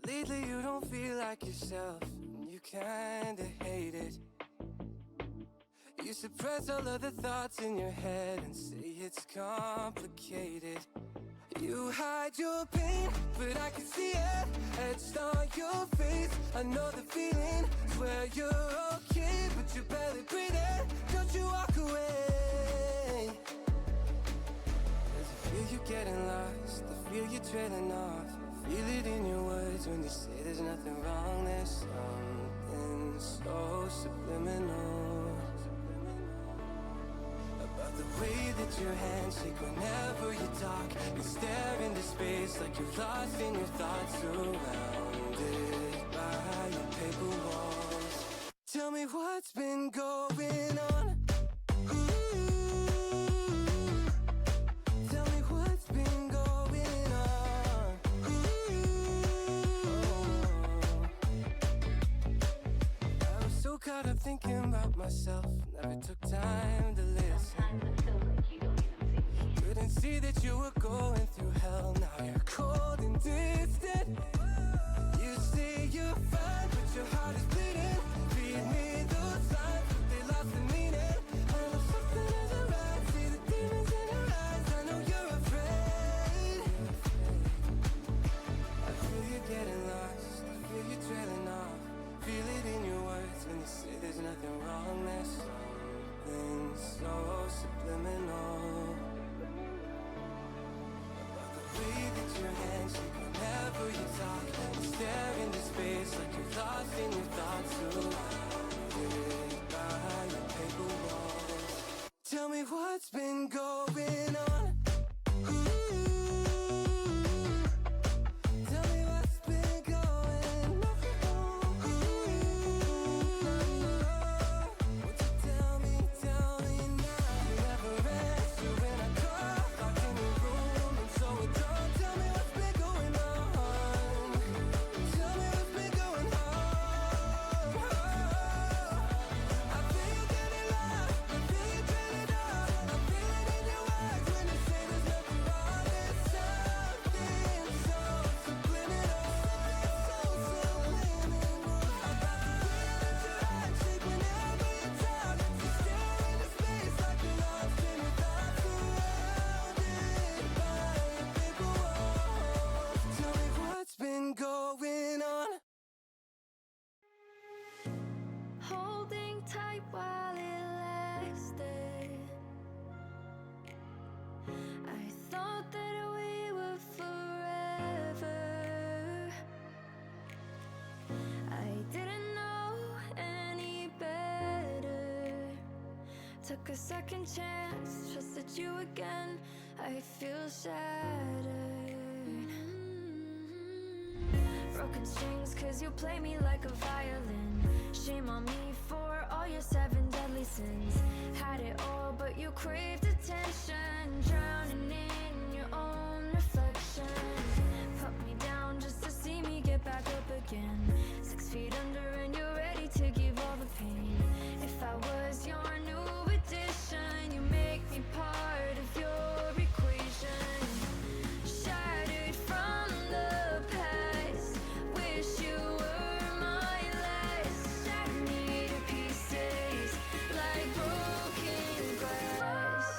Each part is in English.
Lately you don't feel like yourself, and you kinda hate it. You suppress all of the thoughts in your head and say it's complicated. You hide your pain, but I can see it etched on your face. I know the feeling, swear you're okay, but you're barely breathing. Don't you walk away. 'Cause I feel you getting lost, I feel you trailing off. I feel it in your words when you say there's nothing wrong. There's something so subliminal about the way that your hands shake whenever you talk. You stare into space like you're lost in your thoughts, surrounded by your paper walls. Tell me what's been going on. Tell me what's been going on. I was so caught up thinking about myself, never took time to listen. Couldn't see that you were going through hell. Now you're cold and distant. You say you're fine, but your heart is bleeding. Read me those signs, but they lost the meaning. I know something isn't right. See the demons in your eyes. I know you're afraid. I feel you getting lost, I feel you trailing off. Feel it in your words when you say there's nothing wrong. There's something so subliminal about the way that your hands shake whenever you talk. You stare into space like you're lost in your thoughts, surrounded by your paper walls. Tell me what's been going on. Tell me what's been going on. Won't you tell me now? You never answer when I call, locked in your room and so alone. Tell me what's been going on. Tell me what's been going on. I feel you getting lost, I feel you trailing off. I feel it in your eyes when you say there's nothing wrong. There's something so subliminal, so subliminal about the way that your hands shake whenever you talk. You stare into space like you're lost in your thoughts, surrounded by your paper walls. Tell me what's been going on. Holding tight while it lasted. I thought that we were forever. I didn't know any better. Took a second chance, trusted you again. I feel shattered. Broken strings, cause you play me like a violin. Shame on me for all your 7 deadly sins. Had it all, but you craved attention. Drowning in your own reflection. Put me down just to see me get back up again. 6 feet under and you're ready to give all the pain. If I was your new addition, you make me part of your equation. Shattered from the past, wish you were my last. Shatter me to pieces like broken glass.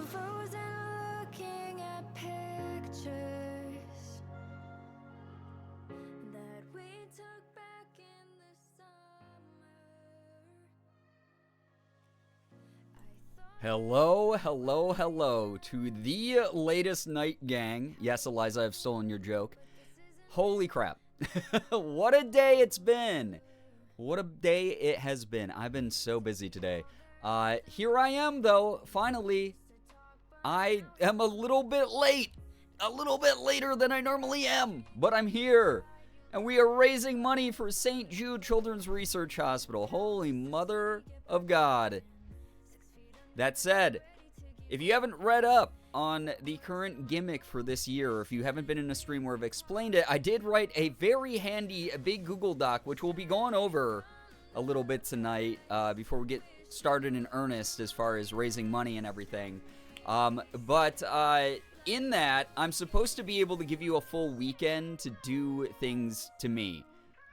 Frozen looking at pictures that we took back in the summer. Hello to the latest night gang. Yes, Eliza, I've stolen your joke. Holy crap. What a day it's been. What a day it has been. I've been so busy today. Here I am, though, finally. I am a little bit late. A little bit later than I normally am, but I'm here. And we are raising money for St. Jude Children's Research Hospital. Holy mother of God. That said, if you haven't read up on the current gimmick for this year, or if you haven't been in a stream where I've explained it, I did write a very handy big Google Doc, which we'll be going over a little bit tonight before we get started in earnest as far as raising money and everything. But in that, I'm supposed to be able to give you a full weekend to do things to me,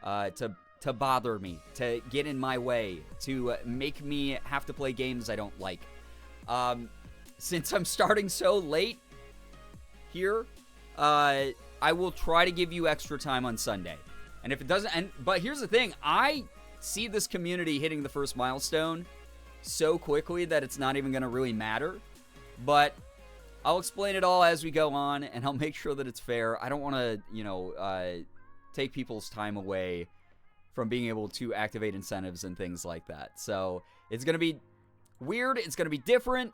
to bother me, to get in my way, to make me have to play games I don't like. Since I'm starting so late here, I will try to give you extra time on Sunday. And if it doesn't, but here's the thing, I see this community hitting the first milestone so quickly that it's not even going to really matter. But I'll explain it all as we go on, and I'll make sure that it's fair. I don't want to, take people's time away from being able to activate incentives and things like that. So it's going to be weird. It's going to be different.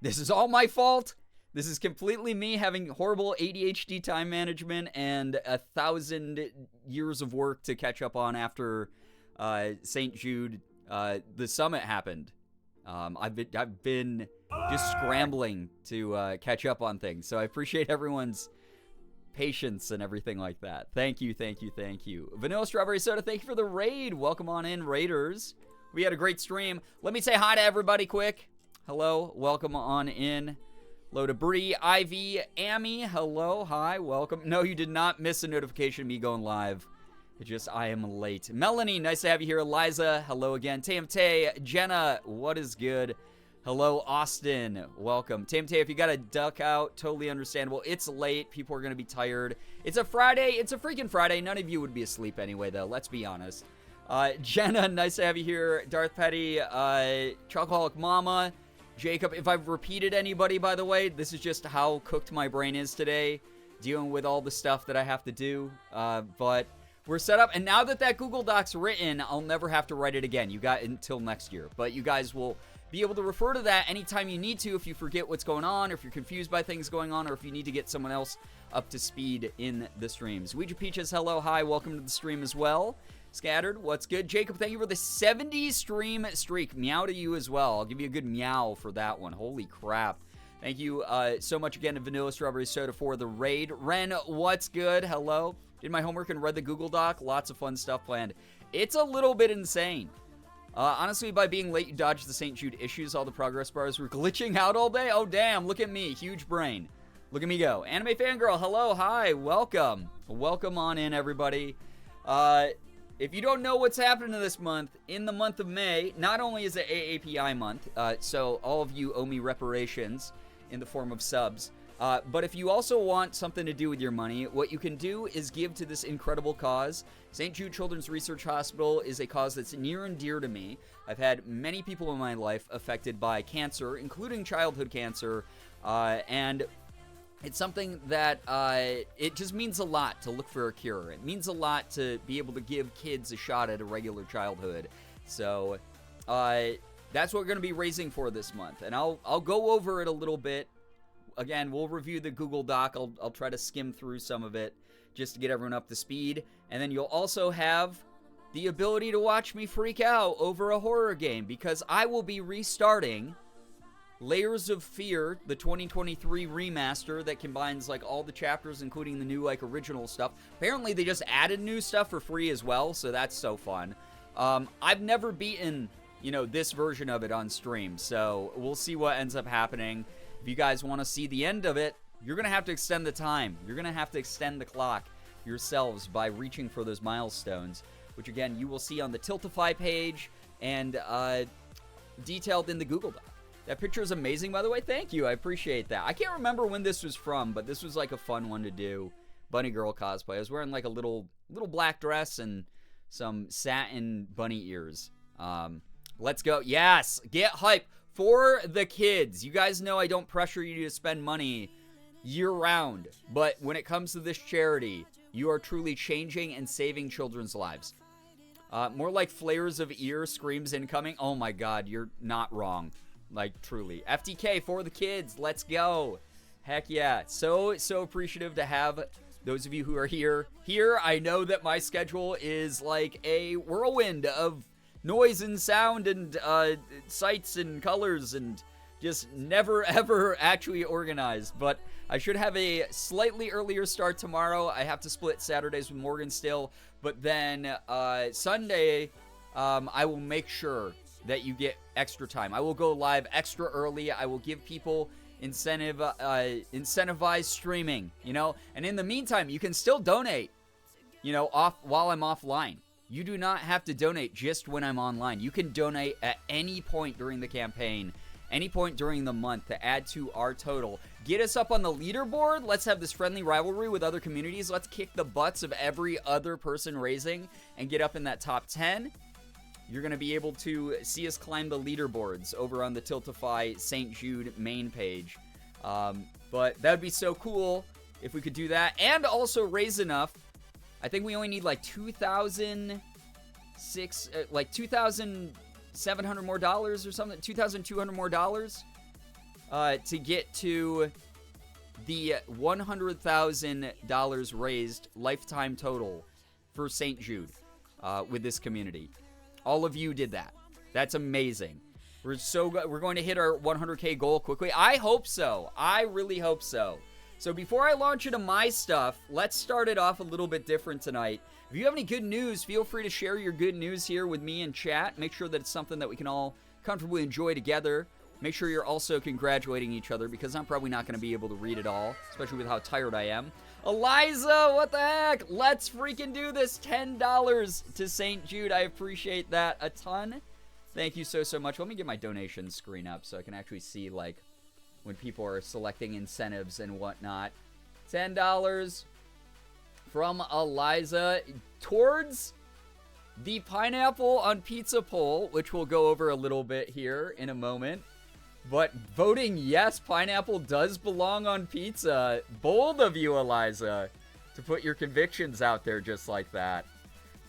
This is all my fault. This is completely me having horrible ADHD time management and 1,000 years of work to catch up on after St. Jude, the summit happened. I've been just scrambling to catch up on things. So I appreciate everyone's patience and everything like that. Thank you, thank you, thank you. Vanilla Strawberry Soda, thank you for the raid. Welcome on in, Raiders. We had a great stream. Let me say hi to everybody quick. Hello, welcome on in. Hello to Bree, Ivy, Amy. Hello, hi, welcome. No, you did not miss a notification of me going live. It just, I am late. Melanie, nice to have you here. Eliza, hello again. Tamte, Jenna, what is good? Hello, Austin, welcome. Tamte, if you got to duck out, totally understandable. It's late. People are going to be tired. It's a Friday. It's a freaking Friday. None of you would be asleep anyway, though. Let's be honest. Jenna, nice to have you here. Darth Petty, Chocoholic Mama, Jacob. If I've repeated anybody, by the way, this is just how cooked my brain is today, dealing with all the stuff that I have to do. But we're set up, and now that Google Doc's written, I'll never have to write it again. You got until next year, but you guys will be able to refer to that anytime you need to if you forget what's going on, or if you're confused by things going on, or if you need to get someone else up to speed in the streams. Ouija Peaches, hello, hi, welcome to the stream as well. Scattered, what's good? Jacob, thank you for the 70 stream streak. Meow to you as well. I'll give you a good meow for that one. Holy crap. Thank you so much again to Vanilla Strawberry Soda for the raid. Ren, what's good? Hello. Did my homework and read the Google Doc. Lots of fun stuff planned. It's a little bit insane. Honestly, by being late, you dodged the St. Jude issues. All the progress bars were glitching out all day. Oh, damn. Look at me. Huge brain. Look at me go. Anime Fangirl, hello. Hi. Welcome. Welcome on in, everybody. If you don't know what's happening this month, in the month of May, not only is it AAPI month, so all of you owe me reparations in the form of subs, but if you also want something to do with your money, what you can do is give to this incredible cause. St. Jude Children's Research Hospital is a cause that's near and dear to me. I've had many people in my life affected by cancer, including childhood cancer, and it's something that it just means a lot to look for a cure. It means a lot to be able to give kids a shot at a regular childhood. So that's what we're going to be raising for this month. And I'll go over it a little bit. Again, we'll review the Google Doc. I'll try to skim through some of it just to get everyone up to speed. And then you'll also have the ability to watch me freak out over a horror game, because I will be restarting Layers of Fear, the 2023 remaster that combines like all the chapters, including the new like original stuff. Apparently they just added new stuff for free as well, so that's so fun. I've never beaten, this version of it on stream, so we'll see what ends up happening. If you guys want to see the end of it, you're going to have to extend the time. You're going to have to extend the clock yourselves by reaching for those milestones, which again, you will see on the Tiltify page and detailed in the Google Doc. That picture is amazing, by the way. Thank you. I appreciate that. I can't remember when this was from, but this was like a fun one to do. Bunny girl cosplay. I was wearing like a little black dress and some satin bunny ears. Let's go. Yes. Get hype for the kids. You guys know I don't pressure you to spend money year round, but when it comes to this charity, you are truly changing and saving children's lives. More like flares of ear screams incoming. Oh my God, you're not wrong. Like, truly. FTK for the kids. Let's go. Heck yeah. So appreciative to have those of you who are here, I know that my schedule is like a whirlwind of noise and sound and sights and colors and just never ever actually organized. But I should have a slightly earlier start tomorrow. I have to split Saturdays with Morgan still, but then Sunday I will make sure that you get extra time. I will go live extra early. I will give people incentivized streaming, you know, and in the meantime you can still donate, you know, while I'm offline. You do not have to donate just when I'm online. You can donate at any point during the campaign, any point during the month, to add to our total. Get us up on the leaderboard. Let's have this friendly rivalry with other communities. Let's kick the butts of every other person raising and get up in that top 10. You're going to be able to see us climb the leaderboards over on the Tiltify St. Jude main page. But that would be so cool if we could do that. And also raise enough. I think we only need like $2,700 more dollars or something. $2,200 more dollars to get to the $100,000 raised lifetime total for St. Jude with this community. All of you did that. That's amazing. We're going to hit our 100K goal quickly. I hope so. I really hope so. So before I launch into my stuff, let's start it off a little bit different tonight. If you have any good news, feel free to share your good news here with me in chat. Make sure that it's something that we can all comfortably enjoy together. Make sure you're also congratulating each other, because I'm probably not going to be able to read it all, especially with how tired I am. Eliza, what the heck? Let's freaking do this. $10 to St. Jude. I appreciate that a ton. Thank you so much. Let me get my donation screen up so I can actually see, like, when people are selecting incentives and whatnot. $10 from Eliza towards the pineapple on pizza poll, which we'll go over a little bit here in a moment. But voting yes, pineapple does belong on pizza. Bold of you, Eliza, to put your convictions out there just like that.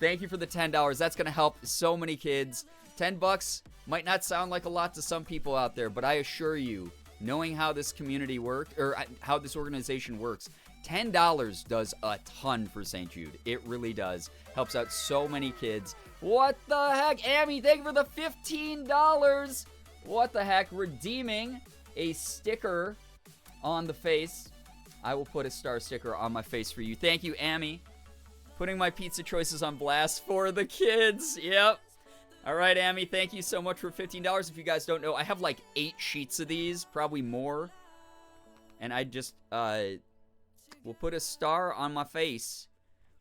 Thank you for the $10. That's going to help so many kids. $10 might not sound like a lot to some people out there, but I assure you, knowing how this community works, or how this organization works, $10 does a ton for St. Jude. It really does. Helps out so many kids. What the heck? Amy, thank you for the $15. What the heck? Redeeming a sticker on the face. I will put a star sticker on my face for you. Thank you, Amy. Putting my pizza choices on blast for the kids. Yep. All right, Amy, thank you so much for $15. If you guys don't know, I have like 8 sheets of these, probably more. And I just will put a star on my face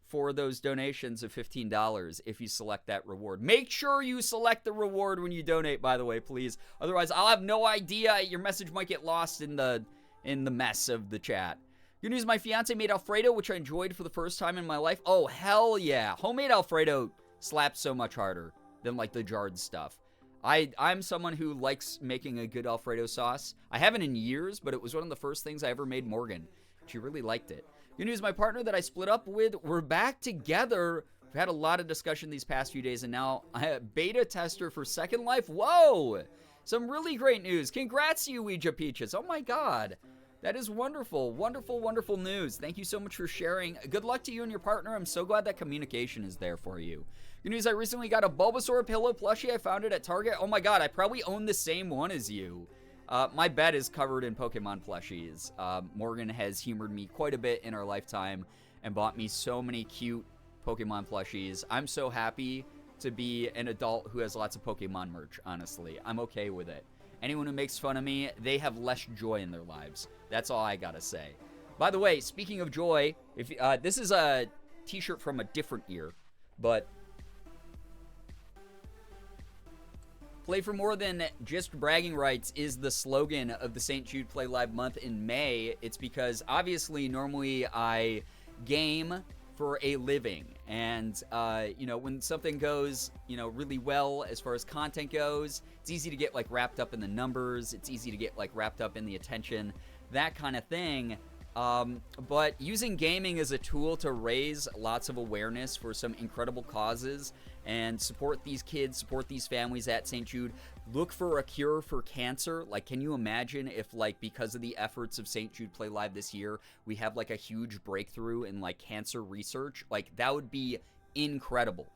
for those donations of $15 if you select that reward. Make sure you select the reward when you donate, by the way, please. Otherwise, I'll have no idea. Your message might get lost in the mess of the chat. Good news, my fiance made Alfredo, which I enjoyed for the first time in my life. Oh, hell yeah. Homemade Alfredo slaps so much harder than like the jarred stuff. I'm someone who likes making a good Alfredo sauce. I haven't in years, but it was one of the first things I ever made Morgan. She really liked it. Good news, my partner that I split up with, we're back together. We've had a lot of discussion these past few days, and now I have beta tester for Second Life. Whoa! Some really great news. Congrats, you Ouija Peaches. Oh my god. That is wonderful. Wonderful, wonderful news. Thank you so much for sharing. Good luck to you and your partner. I'm so glad that communication is there for you. Good news, I recently got a Bulbasaur pillow plushie. I found it at Target. Oh my god, I probably own the same one as you. My bed is covered in Pokemon plushies. Morgan has humored me quite a bit in our lifetime and bought me so many cute Pokemon plushies. I'm so happy to be an adult who has lots of Pokemon merch, honestly. I'm okay with it. Anyone who makes fun of me, they have less joy in their lives. That's all I gotta say. By the way, speaking of joy, if this is a t-shirt from a different year, but play for more than just bragging rights is the slogan of the St. Jude Play Live month in May. It's because obviously normally I game for a living, and you know, when something goes, you know, really well as far as content goes, it's easy to get like wrapped up in the numbers, it's easy to get like wrapped up in the attention, that kind of thing. But using gaming as a tool to raise lots of awareness for some incredible causes and support these kids, support these families at St. Jude. Look for a cure for cancer. Like, can you imagine if, like, because of the efforts of St. Jude Play Live this year, we have, like, a huge breakthrough in, like, cancer research? Like, that would be incredible.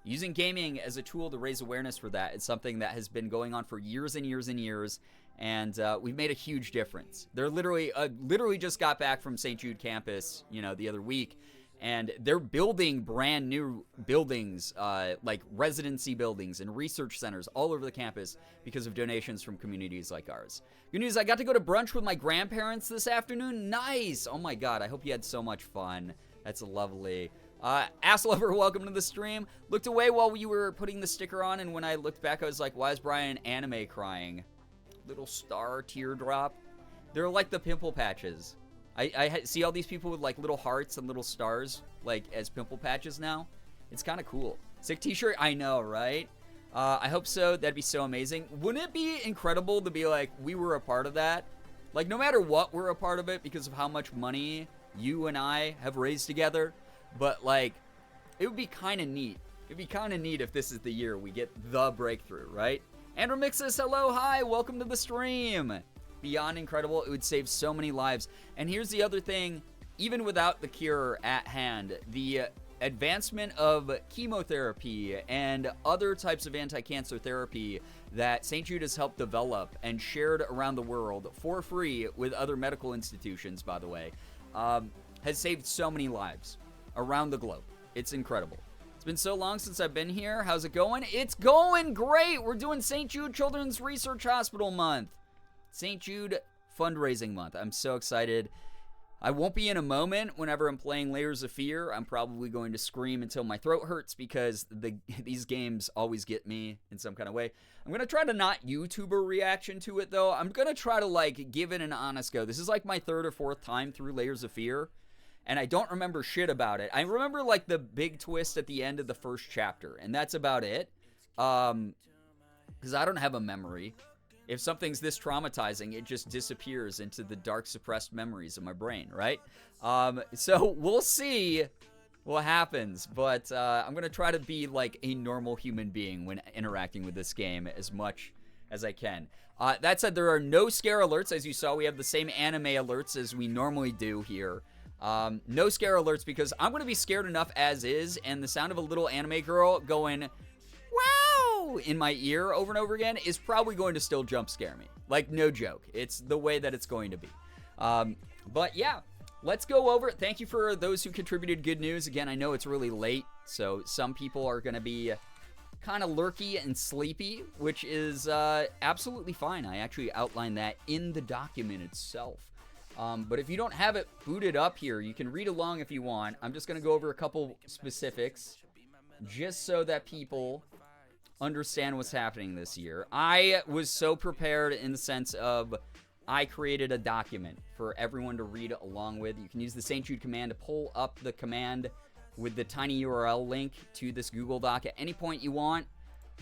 Using gaming as a tool to raise awareness for that is something that has been going on for years and years and years, and we've made a huge difference. They're literally just got back from St. Jude campus, you know, the other week, and they're building brand new buildings, like residency buildings and research centers all over the campus because of donations from communities like ours. Good news, I got to go to brunch with my grandparents this afternoon. Nice! Oh my god, I hope you had so much fun. That's lovely. Ass Lover, welcome to the stream. Looked away while you were putting the sticker on, and when I looked back, I was like, why is Brian anime crying? Little star teardrop. They're like the pimple patches. I see all these people with like little hearts and little stars like as pimple patches now. It's kind of cool. Sick t-shirt, I know, right? I hope so. That'd be so amazing. Wouldn't it be incredible to be like, we were a part of that? Like, no matter what, we're a part of it because of how much money you and I have raised together. But like, it would be kind of neat. It'd be kind of neat if this is the year we get the breakthrough, right? Andrew Mixes, hello, hi, welcome to the stream. Beyond incredible, it would save so many lives. And here's the other thing, even without the cure at hand, the advancement of chemotherapy and other types of anti-cancer therapy that St. Jude has helped develop and shared around the world for free with other medical institutions, by the way, has saved so many lives around the globe. It's incredible. It's been so long since I've been here. How's it going? It's going great. We're doing St. Jude Children's Research Hospital month. St. Jude fundraising month. I'm so excited. I won't be in a moment whenever I'm playing Layers of Fear. I'm probably going to scream until my throat hurts because these games always get me in some kind of way. I'm going to try to not YouTuber reaction to it, though. I'm going to try to, like, give it an honest go. This is, like, my third or fourth time through Layers of Fear, and I don't remember shit about it. I remember, like, the big twist at the end of the first chapter, and that's about it. Because I don't have a memory. If something's this traumatizing, it just disappears into the dark, suppressed memories of my brain, right? So we'll see what happens, but I'm going to try to be like a normal human being when interacting with this game as much as I can. That said, there are no scare alerts. As you saw, we have the same anime alerts as we normally do here. No scare alerts because I'm going to be scared enough as is, and the sound of a little anime girl going, wow, in my ear over and over again is probably going to still jump scare me. Like, no joke. It's the way that it's going to be. But yeah, let's go over it. Thank you for those who contributed good news. Again, I know it's really late, so some people are going to be kind of lurky and sleepy, which is absolutely fine. I actually outlined that in the document itself. But if you don't have it booted up here, you can read along if you want. I'm just going to go over a couple specifics just so that people understand what's happening this year. I was so prepared in the sense of I created a document for everyone to read along with. You can use the St. Jude command to pull up the command with the tiny URL link to this Google Doc at any point you want.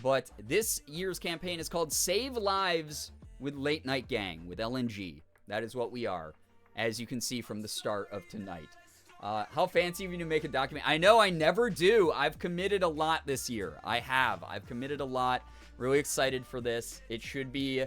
But this year's campaign is called Save Lives with Late Night Gang with LNG. That is what we are, as you can see from the start of tonight. How fancy of you to make a document. I know I never do. I've committed a lot this year. I've committed a lot. Really excited for this. It should be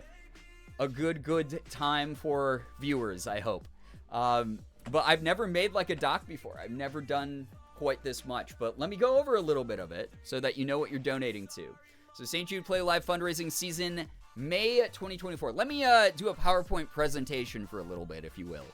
a good time for viewers, I hope. But I've never made like a doc before. I've never done quite this much. But let me go over a little bit of it so that you know what you're donating to. So St. Jude Play Live fundraising season, May 2024. Let me do a PowerPoint presentation for a little bit, if you will.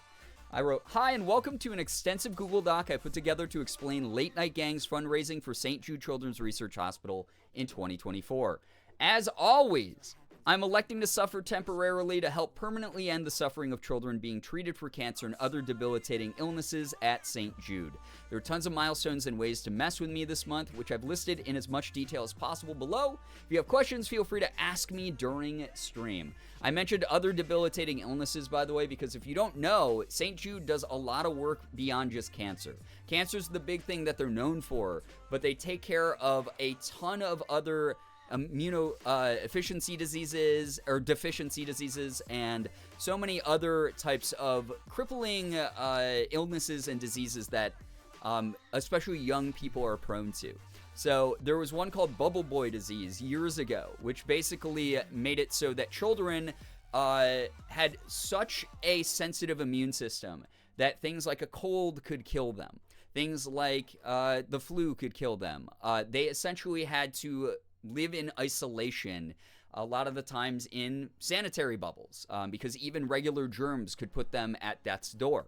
I wrote, hi, and welcome to an extensive Google Doc I put together to explain Late Night Gang's fundraising for St. Jude Children's Research Hospital in 2024. As always, I'm electing to suffer temporarily to help permanently end the suffering of children being treated for cancer and other debilitating illnesses at St. Jude. There are tons of milestones and ways to mess with me this month, which I've listed in as much detail as possible below. If you have questions, feel free to ask me during stream. I mentioned other debilitating illnesses, by the way, because if you don't know, St. Jude does a lot of work beyond just cancer. Cancer's the big thing that they're known for, but they take care of a ton of other immunodeficiency diseases or deficiency diseases, and so many other types of crippling illnesses and diseases that especially young people are prone to. So there was one called bubble boy disease years ago, which basically made it so that children had such a sensitive immune system that things like a cold could kill them. Things like the flu could kill them. They essentially had to live in isolation a lot of the times in sanitary bubbles because even regular germs could put them at death's door.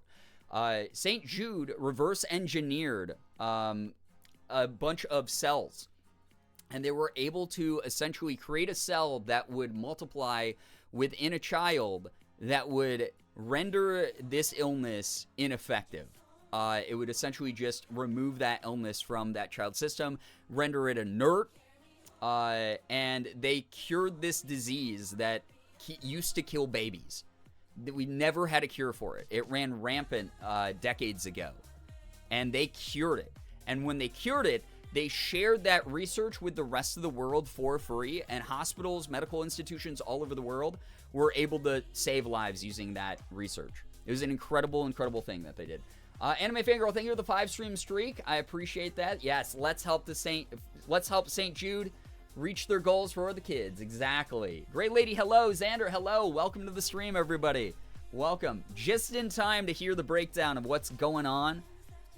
St. Jude reverse engineered a bunch of cells, and they were able to essentially create a cell that would multiply within a child that would render this illness ineffective. It would essentially just remove that illness from that child's system, render it inert, and they cured this disease that used to kill babies. We never had a cure for it. It ran rampant decades ago, and they cured it. And when they cured it, they shared that research with the rest of the world for free, and hospitals, medical institutions all over the world were able to save lives using that research. It was an incredible, incredible thing that they did. Anime Fangirl, thank you for the 5-stream streak. I appreciate that. Yes, let's help St. Jude reach their goals for the kids. Exactly. Great Lady, hello. Xander, hello. Welcome to the stream, everybody. Welcome. Just in time to hear the breakdown of what's going on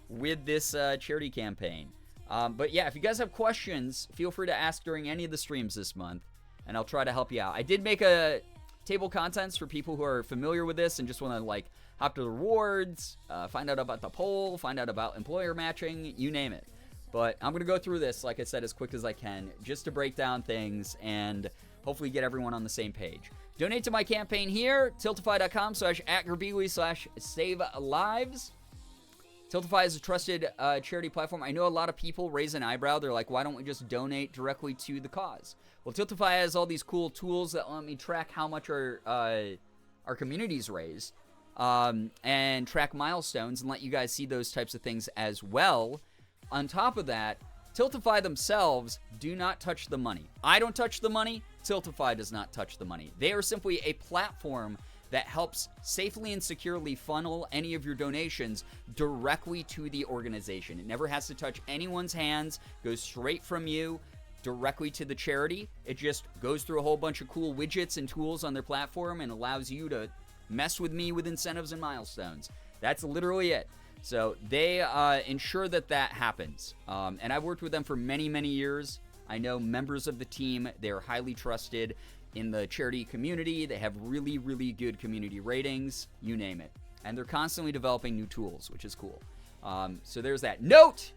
with this charity campaign. But yeah, if you guys have questions, feel free to ask during any of the streams this month, and I'll try to help you out. I did make a table of contents for people who are familiar with this and just want to like hop to the rewards, find out about the poll, find out about employer matching, you name it. But I'm going to go through this, like I said, as quick as I can, just to break down things and hopefully get everyone on the same page. Donate to my campaign here, tiltify.com/@Girbeagly/SaveLives. Tiltify is a trusted charity platform. I know a lot of people raise an eyebrow. They're like, why don't we just donate directly to the cause? Well, Tiltify has all these cool tools that let me track how much our communities raise and track milestones and let you guys see those types of things as well. On top of that, Tiltify themselves do not touch the money. I don't touch the money. Tiltify does not touch the money. They are simply a platform that helps safely and securely funnel any of your donations directly to the organization. It never has to touch anyone's hands, goes straight from you directly to the charity. It just goes through a whole bunch of cool widgets and tools on their platform and allows you to mess with me with incentives and milestones. That's literally it. So they ensure that that happens. And I've worked with them for many, many years. I know members of the team. They're highly trusted in the charity community. They have really, really good community ratings, you name it. And they're constantly developing new tools, which is cool. So there's that. Note,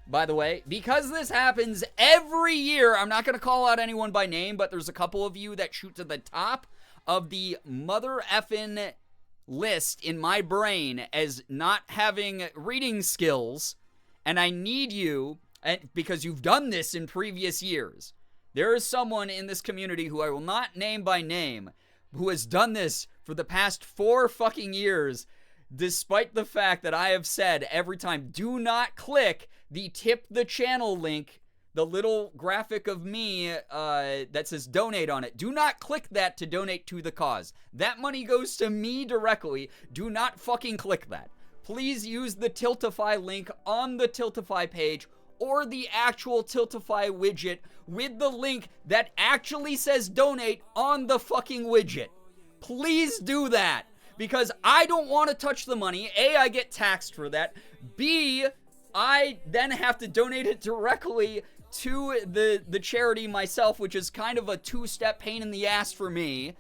by the way, because this happens every year, I'm not going to call out anyone by name, but there's a couple of you that shoot to the top of the mother effing list in my brain as not having reading skills, and I need you, and because you've done this in previous years. There is someone in this community who I will not name by name who has done this for the past 4 fucking years, despite the fact that I have said every time, do not click the tip the channel link, the little graphic of me that says donate on it. Do not click that to donate to the cause. That money goes to me directly. Do not fucking click that. Please use the Tiltify link on the Tiltify page or the actual Tiltify widget with the link that actually says donate on the fucking widget. Please do that, because I don't want to touch the money. A, I get taxed for that. B, I then have to donate it directly to the charity myself, which is kind of a 2-step pain in the ass for me.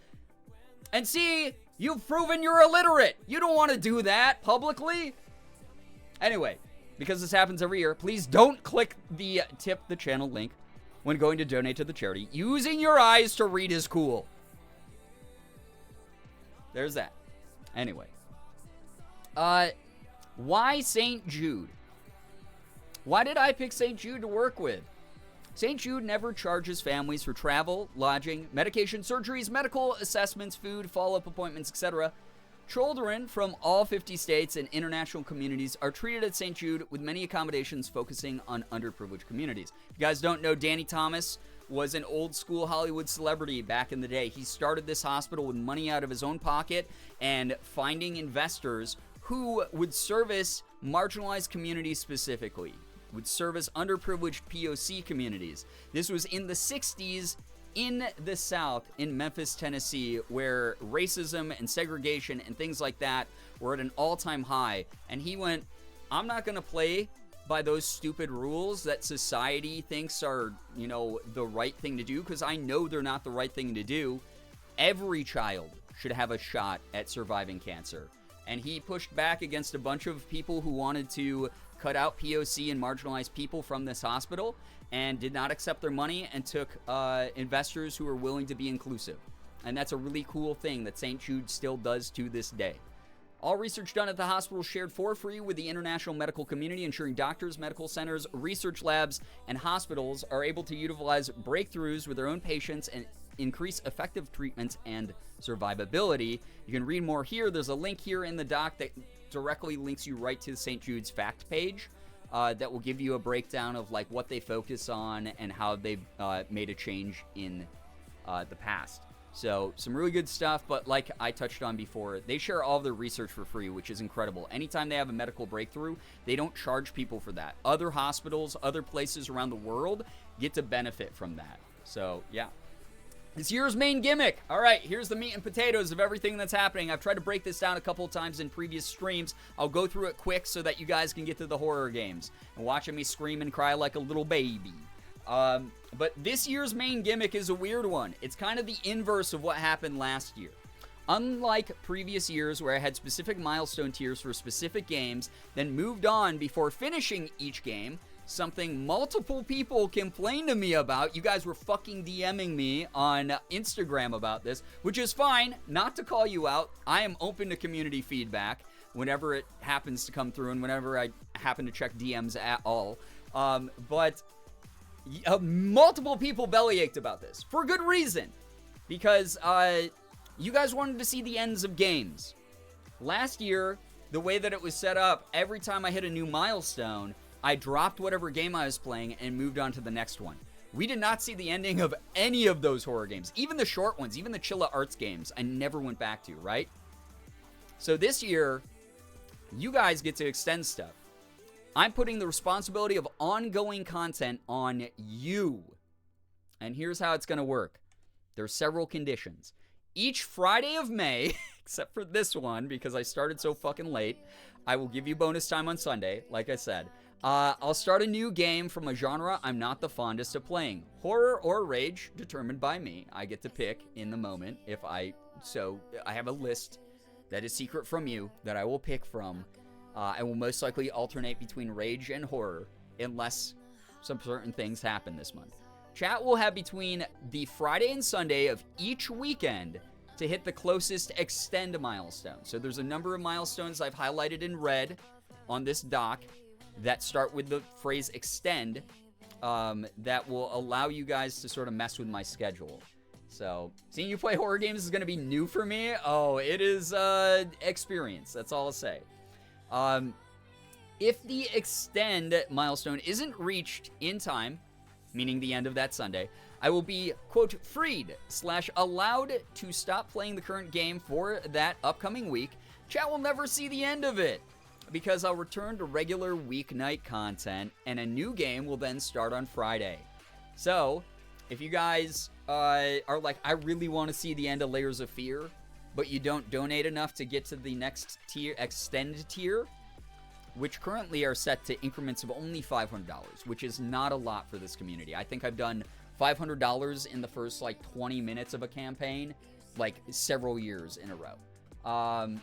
And C, you've proven you're illiterate. You don't want to do that publicly. Anyway, because this happens every year, please don't click the tip the channel link when going to donate to the charity. Using your eyes to read is cool. There's that. Anyway. Why St. Jude? Why did I pick St. Jude to work with? St. Jude never charges families for travel, lodging, medication, surgeries, medical assessments, food, follow-up appointments, etc. Children from all 50 states and international communities are treated at St. Jude with many accommodations focusing on underprivileged communities. If you guys don't know, Danny Thomas was an old school Hollywood celebrity back in the day. He started this hospital with money out of his own pocket and finding investors who would service marginalized communities specifically, would service underprivileged POC communities. This was in the 60s in the South, in Memphis, Tennessee, where racism and segregation and things like that were at an all-time high. And he went, I'm not going to play by those stupid rules that society thinks are, you know, the right thing to do, because I know they're not the right thing to do. Every child should have a shot at surviving cancer. And he pushed back against a bunch of people who wanted to cut out POC and marginalized people from this hospital and did not accept their money and took investors who were willing to be inclusive. And that's a really cool thing that St. Jude still does to this day. All research done at the hospital is shared for free with the international medical community, ensuring doctors, medical centers, research labs, and hospitals are able to utilize breakthroughs with their own patients and increase effective treatments and survivability. You can read more here. There's a link here in the doc that directly links you right to St. Jude's fact page that will give you a breakdown of like what they focus on and how they've made a change in the past. So some really good stuff, but like I touched on before, they share all of their research for free, which is incredible. Anytime they have a medical breakthrough, they don't charge people for that. Other hospitals, other places around the world get to benefit from that. So yeah. This year's main gimmick. All right, here's the meat and potatoes of everything that's happening. I've tried to break this down a couple of times in previous streams. I'll go through it quick so that you guys can get to the horror games and watching me scream and cry like a little baby. But this year's main gimmick is a weird one. It's kind of the inverse of what happened last year. Unlike previous years where I had specific milestone tiers for specific games, then moved on before finishing each game, something multiple people complained to me about. You guys were fucking DMing me on Instagram about this, which is fine, not to call you out. I am open to community feedback whenever it happens to come through and whenever I happen to check DMs at all. But multiple people bellyached about this for good reason, because you guys wanted to see the ends of games. Last year, the way that it was set up, every time I hit a new milestone, I dropped whatever game I was playing and moved on to the next one. We did not see the ending of any of those horror games, even the short ones, even the Chilla Arts games, I never went back to, right? So this year, you guys get to extend stuff. I'm putting the responsibility of ongoing content on you. And here's how it's going to work. There's several conditions. Each Friday of May, except for this one, because I started so fucking late, I will give you bonus time on Sunday, like I said. I'll start a new game from a genre I'm not the fondest of playing. Horror or rage, determined by me. I get to pick in the moment so I have a list that is secret from you that I will pick from. I will most likely alternate between rage and horror unless some certain things happen this month. Chat will have between the Friday and Sunday of each weekend to hit the closest extend milestone. So there's a number of milestones I've highlighted in red on this doc that start with the phrase extend that will allow you guys to sort of mess with my schedule. So seeing you play horror games is going to be new for me. Oh, it is experience. That's all I'll say. If the extend milestone isn't reached in time, meaning the end of that Sunday, I will be, quote, freed/allowed to stop playing the current game for that upcoming week. Chat will never see the end of it, because I'll return to regular weeknight content, and a new game will then start on Friday. So, if you guys are like, I really want to see the end of Layers of Fear, but you don't donate enough to get to the next tier, extend tier, which currently are set to increments of only $500, which is not a lot for this community. I think I've done $500 in the first, 20 minutes of a campaign, several years in a row.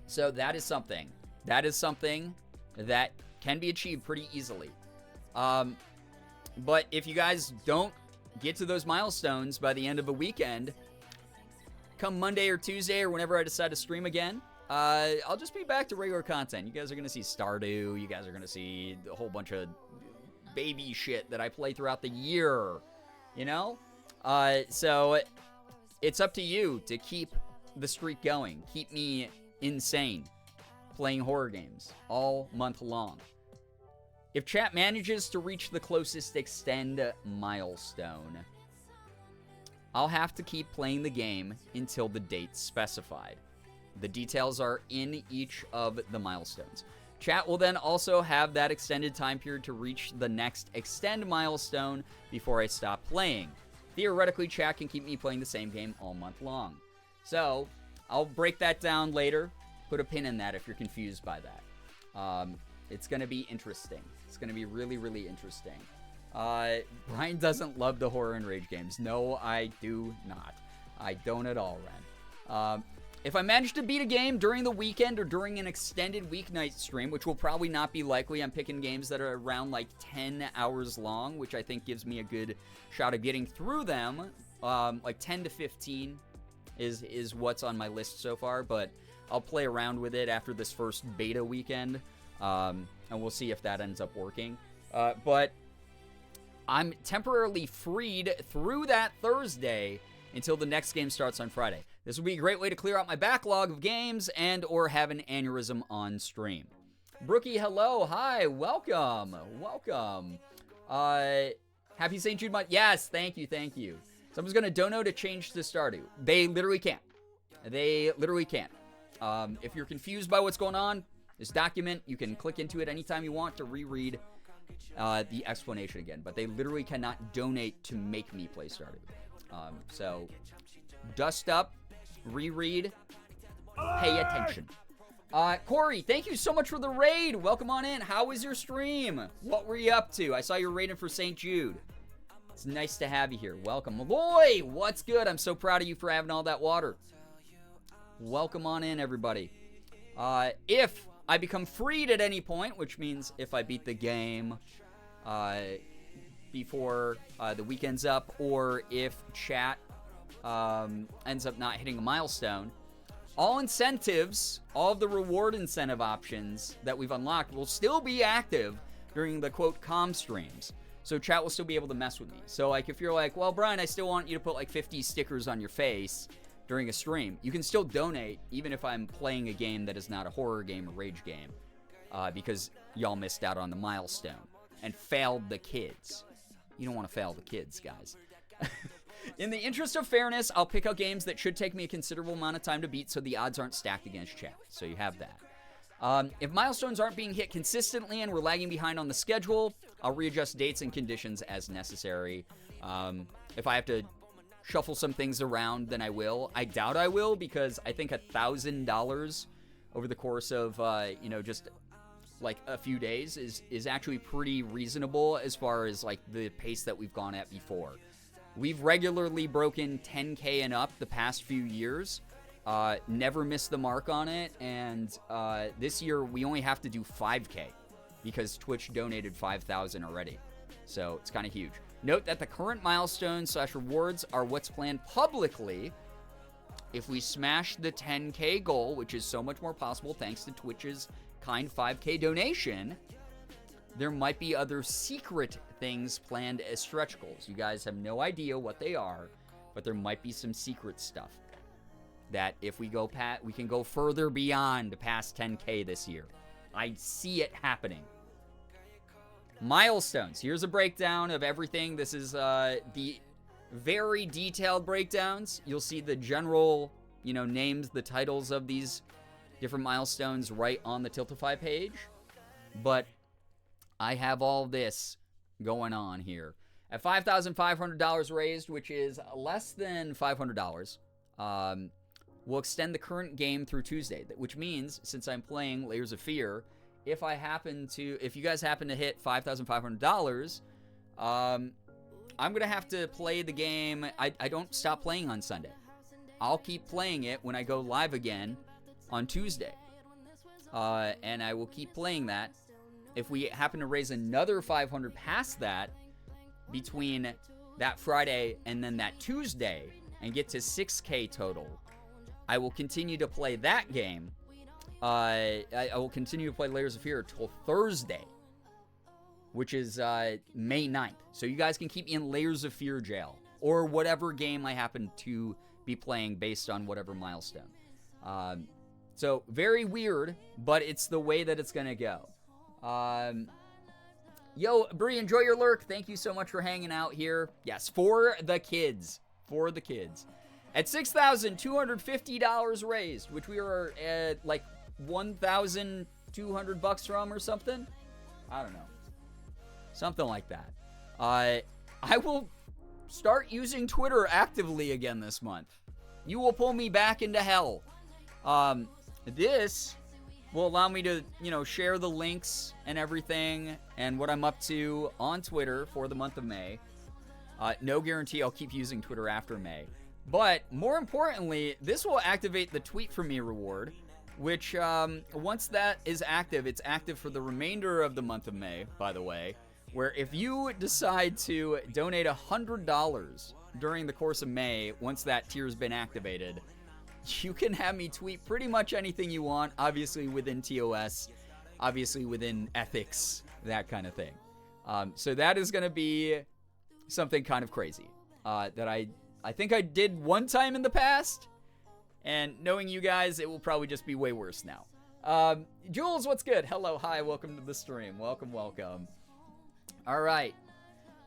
So that is something. That is something that can be achieved pretty easily. But if you guys don't get to those milestones by the end of a weekend, come Monday or Tuesday or whenever I decide to stream again, I'll just be back to regular content. You guys are going to see Stardew. You guys are going to see a whole bunch of baby shit that I play throughout the year, you know? So it's up to you to keep the streak going. Keep me insane playing horror games all month long. If chat manages to reach the closest extend milestone, I'll have to keep playing the game until the date specified. The details are in each of the milestones. Chat will then also have that extended time period to reach the next extend milestone before I stop playing. Theoretically, chat can keep me playing the same game all month long. So, I'll break that down later. Put a pin in that if you're confused by that. It's going to be interesting. It's going to be really, really interesting. Brian doesn't love the horror and rage games. No, I do not. I don't at all, Ren. If I manage to beat a game during the weekend or during an extended weeknight stream, which will probably not be likely, I'm picking games that are around like 10 hours long, which I think gives me a good shot of getting through them. Like 10 to 15 is what's on my list so far, but I'll play around with it after this first beta weekend, and we'll see if that ends up working. But I'm temporarily freed through that Thursday until the next game starts on Friday. This will be a great way to clear out my backlog of games and or have an aneurysm on stream. Brookie, hello. Hi. Welcome. Welcome. Happy St. Jude month. Yes. Thank you. Thank you. Someone's going to dono to change to Stardew. They literally can't. They literally can't. If you're confused by what's going on, this document, you can click into it anytime you want to reread the explanation again. But they literally cannot donate to make me play Stardew. So, dust up, reread, pay attention. Corey, thank you so much for the raid. Welcome on in. How was your stream? What were you up to? I saw you raiding for St. Jude. It's nice to have you here. Welcome. Malloy, what's good? I'm so proud of you for having all that water. Welcome on in, everybody. If I become freed at any point, which means if I beat the game before the weekend's up, or if chat ends up not hitting a milestone, all incentives, all of the reward incentive options that we've unlocked will still be active during the quote comm streams. So chat will still be able to mess with me. So like if you're like, well, Brian, I still want you to put like 50 stickers on your face during a stream, you can still donate even if I'm playing a game that is not a horror game or rage game, because y'all missed out on the milestone and failed the kids. You don't want to fail the kids, guys. In the interest of fairness, I'll pick out games that should take me a considerable amount of time to beat so the odds aren't stacked against chat. So you have that. If milestones aren't being hit consistently and we're lagging behind on the schedule, I'll readjust dates and conditions as necessary. If I have to shuffle some things around, then I will. I doubt I will, because I think $1,000 over the course of, just like a few days is actually pretty reasonable as far as like the pace that we've gone at before. We've regularly broken 10K and up the past few years. Never missed the mark on it, and this year we only have to do 5K because Twitch donated 5,000 already. So it's kind of huge. Note that the current milestones / rewards are what's planned publicly. If we smash the 10K goal, which is so much more possible thanks to Twitch's kind 5K donation, there might be other secret things planned as stretch goals. You guys have no idea what they are, but there might be some secret stuff that if we go we can go further beyond past 10K this year. I see it happening. Milestones. Here's a breakdown of everything. This is the very detailed breakdowns. You'll see the general, names, the titles of these different milestones right on the Tiltify page. But I have all this going on here. At $5,500 raised, which is less than $500, we'll extend the current game through Tuesday, which means, since I'm playing Layers of Fear, if you guys happen to hit $5,500, I'm going to have to play the game. I don't stop playing on Sunday. I'll keep playing it when I go live again on Tuesday. And I will keep playing that. If we happen to raise another 500 past that between that Friday and then that Tuesday and get to 6K total, I will continue to play that game. I will continue to play Layers of Fear until Thursday, which is May 9th. So you guys can keep me in Layers of Fear jail or whatever game I happen to be playing based on whatever milestone. So very weird, but it's the way that it's going to go. Yo, Bree, enjoy your lurk. Thank you so much for hanging out here. Yes, for the kids. For the kids. At $6,250 raised, which we were at like $1,200 from or something. I don't know. Something like that. I will start using Twitter actively again this month. You will pull me back into hell. This will allow me to, share the links and everything and what I'm up to on Twitter for the month of May. No guarantee I'll keep using Twitter after May. But more importantly, this will activate the Tweet For Me reward, which once that is active, it's active for the remainder of the month of May, by the way, where if you decide to donate $100 during the course of May, once that tier has been activated, you can have me tweet pretty much anything you want, obviously within TOS, obviously within ethics, that kind of thing. So that is going to be something kind of crazy that I think I did one time in the past, and knowing you guys, it will probably just be way worse now. Jules, what's good? Hello, hi, welcome to the stream. Welcome. All right.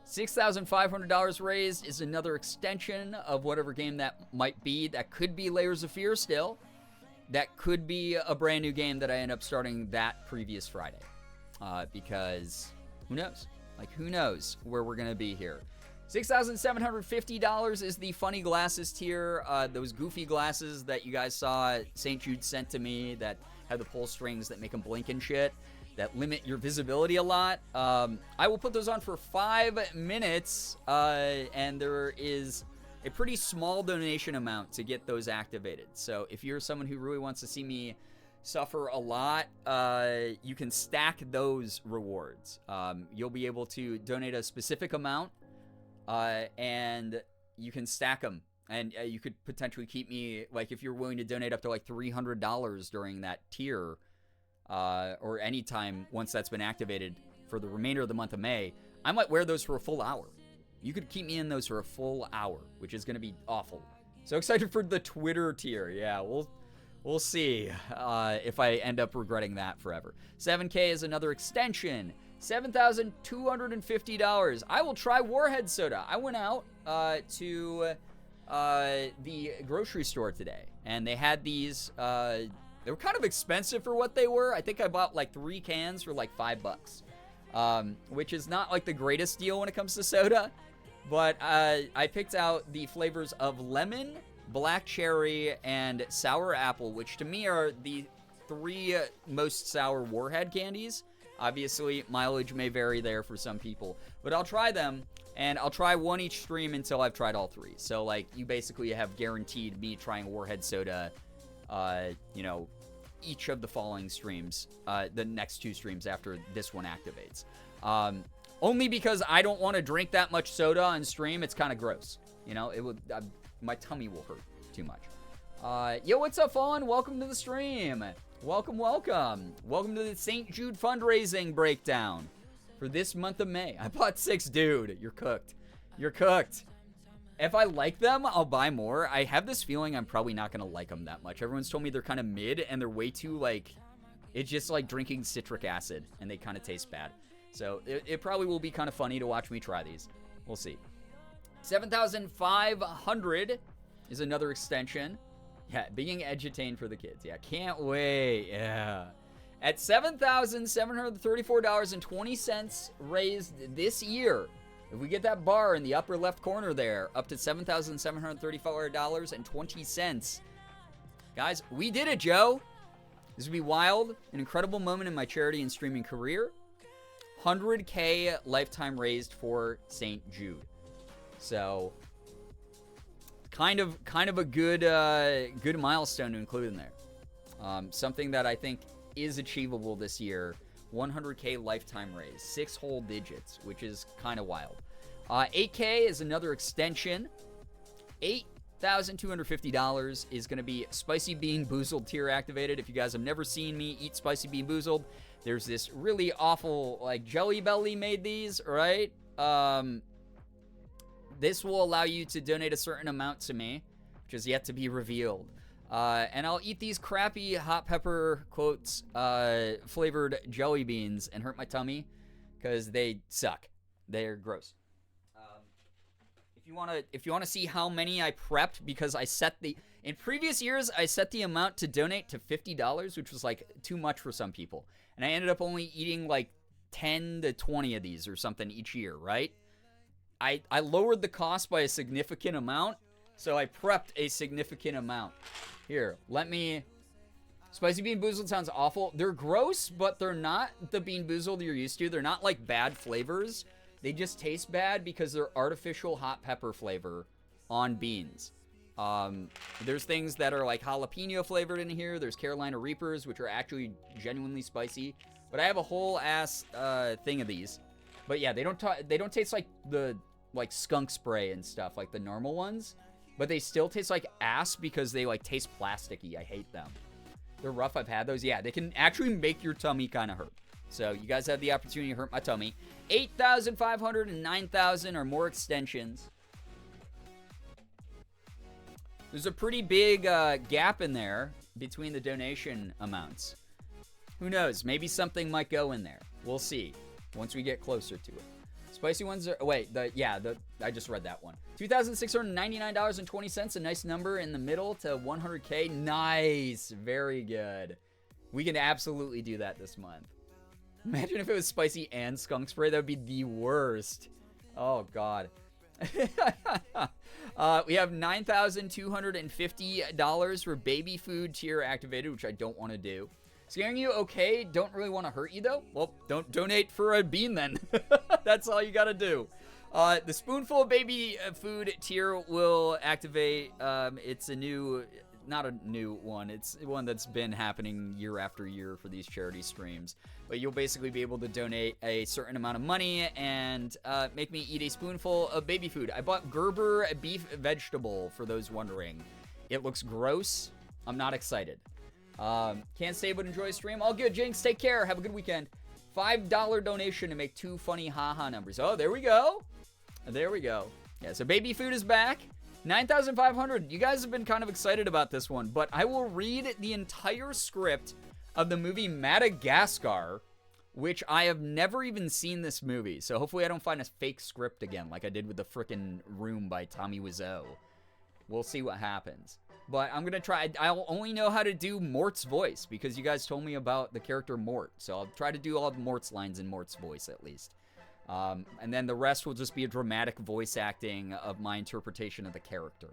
$6,500 raised is another extension of whatever game that might be. That could be Layers of Fear still. That could be a brand new game that I end up starting that previous Friday. Because who knows? Who knows where we're going to be here. $6,750 is the funny glasses tier. Those goofy glasses that you guys saw St. Jude sent to me that have the pull strings that make them blink and shit, that limit your visibility a lot. I will put those on for 5 minutes, and there is a pretty small donation amount to get those activated. So if you're someone who really wants to see me suffer a lot, you can stack those rewards. You'll be able to donate a specific amount, and you can stack them. And you could potentially keep me, if you're willing to donate up to $300 during that tier, or any time once that's been activated for the remainder of the month of May, I might wear those for a full hour. You could keep me in those for a full hour, which is going to be awful. So excited for the Twitter tier. Yeah, we'll see if I end up regretting that forever. 7K is another extension. $7,250. I will try Warhead Soda. I went out to the grocery store today, and they had these. They were kind of expensive for what they were. I think I bought 3 cans for $5, which is not the greatest deal when it comes to soda. But I picked out the flavors of lemon, black cherry, and sour apple, which to me are the 3 most sour Warhead candies. Obviously, mileage may vary there for some people, but I'll try them, and I'll try one each stream until I've tried all 3. So, you basically have guaranteed me trying Warhead Soda, each of the following streams, the next 2 streams after this one activates. Only because I don't want to drink that much soda on stream. It's kind of gross. It would, my tummy will hurt too much. Yo, what's up, Fallen? Welcome to the stream. Welcome. Welcome to the St. Jude fundraising breakdown for this month of May. I bought 6, dude. You're cooked. If I like them, I'll buy more. I have this feeling I'm probably not going to like them that much. Everyone's told me they're kind of mid, and they're way too, it's just like drinking citric acid, and they kind of taste bad. So it probably will be kind of funny to watch me try these. We'll see. 7,500 is another extension. Yeah, being edutained for the kids. Yeah, can't wait. Yeah. At $7,734.20 raised this year. If we get that bar in the upper left corner there, up to $7,734.20. Guys, we did it, Joe. This would be wild. An incredible moment in my charity and streaming career. 100K lifetime raised for St. Jude. So, kind of a good milestone to include in there. Something that I think is achievable this year. 100K lifetime raise, 6 whole digits, which is kind of wild. 8K is another extension. $8,250 is going to be Spicy Bean Boozled tier activated. If you guys have never seen me eat Spicy Bean Boozled, there's this really awful, Jelly Belly made these, right? This will allow you to donate a certain amount to me, which is yet to be revealed. And I'll eat these crappy hot pepper, quotes, flavored jelly beans and hurt my tummy because they suck. They're gross. If you wanna see how many I prepped, because in previous years I set the amount to donate to $50, which was like too much for some people, and I ended up only eating like 10 to 20 of these or something each year, right? I lowered the cost by a significant amount, so I prepped a significant amount. Here, Spicy Bean Boozled sounds awful. They're gross, but they're not the Bean Boozled you're used to. They're not like bad flavors. They just taste bad because they're artificial hot pepper flavor on beans. There's things that are like jalapeno flavored in here. There's Carolina Reapers, which are actually genuinely spicy. But I have a whole ass thing of these. But yeah, they don't taste like the skunk spray and stuff like the normal ones. But they still taste like ass because they like taste plasticky. I hate them. They're rough. I've had those. Yeah, they can actually make your tummy kind of hurt. So you guys have the opportunity to hurt my tummy. 8,500 and 9,000 or more extensions. There's a pretty big gap in there between the donation amounts. Who knows? Maybe something might go in there. We'll see once we get closer to it. Spicy ones are... Wait, I just read that one. $2,699.20. A nice number in the middle to 100K. Nice. Very good. We can absolutely do that this month. Imagine if it was spicy and skunk spray. That would be the worst. Oh, God. We have $9,250 for baby food tier activated, which I don't want to do. Scaring you? Okay. Don't really want to hurt you, though? Well, don't donate for a bean, then. That's all you got to do. The spoonful of baby food tier will activate. It's a new... Not a new one. It's one that's been happening year after year for these charity streams. But you'll basically be able to donate a certain amount of money and make me eat a spoonful of baby food. I bought Gerber beef vegetable, for those wondering. It looks gross. I'm not excited. Can't stay but enjoy a stream. All good, Jinx. Take care. Have a good weekend. $5 donation to make 2 funny haha numbers. Oh, there we go. There we go. Yeah, so baby food is back. 9,500. You guys have been kind of excited about this one, but I will read the entire script of the movie Madagascar, which I have never even seen this movie. So hopefully I don't find a fake script again like I did with the frickin' Room by Tommy Wiseau. We'll see what happens. But I'm going to try. I'll only know how to do Mort's voice because you guys told me about the character Mort. So I'll try to do all of Mort's lines in Mort's voice at least. And then the rest will just be a dramatic voice acting of my interpretation of the character.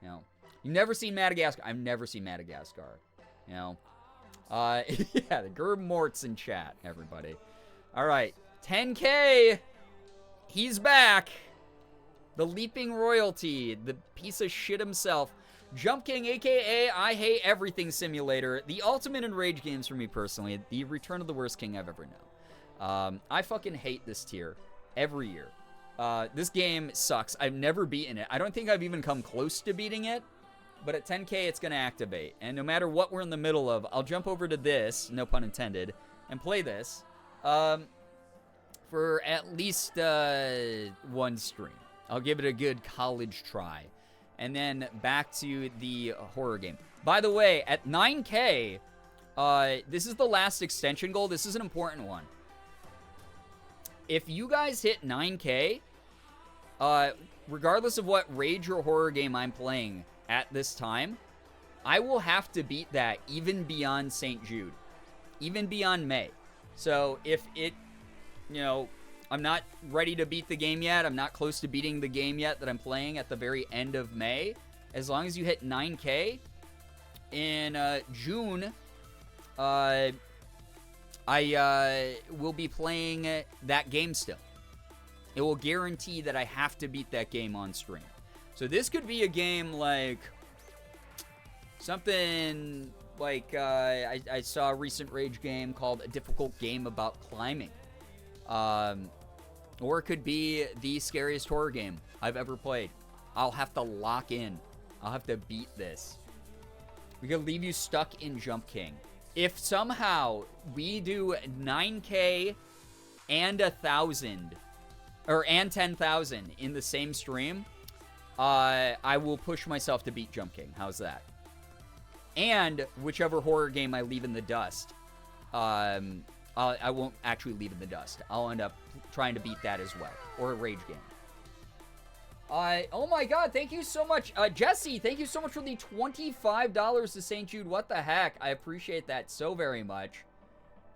You know, you've never seen Madagascar. I've never seen Madagascar. You know, yeah, the Gerb Mort's in chat, everybody. All right, 10K. He's back. The Leaping Royalty, the piece of shit himself. Jump King, a.k.a. I Hate Everything Simulator. The ultimate in rage games for me personally. The Return of the Worst King I've ever known. I fucking hate this tier every year. This game sucks. I've never beaten it. I don't think I've even come close to beating it. But at 10K, it's going to activate. And no matter what we're in the middle of, I'll jump over to this, no pun intended, and play this for at least one stream. I'll give it a good college try. And then back to the horror game. By the way, at 9K, this is the last extension goal. This is an important one. If you guys hit 9K, regardless of what rage or horror game I'm playing at this time, I will have to beat that even beyond St. Jude, even beyond May. So if it, you know, I'm not ready to beat the game yet, I'm not close to beating the game yet that I'm playing at the very end of May, as long as you hit 9K, in June, I will be playing that game still. It will guarantee that I have to beat that game on stream. So this could be a game like something like I saw a recent rage game called A Difficult Game About Climbing. Or it could be the scariest horror game I've ever played. I'll have to lock in. I'll have to beat this. We could leave you stuck in Jump King. If somehow we do 9K and 1,000, or and 10,000 in the same stream, I will push myself to beat Jump King. How's that? And whichever horror game I leave in the dust, I won't actually leave in the dust. I'll end up trying to beat that as well. Or a rage game. Oh my god, thank you so much. Jesse, thank you so much for the $25 to St. Jude. What the heck? I appreciate that so very much.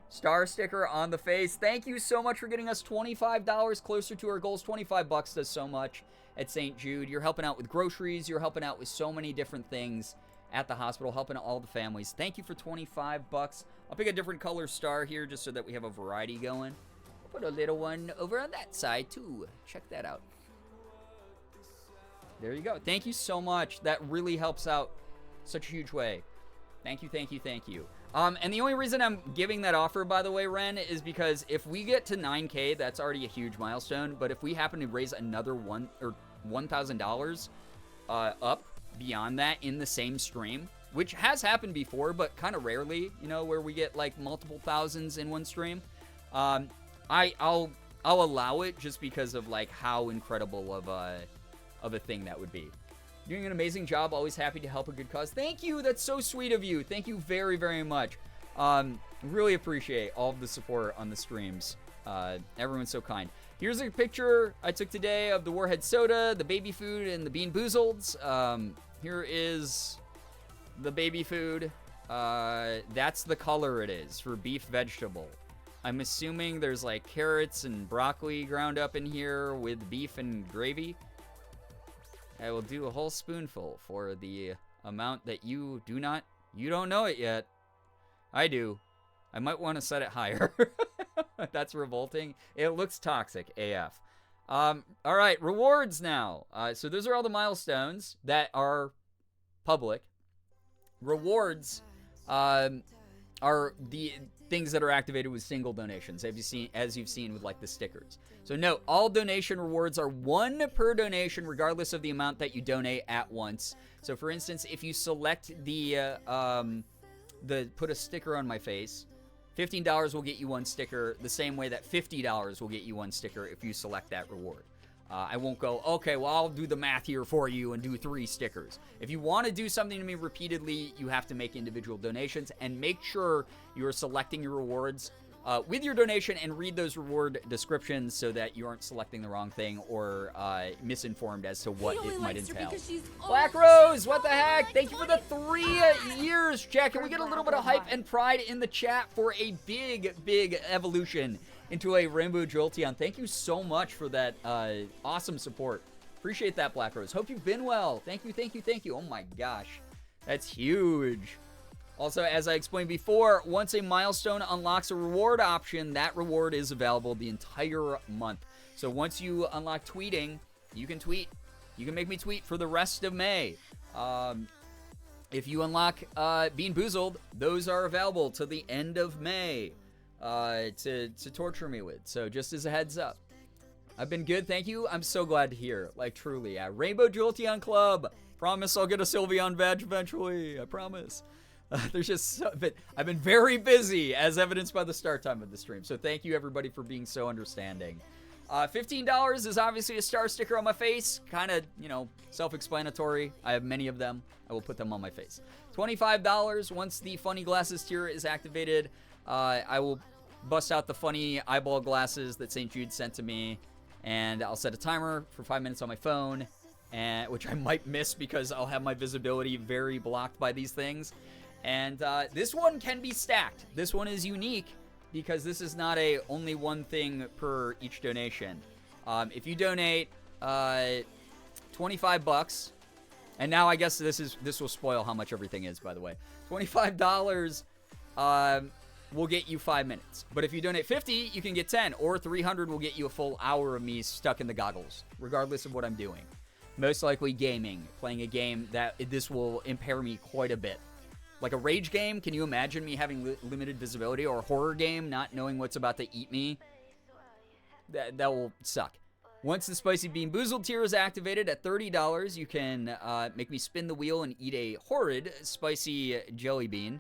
Star sticker on the face. Thank you so much for getting us $25 closer to our goals. 25 bucks does so much at St. Jude. You're helping out with groceries. You're helping out with so many different things at the hospital, helping all the families. Thank you for 25 bucks. I'll pick a different color star here just so that we have a variety going. I'll put a little one over on that side too. Check that out. There you go. Thank you so much. That really helps out such a huge way. Thank you, thank you, thank you. And the only reason I'm giving that offer, by the way, Ren, is because if we get to 9K, that's already a huge milestone. But if we happen to raise another $1,000 up beyond that in the same stream, which has happened before, but kind of rarely, you know, where we get like multiple thousands in one stream, I'll allow it just because of like how incredible of a thing that would be. Doing an amazing job. Always happy to help a good cause. Thank you. That's so sweet of you. Thank you very, very much. Really appreciate all of the support on the streams. Everyone's so kind. Here's a picture I took today of the Warhead soda, the baby food, and the Bean Boozleds. Here is the baby food. That's the color it is for beef vegetable. I'm assuming there's like carrots and broccoli ground up in here with beef and gravy. I will do a whole spoonful for the amount that you don't know it yet. I do. I might want to set it higher. That's revolting. It looks toxic AF. All right, rewards now. So those are all the milestones that are public. Rewards are the things that are activated with single donations, as you've seen with like the stickers. So note, all donation rewards are 1 per donation, regardless of the amount that you donate at once. So for instance, if you select the put a sticker on my face, $15 will get you 1 sticker, the same way that $50 will get you 1 sticker if you select that reward. I won't go, okay, well, I'll do the math here for you and do 3 stickers. If you want to do something to me repeatedly, you have to make individual donations, and make sure you are selecting your rewards with your donation and read those reward descriptions so that you aren't selecting the wrong thing or misinformed as to what it might entail. Black Rose, what the heck? Thank you for the 3 years, Jack. Can we get a little bit of hype and pride in the chat for a big, big evolution into a Rainbow Jolteon? Thank you so much for that awesome support. Appreciate that, Black Rose. Hope you've been well. Thank you, thank you, thank you. Oh my gosh. That's huge. Also, as I explained before, once a milestone unlocks a reward option, that reward is available the entire month. So once you unlock tweeting, you can tweet. You can make me tweet for the rest of May. If you unlock Bean Boozled, those are available to the end of May to torture me with. So just as a heads up. I've been good, thank you. I'm so glad to hear. Like, truly. Yeah. Rainbow Jolteon Club. Promise I'll get a Sylveon badge eventually. I promise. There's just but I've been very busy, as evidenced by the start time of the stream. So thank you, everybody, for being so understanding. $15 is obviously a star sticker on my face. Kind of, you know, self-explanatory. I have many of them. I will put them on my face. $25, once the funny glasses tier is activated, I will bust out the funny eyeball glasses that St. Jude sent to me. And I'll set a timer for 5 minutes on my phone, which I might miss because I'll have my visibility very blocked by these things. And this one can be stacked. This one is unique because this is not a only one thing per each donation. If you donate 25 bucks, and now I guess this will spoil how much everything is, by the way. $25 will get you 5 minutes. But if you donate 50, you can get 10, or 300 will get you a full hour of me stuck in the goggles, regardless of what I'm doing. Most likely gaming, playing a game that this will impair me quite a bit. Like a rage game, can you imagine me having limited visibility, or a horror game not knowing what's about to eat me? That will suck. Once the Spicy Bean Boozled tier is activated at $30, you can make me spin the wheel and eat a horrid spicy jelly bean.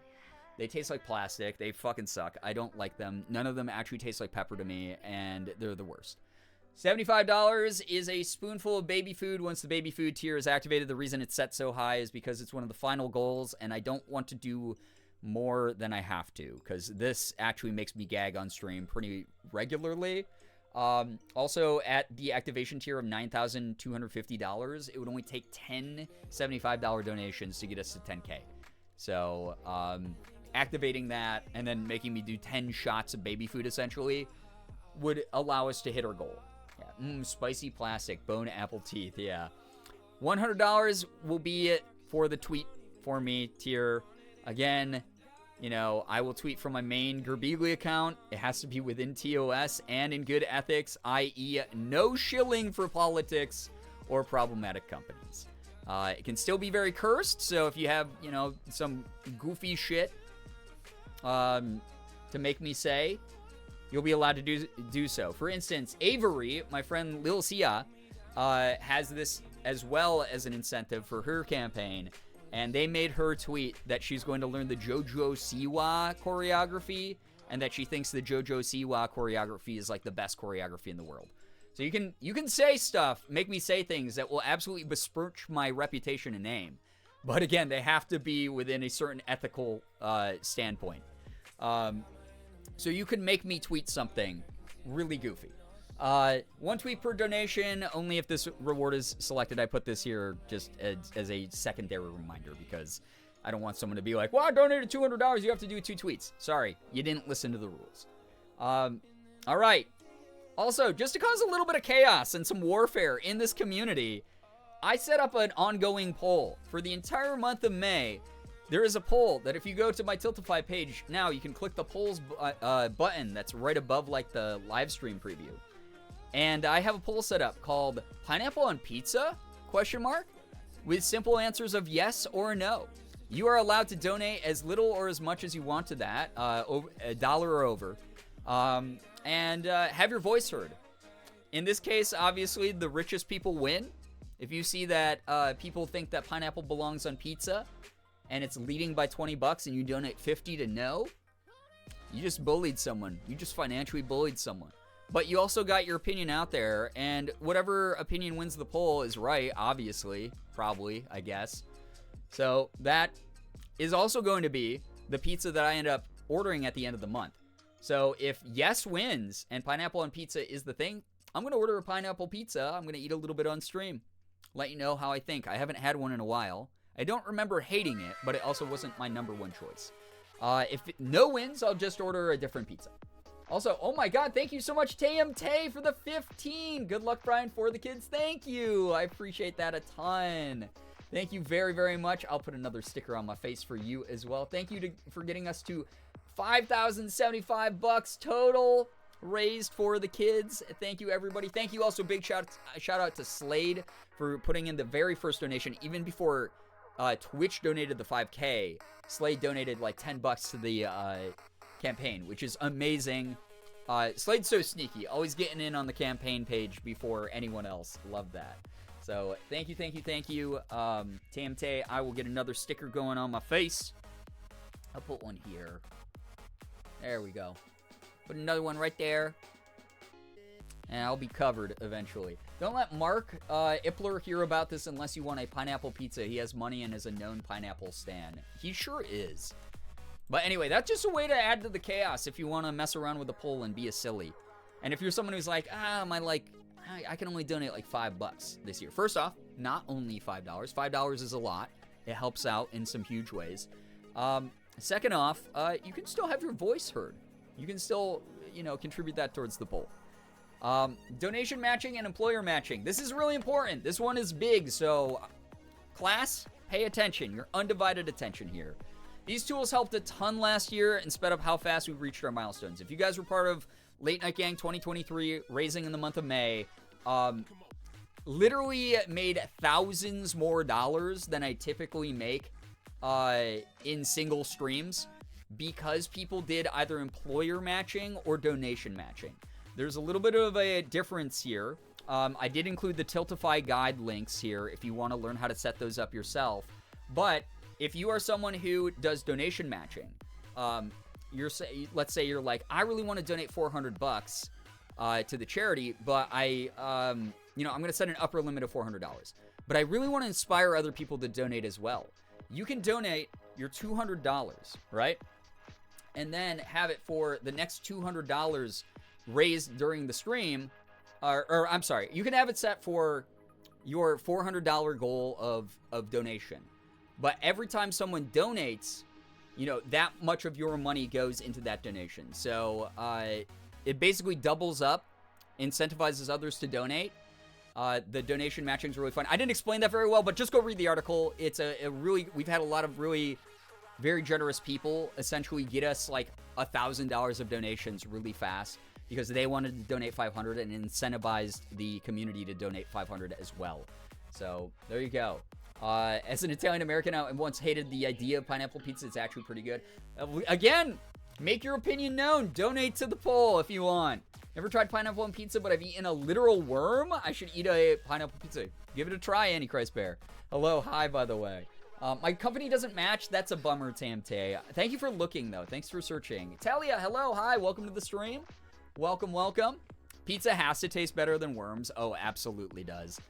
They taste like plastic. They fucking suck. I don't like them. None of them actually taste like pepper to me, and they're the worst. $75 is a spoonful of baby food. Once the baby food tier is activated, the reason it's set so high is because it's one of the final goals, and I don't want to do more than I have to, because this actually makes me gag on stream pretty regularly. Also, at the activation tier of $9,250, it would only take 10 $75 donations to get us to 10K. So, activating that and then making me do 10 shots of baby food, essentially, would allow us to hit our goal. Yeah. Spicy plastic, bone apple teeth, yeah. $100 will be it for the tweet for me tier. Again, you know, I will tweet from my main Girbeagly account. It has to be within TOS and in good ethics, i.e. no shilling for politics or problematic companies. It can still be very cursed, so if you have, you know, some goofy shit to make me say, you'll be allowed to do so. For instance, Avery, my friend Lil Sia, has this as well as an incentive for her campaign. And they made her tweet that she's going to learn the JoJo Siwa choreography, and that she thinks the JoJo Siwa choreography is like the best choreography in the world. So you can say stuff, make me say things that will absolutely besmirch my reputation and name. But again, they have to be within a certain ethical standpoint. So you can make me tweet something really goofy. One tweet per donation, only if this reward is selected. I put this here just as a secondary reminder because I don't want someone to be like, well, I donated $200, you have to do 2 tweets. Sorry, you didn't listen to the rules. All right. Also, just to cause a little bit of chaos and some warfare in this community, I set up an ongoing poll. For the entire month of May, there is a poll that if you go to my Tiltify page now, you can click the polls button that's right above like the live stream preview. And I have a poll set up called Pineapple on Pizza? ? With simple answers of yes or no. You are allowed to donate as little or as much as you want to that, $1 or over, and have your voice heard. In this case, obviously, the richest people win. If you see that people think that pineapple belongs on pizza, and it's leading by $20 and you donate 50 to no, you just bullied someone. You just financially bullied someone. But you also got your opinion out there, and whatever opinion wins the poll is right, obviously. Probably, I guess. So that is also going to be the pizza that I end up ordering at the end of the month. So if yes wins and pineapple on pizza is the thing, I'm going to order a pineapple pizza. I'm going to eat a little bit on stream. Let you know how I think. I haven't had one in a while. I don't remember hating it, but it also wasn't my number one choice. If no wins, I'll just order a different pizza. Also, oh my god, thank you so much, TMT, for the 15. Good luck, Brian, for the kids. Thank you. I appreciate that a ton. Thank you very, very much. I'll put another sticker on my face for you as well. Thank you for getting us to $5,075 total raised for the kids. Thank you, everybody. Thank you also. Big shout out to Slade for putting in the very first donation, even before Twitch donated the 5K. Slade donated like $10 to the campaign, which is amazing. Slade's so sneaky, always getting in on the campaign page before anyone else. Love that. So thank you. TMT, I will get another sticker going on my face. I'll put one here. There we go. Put another one right there. And I'll be covered eventually. Don't let Mark Ippler hear about this unless you want a pineapple pizza. He has money and is a known pineapple stan. He sure is. But anyway, that's just a way to add to the chaos if you want to mess around with the poll and be a silly. And if you're someone who's like, I can only donate like $5 this year. First off, not only $5. $5 is a lot. It helps out in some huge ways. Second off, you can still have your voice heard. You can still, contribute that towards the poll. Donation matching and employer matching. This is really important. This one is big, so class, pay attention. Your undivided attention here. These tools helped a ton last year and sped up how fast we reached our milestones. If you guys were part of Late Night Gang 2023, raising in the month of May, literally made thousands more dollars than I typically make in single streams because people did either employer matching or donation matching. There's a little bit of a difference here. I did include the Tiltify guide links here if you want to learn how to set those up yourself. But if you are someone who does donation matching, let's say you're like, I really want to donate $400, to the charity, but I'm going to set an upper limit of $400. But I really want to inspire other people to donate as well. You can donate your $200, right? And then have it for the next $200 raised during the stream. Or I'm sorry, you can have it set for your $400 goal of donation. But every time someone donates, that much of your money goes into that donation. So it basically doubles up, incentivizes others to donate. The donation matching is really fun. I didn't explain that very well, but just go read the article. It's we've had a lot of really very generous people essentially get us like $1,000 of donations really fast because they wanted to donate 500 and incentivized the community to donate 500 as well. So there you go. As an Italian American, I once hated the idea of pineapple pizza. It's actually pretty good. Again, make your opinion known. Donate to the poll if you want. Never tried pineapple on pizza, but I've eaten a literal worm. I should eat a pineapple pizza. Give it a try, Antichrist Bear. Hello, hi, by the way. My company doesn't match. That's a bummer, Tamte. Thank you for looking, though. Thanks for searching. Talia, hello, hi. Welcome to the stream. Welcome, welcome. Pizza has to taste better than worms. Oh, absolutely does.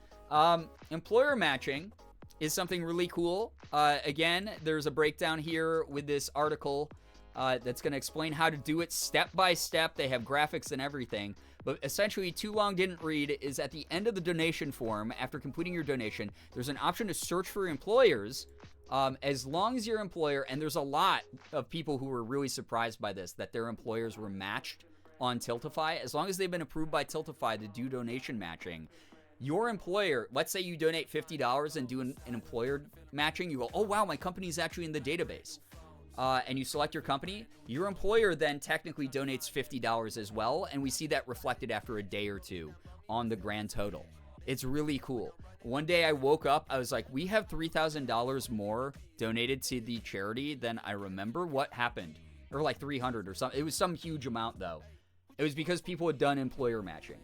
Employer matching is something really cool. Again, there's a breakdown here with this article that's going to explain how to do it step by step. They have graphics and everything. But essentially, too long didn't read is at the end of the donation form, after completing your donation, there's an option to search for employers. As long as your employer, and there's a lot of people who were really surprised by this, that their employers were matched on Tiltify. As long as they've been approved by Tiltify to do donation matching, your employer, let's say you donate $50 and do an employer matching, you go, oh wow, my company's actually in the database. And you select your company, your employer then technically donates $50 as well, and we see that reflected after a day or two on the grand total. It's really cool. One day I woke up, I was like, we have $3,000 more donated to the charity than I remember. What happened? Or like 300 or something. It was some huge amount though. It was because people had done employer matching.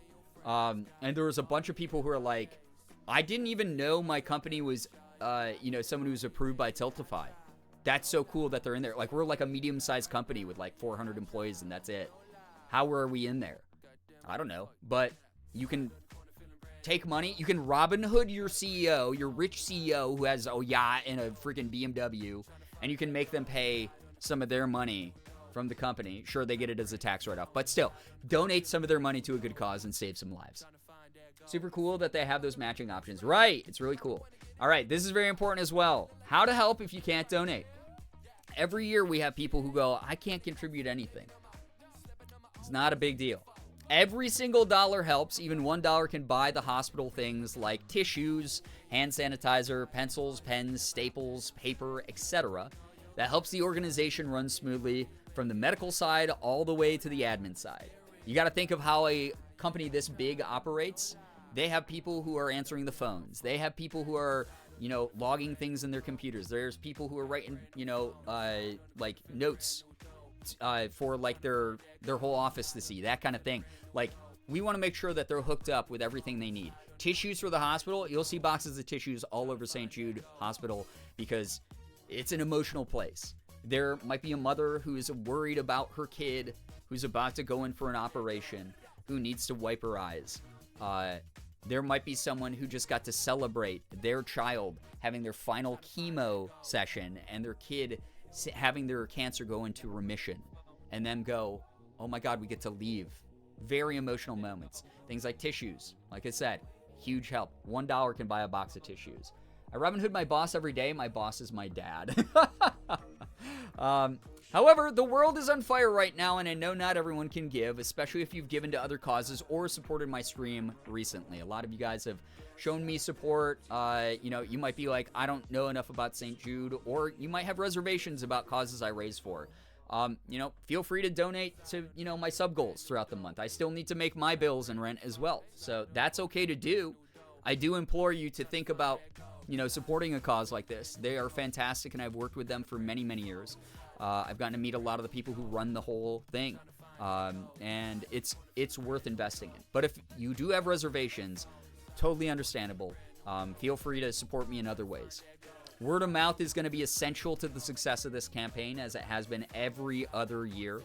And there was a bunch of people who are like, I didn't even know my company was, someone who was approved by Tiltify. That's so cool that they're in there. Like, we're like a medium-sized company with like 400 employees and that's it. How are we in there? I don't know. But you can take money. You can Robin Hood your CEO, your rich CEO who has a yacht and a freaking BMW, and you can make them pay some of their money from the company. Sure, they get it as a tax write-off, but still, donate some of their money to a good cause and save some lives. Super cool that they have those matching options. Right, it's really cool. All right, this is very important as well. How to help if you can't donate. Every year we have people who go, I can't contribute anything. It's not a big deal. Every single dollar helps. Even $1 can buy the hospital things like tissues, hand sanitizer, pencils, pens, staples, paper, etc. That helps the organization run smoothly from the medical side all the way to the admin side. You got to think of how a company this big operates. They have people who are answering the phones. They have people who are, logging things in their computers. There's people who are writing, like notes for like their whole office to see, that kind of thing. Like, we want to make sure that they're hooked up with everything they need. Tissues for the hospital. You'll see boxes of tissues all over St. Jude Hospital because it's an emotional place. There might be a mother who is worried about her kid who's about to go in for an operation, who needs to wipe her eyes. There might be someone who just got to celebrate their child having their final chemo session and their kid having their cancer go into remission, and them go, oh my God, we get to leave. Very emotional moments. Things like tissues. Like I said, huge help. $1 can buy a box of tissues. I Robin Hood my boss every day. My boss is my dad. However, the world is on fire right now, and I know not everyone can give, especially if you've given to other causes or supported my stream recently. A lot of you guys have shown me support. You might be like, I don't know enough about St. Jude, or you might have reservations about causes I raise for. Feel free to donate to, my sub goals throughout the month. I still need to make my bills and rent as well. So that's okay to do. I do implore you to think about, supporting a cause like this. They are fantastic, and I've worked with them for many, many years. I've gotten to meet a lot of the people who run the whole thing, and it's worth investing in. But if you do have reservations, totally understandable. Feel free to support me in other ways. Word of mouth is going to be essential to the success of this campaign, as it has been every other year.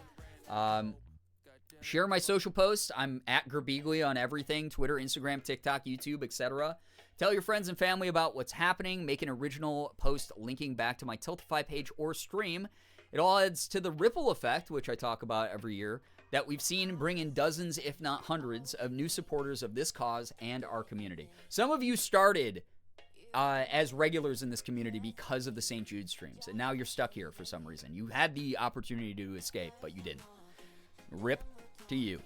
Share my social posts. I'm at Girbeagly on everything: Twitter, Instagram, TikTok, YouTube, etc. Tell your friends and family about what's happening. Make an original post linking back to my Tiltify page or stream. It all adds to the ripple effect, which I talk about every year, that we've seen bring in dozens, if not hundreds, of new supporters of this cause and our community. Some of you started as regulars in this community because of the St. Jude streams, and now you're stuck here for some reason. You had the opportunity to escape, but you didn't. Rip to you.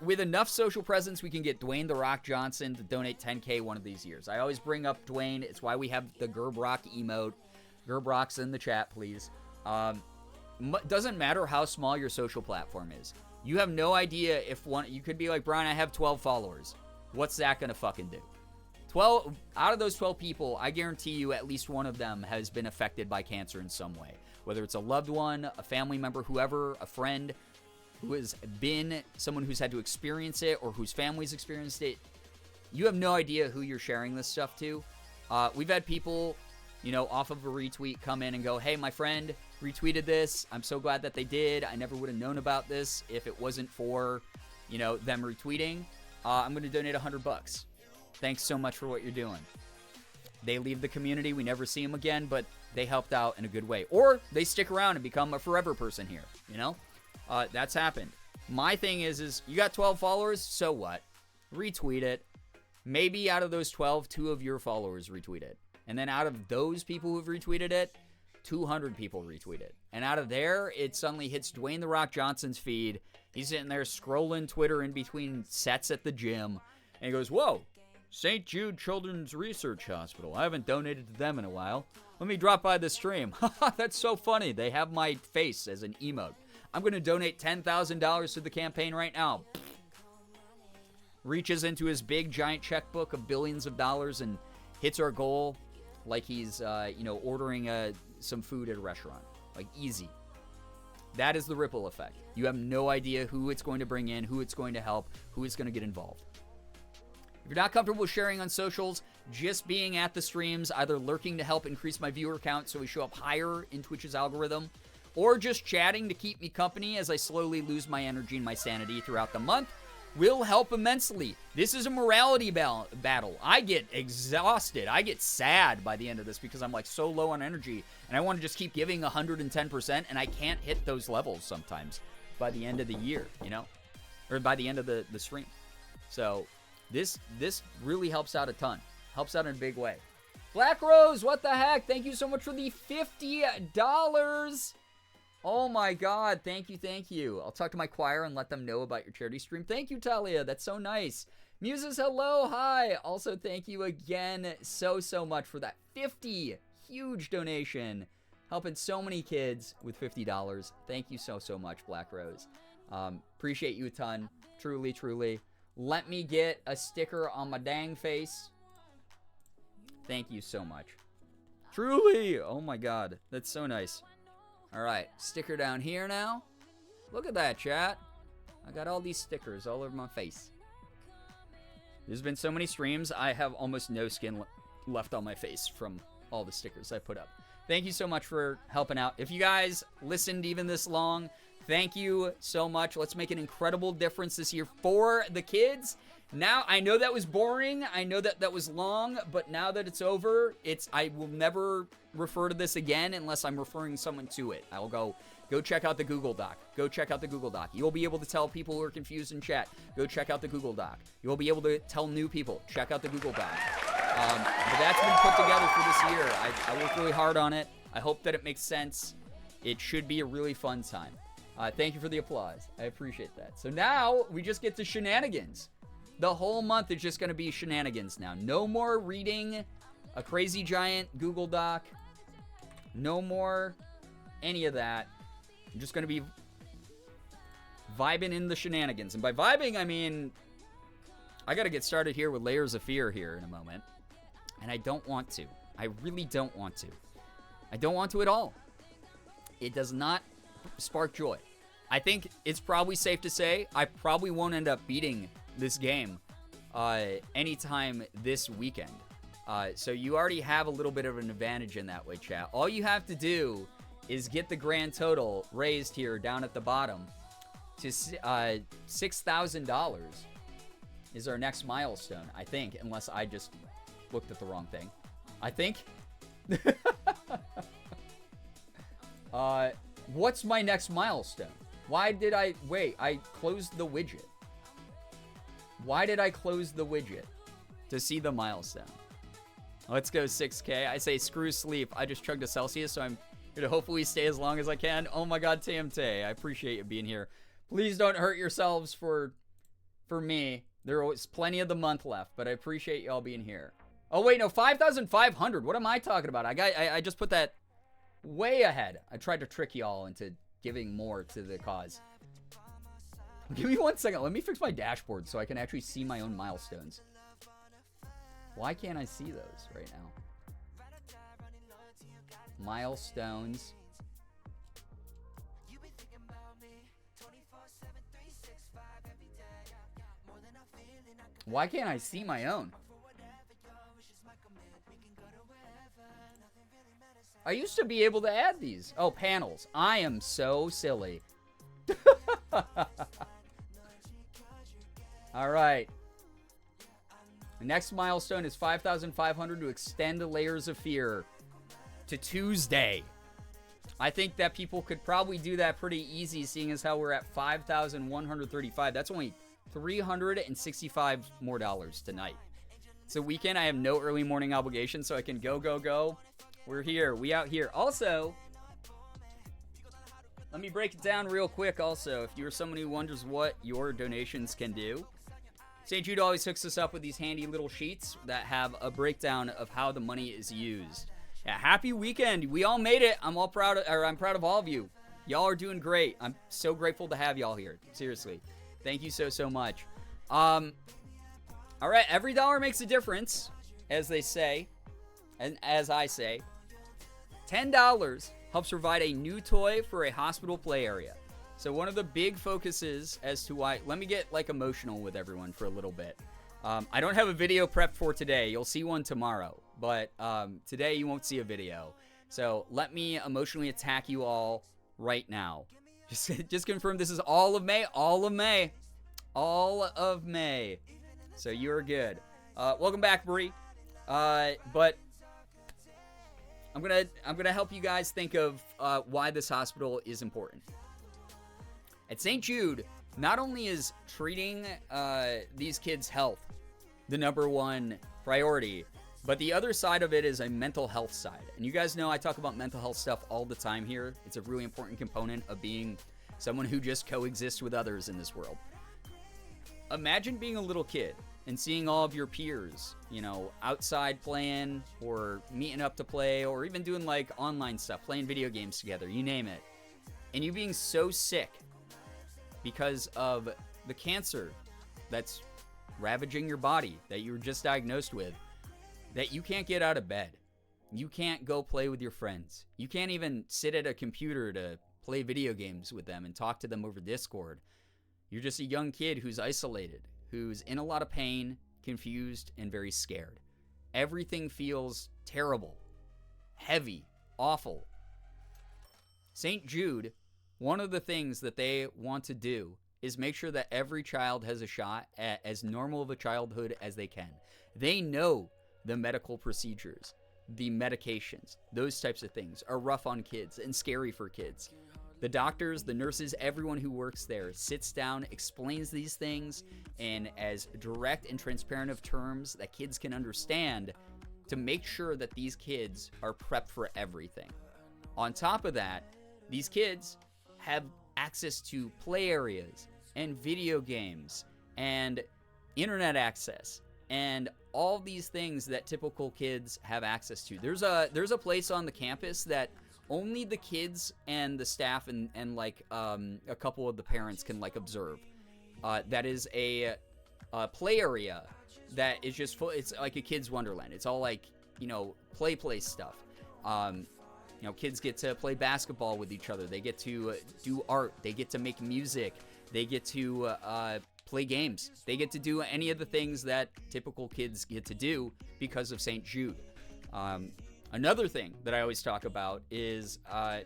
With enough social presence, we can get Dwayne "The Rock" Johnson to donate $10K one of these years. I always bring up Dwayne. It's why we have the Gerbrock emote. Gerbrock's in the chat, please. Doesn't matter how small your social platform is. You have no idea if one... You could be like, Brian, I have 12 followers. What's that going to fucking do? 12... Out of those 12 people, I guarantee you at least one of them has been affected by cancer in some way. Whether it's a loved one, a family member, whoever, a friend who has been someone who's had to experience it or whose family's experienced it. You have no idea who you're sharing this stuff to. We've had people, you know, off of a retweet come in and go, hey, my friend retweeted this. I'm so glad that they did. I never would have known about this if it wasn't for, you know, them retweeting. I'm going to donate $100. Thanks so much for what you're doing. They leave the community. We never see them again, but they helped out in a good way. Or they stick around and become a forever person here, you know? That's happened. My thing is you got 12 followers, so what? Retweet it. Maybe out of those 12, 2 of your followers retweet it. And then out of those people who've retweeted it, 200 people retweet it. And out of there, it suddenly hits Dwayne "The Rock" Johnson's feed. He's sitting there scrolling Twitter in between sets at the gym. And he goes, whoa, St. Jude Children's Research Hospital. I haven't donated to them in a while. Let me drop by the stream. That's so funny. They have my face as an emote. I'm going to donate $10,000 to the campaign right now. Reaches into his big, giant checkbook of billions of dollars and hits our goal like he's, ordering some food at a restaurant. Like, easy. That is the ripple effect. You have no idea who it's going to bring in, who it's going to help, who is going to get involved. If you're not comfortable sharing on socials, just being at the streams, either lurking to help increase my viewer count so we show up higher in Twitch's algorithm, or just chatting to keep me company as I slowly lose my energy and my sanity throughout the month, will help immensely. This is a morality battle. I get exhausted. I get sad by the end of this because I'm like so low on energy and I want to just keep giving 110% and I can't hit those levels sometimes by the end of the year, you know, or by the end of the stream. So this really helps out a ton. Helps out in a big way. Black Rose, what the heck? Thank you so much for the $50. Oh my God, thank you. I'll talk to my choir and let them know about your charity stream. Thank you, Talia, that's so nice. Muses, hello, hi. Also, thank you again so much for that 50 huge donation. Helping so many kids with $50. Thank you so much, Black Rose. Appreciate you a ton, truly. Let me get a sticker on my dang face. Thank you so much. Truly, oh my God, that's so nice. All right, sticker down here now. Look at that, chat. I got all these stickers all over my face. There's been so many streams, I have almost no skin left on my face from all the stickers I put up. Thank you so much for helping out. If you guys listened even this long, thank you so much. Let's make an incredible difference this year for the kids. Now, I know that was boring. I know that was long, but now that it's over, I will never refer to this again unless I'm referring someone to it. I will go check out the Google Doc. Go check out the Google Doc. You'll be able to tell people who are confused in chat. Go check out the Google Doc. You'll be able to tell new people. Check out the Google Doc. But that's been put together for this year. I worked really hard on it. I hope that it makes sense. It should be a really fun time. Thank you for the applause. I appreciate that. So now we just get to shenanigans. The whole month is just going to be shenanigans now. No more reading a crazy giant Google Doc. No more any of that. I'm just going to be vibing in the shenanigans. And by vibing, I mean, I got to get started here with Layers of Fear here in a moment. And I don't want to. I really don't want to. I don't want to at all. It does not spark joy. I think it's probably safe to say I probably won't end up beating this game anytime this weekend. So you already have a little bit of an advantage in that way, chat. All you have to do is get the grand total raised here down at the bottom. to $6,000 is our next milestone, I think, unless I just looked at the wrong thing. I think. What's my next milestone? Why did I... Wait, I closed the widget. Why did I close the widget? To see the milestone. Let's go 6K. I say screw sleep. I just chugged a Celsius, so I'm here to hopefully stay as long as I can. Oh my god, TMT. I appreciate you being here. Please don't hurt yourselves for me. There is plenty of the month left, but I appreciate y'all being here. Oh wait, no, 5,500. What am I talking about? I just put that way ahead. I tried to trick y'all into giving more to the cause. Give me 1 second. Let me fix my dashboard so I can actually see my own milestones. Why can't I see those right now? Milestones. Why can't I see my own? I used to be able to add these. Oh, panels. I am so silly. All right. The next milestone is 5,500 to extend the layers of fear to Tuesday. I think that people could probably do that pretty easy, seeing as how we're at 5,135. That's only $365 more tonight. It's a weekend. I have no early morning obligations, so I can go. We're here. We out here. Also, let me break it down real quick also. If you're someone who wonders what your donations can do, St. Jude always hooks us up with these handy little sheets that have a breakdown of how the money is used. Yeah, happy weekend. We all made it. I'm proud of all of you. Y'all are doing great. I'm so grateful to have y'all here. Seriously. Thank you so much. All right, every dollar makes a difference, as they say, and as I say. $10 helps provide a new toy for a hospital play area. So one of the big focuses as to why... Let me get, emotional with everyone for a little bit. I don't have a video prepped for today. You'll see one tomorrow. But today you won't see a video. So let me emotionally attack you all right now. Just confirm this is all of May. All of May. All of May. So you're good. Welcome back, Bree. But I'm gonna help you guys think of why this hospital is important. At St. Jude, not only is treating these kids' health the #1 priority, but the other side of it is a mental health side. And you guys know I talk about mental health stuff all the time here. It's a really important component of being someone who just coexists with others in this world. Imagine being a little kid and seeing all of your peers, outside playing or meeting up to play or even doing online stuff, playing video games together, you name it. And you being so sick because of the cancer that's ravaging your body that you were just diagnosed with, that you can't get out of bed. You can't go play with your friends. You can't even sit at a computer to play video games with them and talk to them over Discord. You're just a young kid who's isolated, who's in a lot of pain, confused, and very scared. Everything feels terrible, heavy, awful. St. Jude, one of the things that they want to do is make sure that every child has a shot at as normal of a childhood as they can. They know the medical procedures, the medications, those types of things are rough on kids and scary for kids. The doctors, the nurses, everyone who works there sits down, explains these things in as direct and transparent of terms that kids can understand to make sure that these kids are prepped for everything. On top of that, these kids have access to play areas and video games and internet access and all these things that typical kids have access to. There's a place on the campus that only the kids and the staff and a couple of the parents can observe. That is a play area that is just full. It's like a kid's wonderland. It's all play stuff. Kids get to play basketball with each other. They get to do art. They get to make music. They get to play games. They get to do any of the things that typical kids get to do because of St. Jude. Another thing that I always talk about is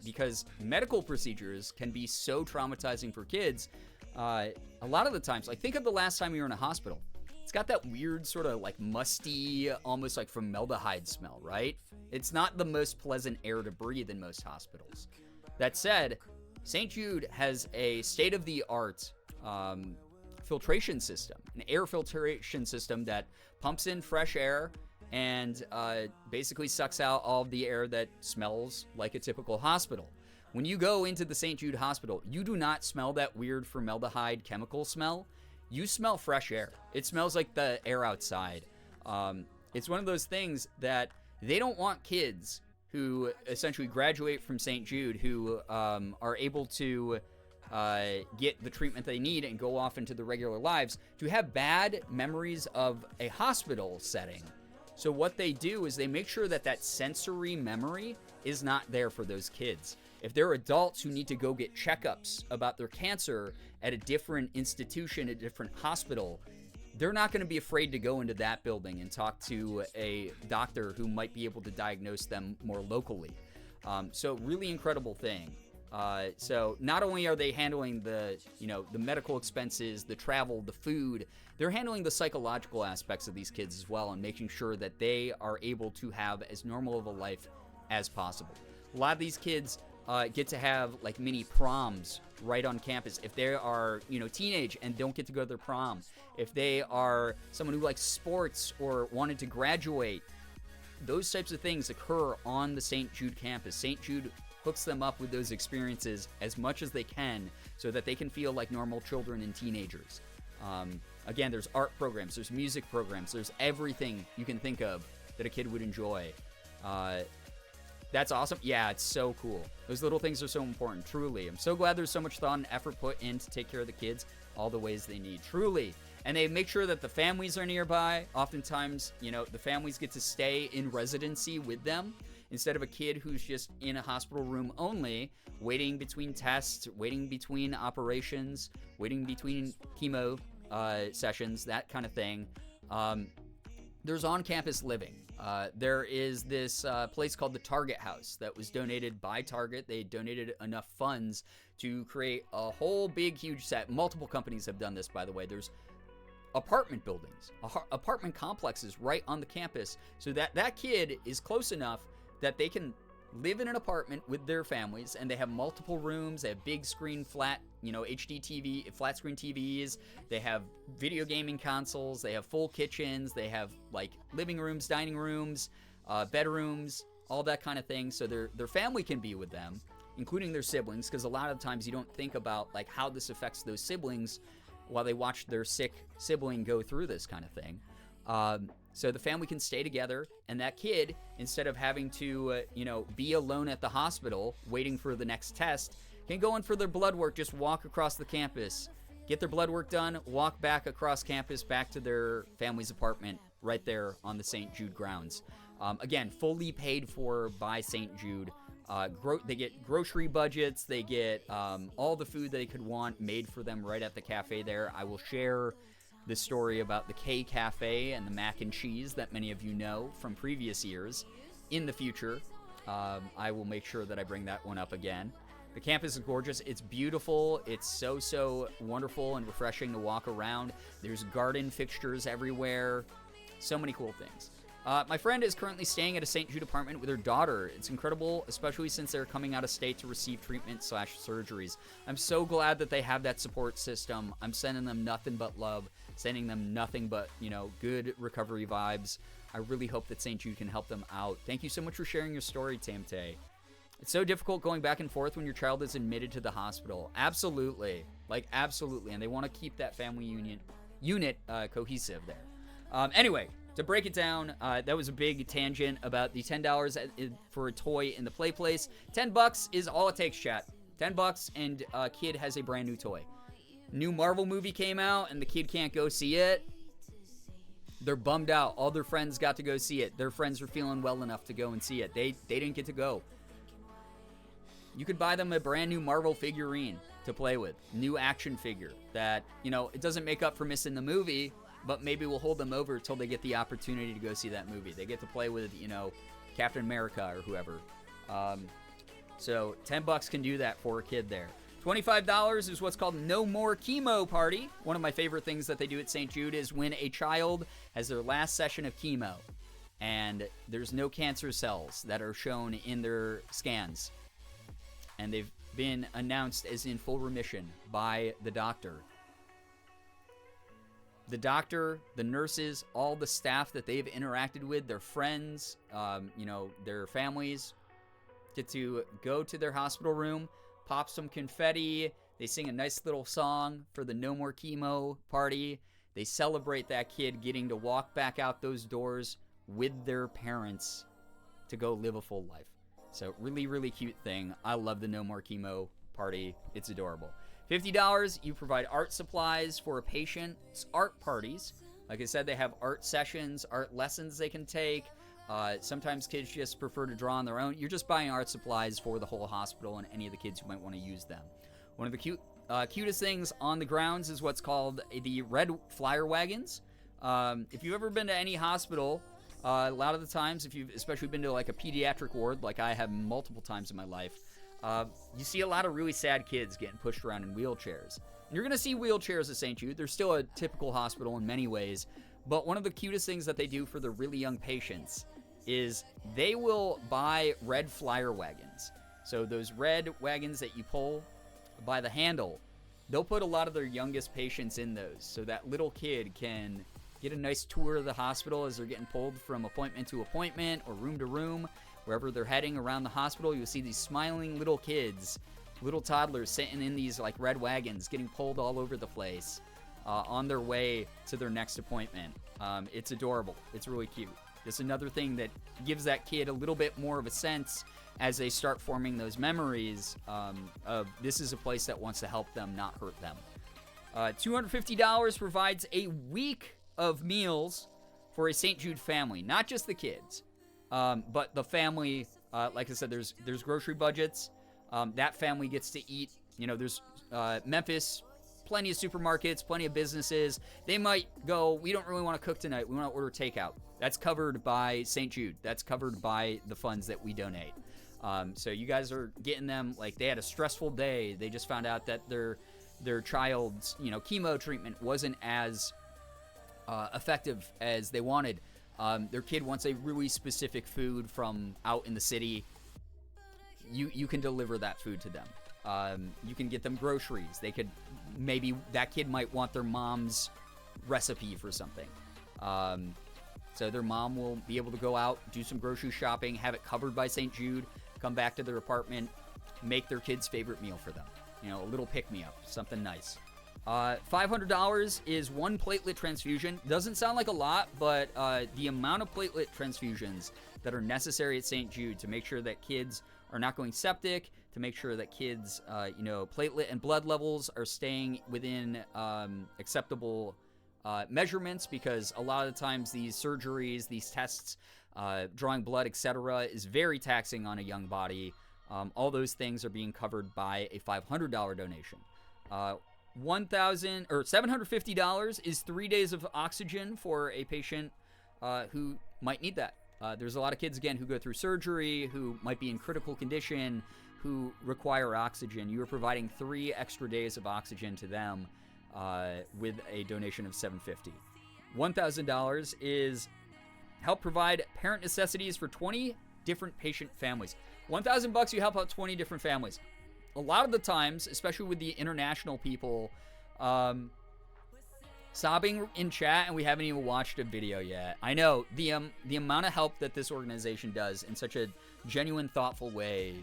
because medical procedures can be so traumatizing for kids, a lot of the times, like think of the last time you were in a hospital. It's got that weird sort of like musty, almost like formaldehyde smell, right? It's not the most pleasant air to breathe in most hospitals. That said, St. Jude has a state-of-the-art filtration system, an air filtration system that pumps in fresh air and basically sucks out all of the air that smells like a typical hospital. When you go into the St. Jude Hospital, you do not smell that weird formaldehyde chemical smell. You smell fresh air. It smells like the air outside. It's one of those things that they don't want kids who essentially graduate from St. Jude who are able to get the treatment they need and go off into the regular lives to have bad memories of a hospital setting. So what they do is they make sure that that sensory memory is not there for those kids. If they're adults who need to go get checkups about their cancer at a different institution, a different hospital, they're not going to be afraid to go into that building and talk to a doctor who might be able to diagnose them more locally. So really incredible thing. So not only are they handling the medical expenses, the travel, the food, they're handling the psychological aspects of these kids as well and making sure that they are able to have as normal of a life as possible. A lot of these kids get to have like mini proms right on campus. If they are, teenage and don't get to go to their prom, if they are someone who likes sports or wanted to graduate, those types of things occur on the St. Jude campus. St. Jude hooks them up with those experiences as much as they can so that they can feel like normal children and teenagers. Again, there's art programs, there's music programs, there's everything you can think of that a kid would enjoy. That's awesome. Yeah, it's so cool. Those little things are so important, truly. I'm so glad there's so much thought and effort put in to take care of the kids all the ways they need, truly. And they make sure that the families are nearby. Oftentimes, the families get to stay in residency with them instead of a kid who's just in a hospital room only, waiting between tests, waiting between operations, waiting between chemo sessions, that kind of thing. There's on-campus living. There is this place called the Target House that was donated by Target. They donated enough funds to create a whole big, huge set. Multiple companies have done this, by the way. There's apartment buildings, apartment complexes right on the campus so that that kid is close enough that they can live in an apartment with their families, and they have multiple rooms. They have big screen flat, HD TV, flat screen TVs. They have video gaming consoles. They have full kitchens. They have like living rooms, dining rooms, bedrooms, all that kind of thing. So their family can be with them, including their siblings, because a lot of times you don't think about like how this affects those siblings while they watch their sick sibling go through this kind of thing. So the family can stay together, and that kid, instead of having to, be alone at the hospital waiting for the next test, can go in for their blood work, just walk across the campus, get their blood work done, walk back across campus, back to their family's apartment right there on the St. Jude grounds. Again, fully paid for by St. Jude. They get grocery budgets. They get all the food they could want made for them right at the cafe there. I will share the story about the K Cafe and the mac and cheese that many of you know from previous years in the future. I will make sure that I bring that one up again. The campus is gorgeous. It's beautiful. It's so wonderful and refreshing to walk around. There's garden fixtures everywhere. So many cool things. My friend is currently staying at a St. Jude apartment with her daughter. It's incredible, especially since they're coming out of state to receive treatment/surgeries. I'm so glad that they have that support system. I'm sending them nothing but love, sending them nothing but, good recovery vibes. I really hope that St. Jude can help them out. Thank you so much for sharing your story, Tamte. It's so difficult going back and forth when your child is admitted to the hospital. Absolutely. Absolutely. And they want to keep that family unit cohesive there. Anyway, to break it down, that was a big tangent about the $10 for a toy in the play place. $10 is all it takes, chat. $10 and a kid has a brand new toy. New Marvel movie came out and the kid can't go see it. They're bummed out. All their friends got to go see it. Their friends were feeling well enough to go and see it. They didn't get to go. You could buy them a brand new Marvel figurine to play with. New action figure that, it doesn't make up for missing the movie, but maybe we'll hold them over until they get the opportunity to go see that movie. They get to play with, Captain America or whoever. So $10 can do that for a kid there. $25 is what's called No More Chemo Party. One of my favorite things that they do at St. Jude is when a child has their last session of chemo and there's no cancer cells that are shown in their scans, and they've been announced as in full remission by the doctor. The doctor, the nurses, all the staff that they've interacted with, their friends, their families, get to go to their hospital room, pop some confetti. They sing a nice little song for the No More Chemo Party. They celebrate that kid getting to walk back out those doors with their parents to go live a full life. So really, really cute thing. I love the No More Chemo Party. It's adorable. $50, you provide art supplies for a patient's art parties. Like I said, they have art sessions, art lessons they can take. Sometimes kids just prefer to draw on their own. You're just buying art supplies for the whole hospital and any of the kids who might want to use them. One of the cutest things on the grounds is what's called the red flyer wagons. If you've ever been to any hospital, a lot of the times, if you've especially been to like a pediatric ward, like I have multiple times in my life, you see a lot of really sad kids getting pushed around in wheelchairs. And you're going to see wheelchairs at St. Jude. They're still a typical hospital in many ways. But one of the cutest things that they do for the really young patients is they will buy red flyer wagons. So those red wagons that you pull by the handle, they'll put a lot of their youngest patients in those so that little kid can get a nice tour of the hospital as they're getting pulled from appointment to appointment or room to room. Wherever they're heading around the hospital, you'll see these smiling little kids, little toddlers sitting in these like red wagons getting pulled all over the place on their way to their next appointment. It's adorable. It's really cute. It's another thing that gives that kid a little bit more of a sense as they start forming those memories of this is a place that wants to help them, not hurt them. $250 provides a week of meals for a St. Jude family, not just the kids, but the family. Like I said, there's grocery budgets. That family gets to eat. There's Memphis, plenty of supermarkets, plenty of businesses. They might go, we don't really want to cook tonight. We want to order takeout. That's covered by St. Jude. That's covered by the funds that we donate. So you guys are getting them, like they had a stressful day. They just found out that their child's, chemo treatment wasn't as effective as they wanted. Their kid wants a really specific food from out in the city. You can deliver that food to them. You can get them groceries. Maybe that kid might want their mom's recipe for something. So their mom will be able to go out, do some grocery shopping, have it covered by St. Jude, come back to their apartment, make their kid's favorite meal for them. A little pick-me-up, something nice. $500 is one platelet transfusion. Doesn't sound like a lot, but the amount of platelet transfusions that are necessary at St. Jude to make sure that kids are not going septic, to make sure that kids, platelet and blood levels are staying within acceptable measurements, because a lot of the times these surgeries, these tests, drawing blood, etc., is very taxing on a young body. All those things are being covered by a $500 donation. $750 is 3 days of oxygen for a patient who might need that. There's a lot of kids, again, who go through surgery, who might be in critical condition, who require oxygen. You are providing 3 extra days of oxygen to them with a donation of $750. $1,000 is help provide parent necessities for 20 different patient families. $1,000, you help out 20 different families. A lot of the times, especially with the international people, sobbing in chat, and we haven't even watched a video yet. I know the amount of help that this organization does in such a genuine, thoughtful way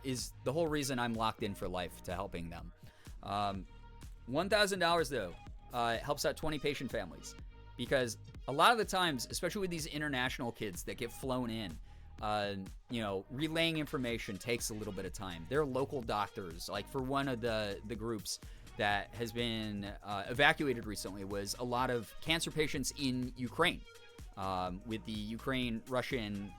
is the whole reason I'm locked in for life to helping them. $1,000 though helps out 20 patient families, because a lot of the times, especially with these international kids that get flown in, relaying information takes a little bit of time. They're local doctors. Like for one of the groups that has been evacuated recently was a lot of cancer patients in Ukraine. With the Ukraine-Russian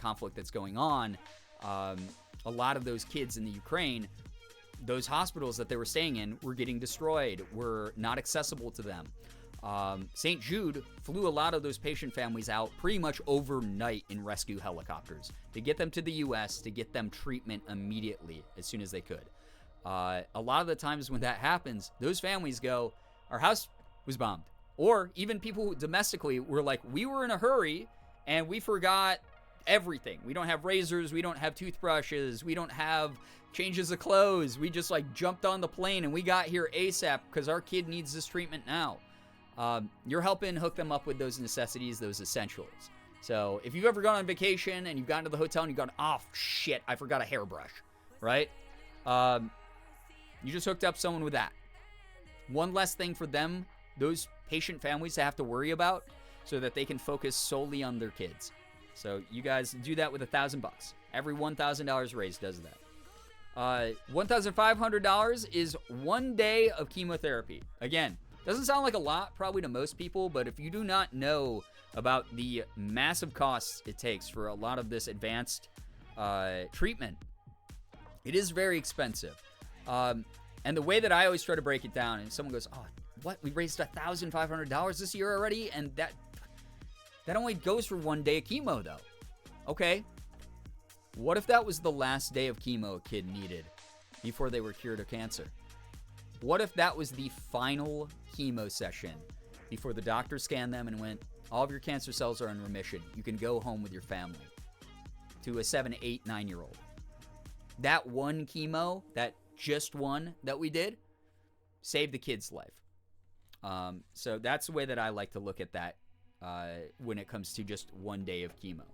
conflict that's going on, a lot of those kids in the Ukraine, those hospitals that they were staying in were getting destroyed, were not accessible to them. St. Jude flew a lot of those patient families out pretty much overnight in rescue helicopters to get them to the U.S., to get them treatment immediately as soon as they could. A lot of the times when that happens, those families go, our house was bombed. Or even people who domestically were like, we were in a hurry and we forgot everything. We don't have razors. We don't have toothbrushes. We don't have changes of clothes. We just like jumped on the plane and we got here ASAP because our kid needs this treatment now. You're helping hook them up with those necessities, those essentials. So if you've ever gone on vacation and you've gotten to the hotel and you've gone, oh shit, I forgot a hairbrush, right? You just hooked up someone with that. One less thing for them, those patient families to have to worry about, so that they can focus solely on their kids. So you guys do that with $1,000. Every $1,000 raised does that. $1,500 is 1 day of chemotherapy. Again, doesn't sound like a lot probably to most people, but if you do not know about the massive costs it takes for a lot of this advanced treatment, it is very expensive. And the way that I always try to break it down, and someone goes, oh, what? We raised $1,500 this year already? And that only goes for 1 day of chemo, though. Okay. What if that was the last day of chemo a kid needed before they were cured of cancer? What if that was the final chemo session before the doctor scanned them and went, all of your cancer cells are in remission. You can go home with your family, to a 7, 8, 9-year-old. That one chemo, that just one that we did, saved the kid's life. So that's the way that I like to look at that when it comes to just 1 day of chemo.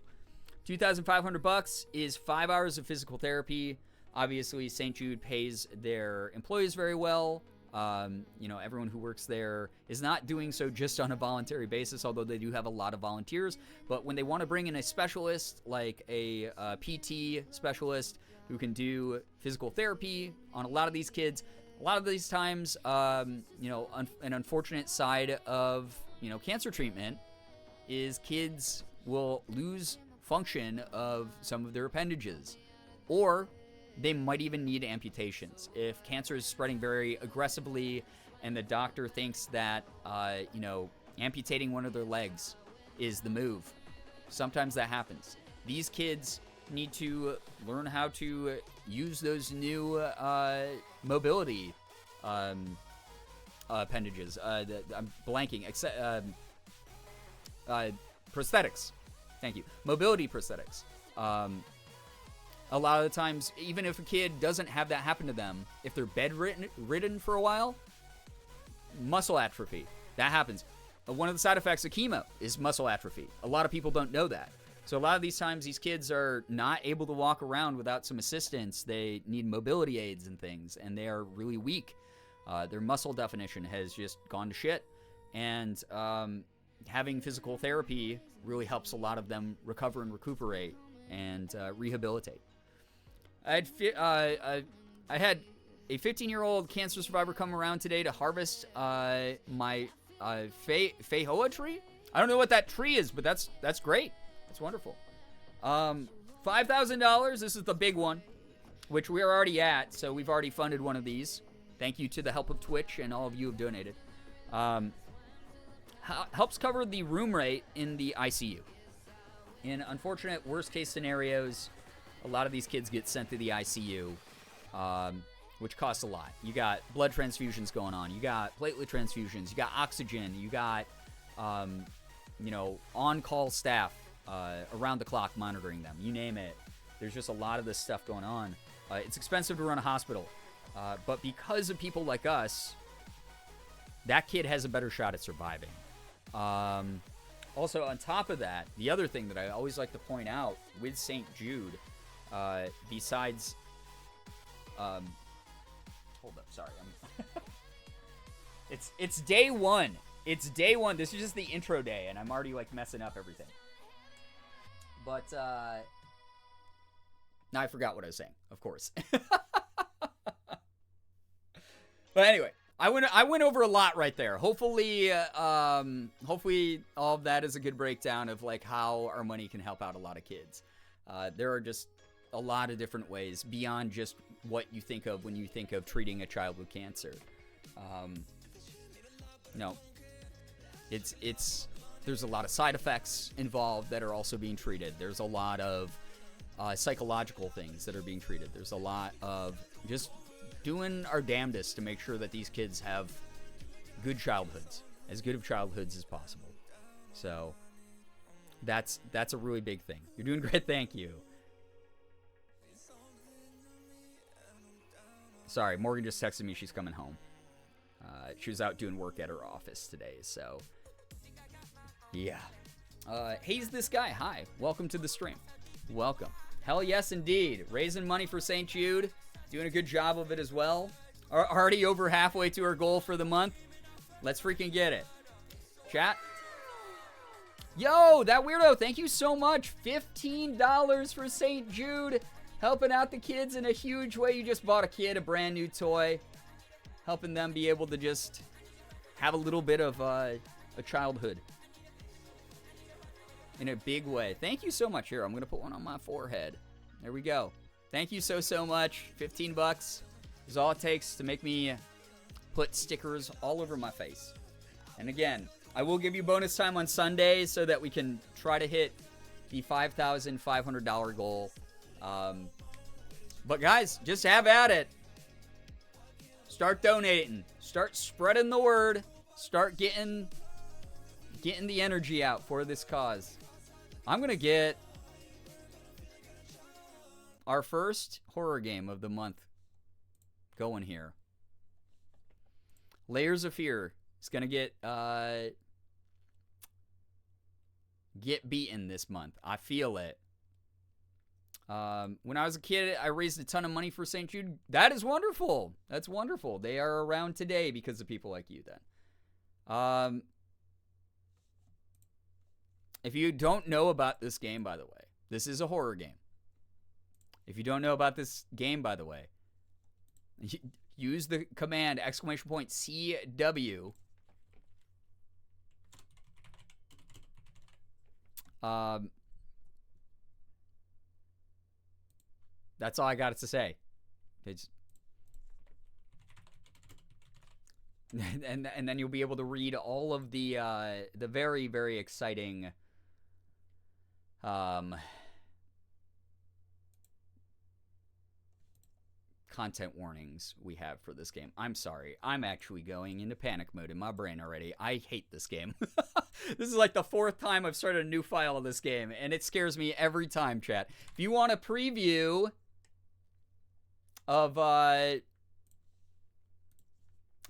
$2,500 is 5 hours of physical therapy. Obviously, St. Jude pays their employees very well. Everyone who works there is not doing so just on a voluntary basis, although they do have a lot of volunteers. But when they want to bring in a specialist, like a PT specialist who can do physical therapy on a lot of these kids, a lot of these times, an unfortunate side of, cancer treatment is kids will lose function of some of their appendages, or they might even need amputations. If cancer is spreading very aggressively and the doctor thinks that, amputating one of their legs is the move, sometimes that happens. These kids need to learn how to use those new mobility appendages. I'm blanking. Prosthetics. Thank you. Mobility prosthetics. A lot of the times, even if a kid doesn't have that happen to them, if they're bedridden for a while, muscle atrophy. That happens. One of the side effects of chemo is muscle atrophy. A lot of people don't know that. So a lot of these times, these kids are not able to walk around without some assistance. They need mobility aids and things, and they are really weak. Their muscle definition has just gone to shit. And having physical therapy really helps a lot of them recover and recuperate and rehabilitate. I had a 15-year-old cancer survivor come around today to harvest my Feijoa tree. I don't know what that tree is, but that's great. That's wonderful. $5,000. This is the big one, which we are already at. So we've already funded one of these. Thank you to the help of Twitch and all of you who have donated. Helps cover the room rate in the ICU. In unfortunate worst-case scenarios, a lot of these kids get sent to the ICU, which costs a lot. You got blood transfusions going on. You got platelet transfusions. You got oxygen. You got, on-call staff around the clock monitoring them. You name it. There's just a lot of this stuff going on. It's expensive to run a hospital. But because of people like us, that kid has a better shot at surviving. Also, on top of that, the other thing that I always like to point out with St. Jude, besides... hold up, sorry. It's day one. It's day one. This is just the intro day, and I'm already, messing up everything. But, now I forgot what I was saying, of course. But anyway, I went over a lot right there. Hopefully all of that is a good breakdown of how our money can help out a lot of kids. There are just a lot of different ways beyond just what you think of when you think of treating a child with cancer. There's a lot of side effects involved that are also being treated. There's a lot of psychological things that are being treated. There's a lot of just doing our damnedest to make sure that these kids have good childhoods, as good of childhoods as possible. So that's a really big thing. You're doing great. Thank you. Sorry, Morgan just texted me she's coming home. She was out doing work at her office today, so yeah. Hayes this guy, hi. Welcome to the stream. Welcome. Hell yes, indeed. Raising money for St. Jude. Doing a good job of it as well. Already over halfway to our goal for the month. Let's freaking get it. Chat. Yo, that weirdo, thank you so much. $15 for St. Jude. Helping out the kids in a huge way. You just bought a kid a brand new toy. Helping them be able to just have a little bit of a childhood. In a big way. Thank you so much. Here, I'm going to put one on my forehead. There we go. Thank you so much. 15 bucks is all it takes to make me put stickers all over my face. And again, I will give you bonus time on Sundays so that we can try to hit the $5,500 goal. But guys, just have at it. Start donating. Start spreading the word. Start getting the energy out for this cause. I'm going to get our first horror game of the month going here. Layers of Fear is going to get beaten this month. I feel it. When I was a kid, I raised a ton of money for St. Jude. That is wonderful. That's wonderful. They are around today because of people like you then. If you don't know about this game, by the way, this is a horror game. If you don't know about this game, by the way, use the command !CW. That's all I got to say. It's and then you'll be able to read all of the very, very exciting content warnings we have for this game. I'm sorry. I'm actually going into panic mode in my brain already. I hate this game. This is like the 4th time I've started a new file of this game, and it scares me every time, chat. If you want a preview of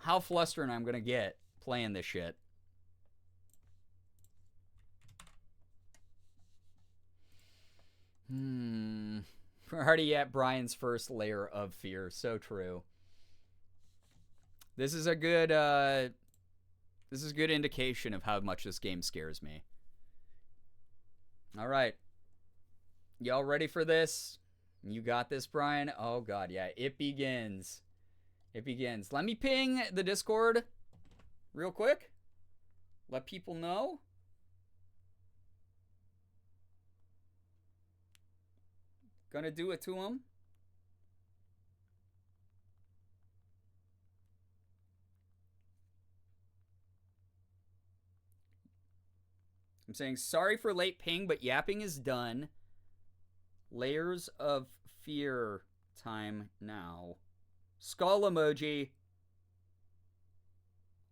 how flustered I'm going to get playing this shit, we're already at Brian's first layer of fear. So true. This is a good indication of how much this game scares me. All right. Y'all ready for this? You got this, Brian? Oh, God, yeah. It begins. It begins. Let me ping the Discord real quick. Let people know. Gonna do it to them. I'm saying sorry for late ping, but yapping is done. Layers of Fear time now. Skull emoji.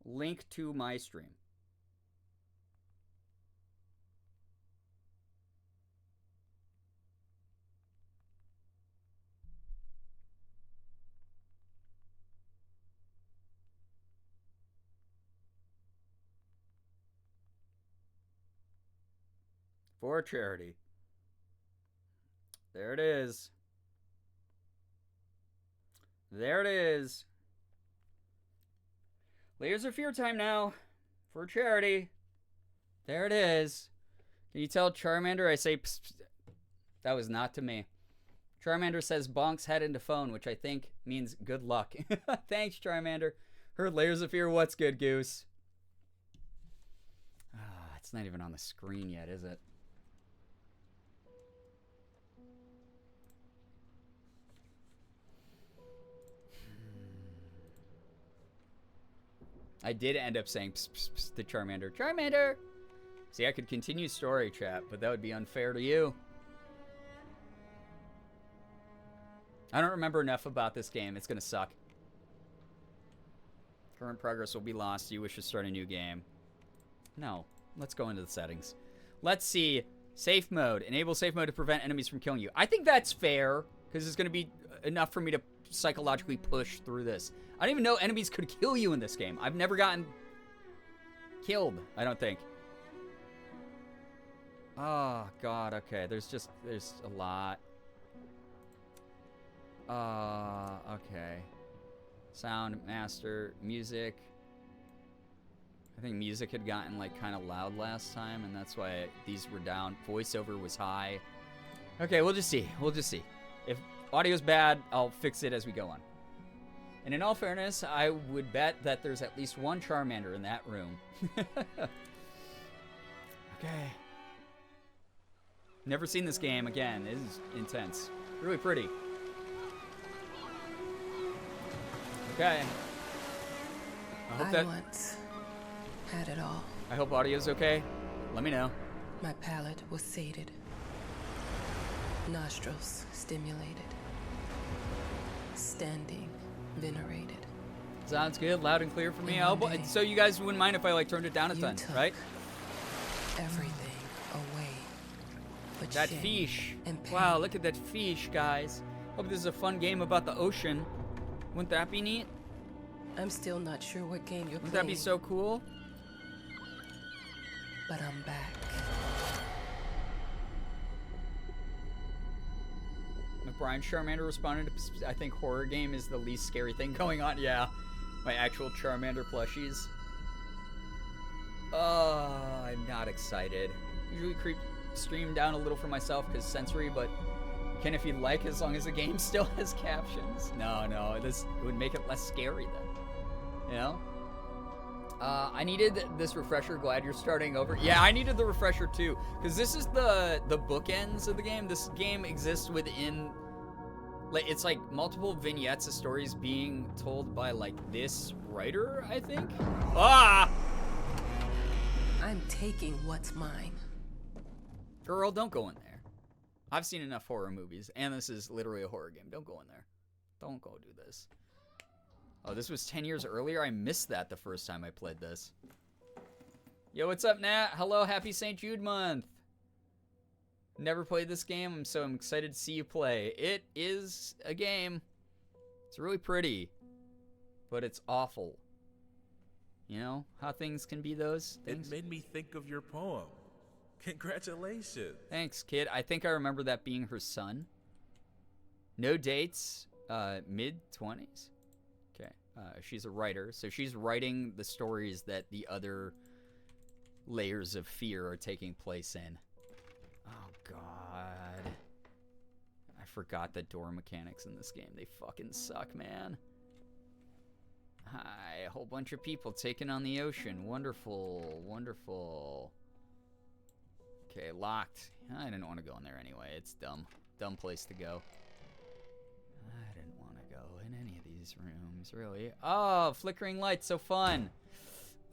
Link to my stream. For charity. There it is. There it is. Layers of Fear time now. For charity. There it is. Can you tell Charmander I say psst, psst. That was not to me. Charmander says bonks head into phone, which I think means good luck. Thanks, Charmander. Heard Layers of Fear. What's good, Goose? It's not even on the screen yet, is it? I did end up saying psst, psst, psst to Charmander. Charmander! See, I could continue story chat, but that would be unfair to you. I don't remember enough about this game. It's going to suck. Current progress will be lost. Do you wish to start a new game? No. Let's go into the settings. Let's see. Safe mode. Enable safe mode to prevent enemies from killing you. I think that's fair, because it's going to be enough for me to psychologically push through this. I don't even know enemies could kill you in this game. I've never gotten killed, I don't think. Oh, God, okay. There's a lot. Okay. Sound, master, music. I think music had gotten, like, kind of loud last time, and that's why these were down. Voiceover was high. Okay, we'll just see. We'll just see. If audio's bad, I'll fix it as we go on. And in all fairness, I would bet that there's at least one Charmander in that room. Okay. Never seen this game again. It is intense. Really pretty. Okay. I once had it all. I hope audio's okay. Let me know. My palate was sated. Nostrils stimulated. Standing venerated. Sounds good. Loud and clear for me. And one day, So you guys wouldn't mind if I, like, turned it down a ton, right? Everything away. But That shame fish. and pain. Wow, look at that fish, guys. Hope this is a fun game about the ocean. Wouldn't that be neat? I'm still not sure what game you're Wouldn't playing. that be so cool? But I'm back. If Brian Charmander responded to, I think horror game is the least scary thing going on. Yeah. My actual Charmander plushies. Oh, I'm not excited. Usually stream down a little for myself because sensory, but can if you'd like, as long as the game still has captions. No, this would make it less scary then. You know? I needed this refresher. Glad you're starting over. Yeah, I needed the refresher too, because this is the bookends of the game. This game exists within, like, it's like multiple vignettes of stories being told by, like, this writer, I think. Ah! I'm taking what's mine. Girl, don't go in there. I've seen enough horror movies, and this is literally a horror game. Don't go in there. Don't go do this. Oh, this was 10 years earlier? I missed that the first time I played this. Yo, what's up, Nat? Hello, happy St. Jude month. Never played this game, so I'm excited to see you play. It is a game. It's really pretty, but it's awful. You know how things can be those things? It made me think of your poem. Congratulations. Thanks, kid. I think I remember that being her son. No dates, mid-20s. Okay, she's a writer, so she's writing the stories that the other layers of fear are taking place in. Oh, God. I forgot the door mechanics in this game. They fucking suck, man. Hi, a whole bunch of people taking on the ocean. Wonderful, wonderful. Okay, locked. I didn't want to go in there anyway. It's dumb. Dumb place to go. I didn't want to go in any of these rooms, really. Oh, flickering lights, so fun.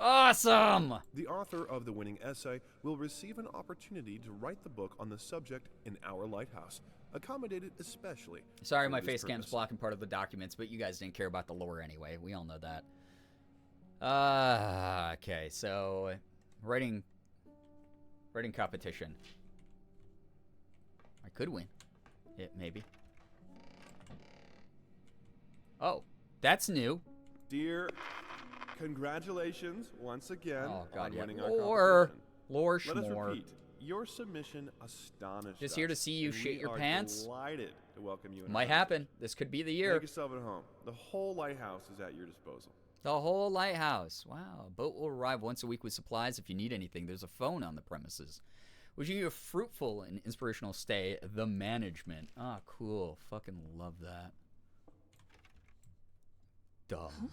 Awesome! The author of the winning essay will receive an opportunity to write the book on the subject in our lighthouse, accommodated especially. Sorry, for my this face cam's purpose. blocking part of the documents, but you guys didn't care about the lore anyway. We all know that. Okay, so writing competition. I could win. It maybe. Oh, that's new. Dear, congratulations once again Oh, God, on yeah. winning our Lore. competition. Lore Let us schmore. repeat. Your submission astonished Just us, here to see you and shit we your are pants? Delighted to welcome you. in Might our happen. This could be the year. Make yourself at home. The whole lighthouse is at your disposal. The whole lighthouse. Wow. A boat will arrive once a week with supplies. If you need anything, there's a phone on the premises. Wishing you a fruitful and inspirational stay. The management. Ah, cool. Fucking love that. Dumb.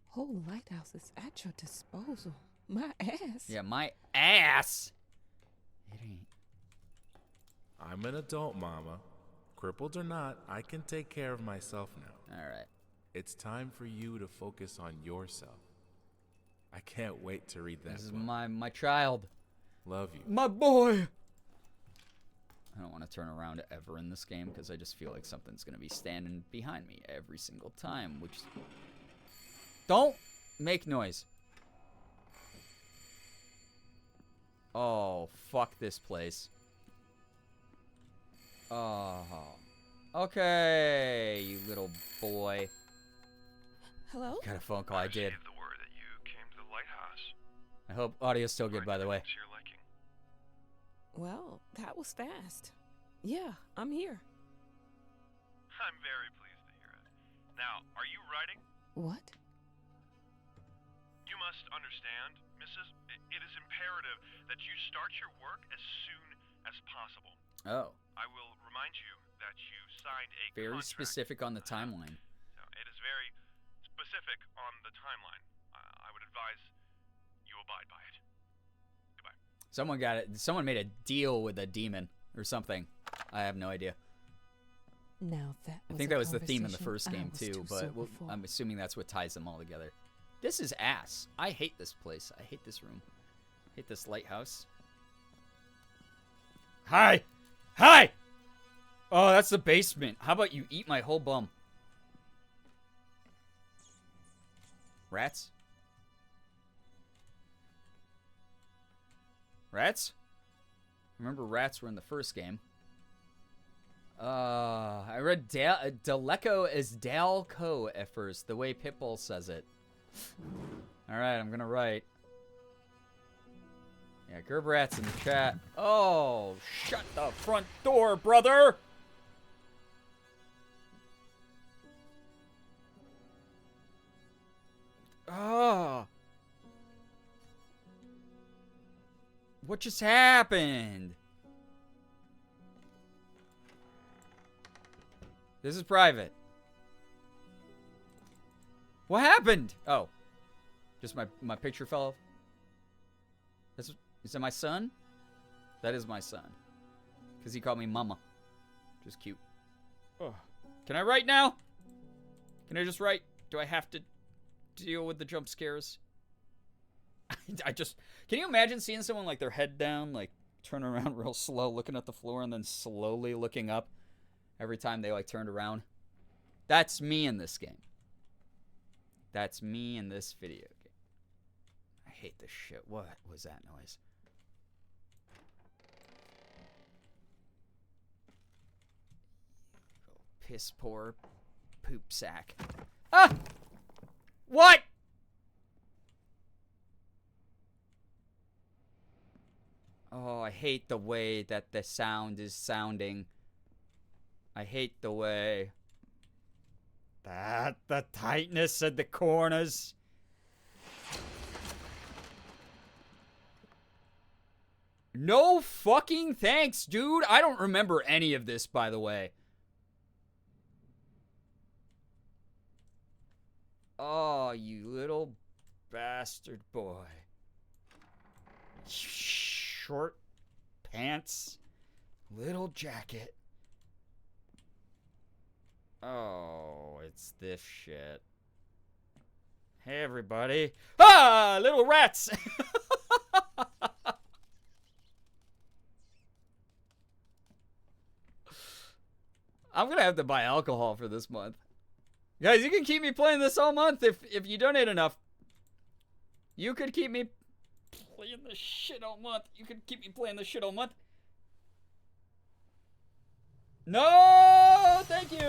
Whole lighthouse is at your disposal. My ass. Yeah, my ass. It ain't. I'm an adult, Mama. Crippled or not, I can take care of myself now. All right. It's time for you to focus on yourself. I can't wait to read that This is book. my child. Love you. My boy. I don't want to turn around ever in this game because I just feel like something's going to be standing behind me every single time, which Don't make noise. Oh, fuck this place. Oh. Okay, you little boy. Hello? Got a phone call, I did. Received the word that you came to the lighthouse. I hope audio's still good, by the way. To your liking. Well, that was fast. Yeah, I'm here. I'm very pleased to hear it. Now, are you writing? What? You must understand, Mrs. It is imperative that you start your work as soon as possible. Oh. I will remind you that you signed a Very contract. specific on the timeline. So it is very specific on the timeline. I would advise you abide by it. Goodbye. Someone got it. Someone made a deal with a demon or something. I have no idea. Now that I was think a that was the theme in the conversation first I game was too, but sober for. I'm assuming that's what ties them all together. This is ass. I hate this place. I hate this room. I hate this lighthouse. Hi! Hi! Oh, that's the basement. How about you eat my whole bum? Rats? Rats? Remember rats were in the first game. I read Daleco as Dalco at first, the way Pitbull says it. Alright, I'm gonna write. Yeah, Gerberat's in the chat. Oh, shut the front door, brother! Oh. What just happened? This is private. What happened? Oh. Just my picture fell off. Is that my son? That is my son. Because he called me mama. Just cute. Oh. Can I write now? Can I just write? Do I have to deal with the jump scares? I just... Can you imagine seeing someone like their head down, like turn around real slow, looking at the floor, and then slowly looking up every time they like turned around? That's me in this game. That's me in this video game. I hate this shit. What was that noise? Piss poor poop sack. Ah! What? Oh, I hate the way that the sound is sounding. I hate the way that the tightness of the corners. No fucking thanks, dude. I don't remember any of this, by the way. Oh, you little bastard boy. Short pants, little jacket. Oh, it's this shit. Hey, everybody. Ah, little rats. I'm gonna have to buy alcohol for this month. Guys, you can keep me playing this all month if you donate enough. You could keep me playing this shit all month. You could keep me playing this shit all month. No, thank you.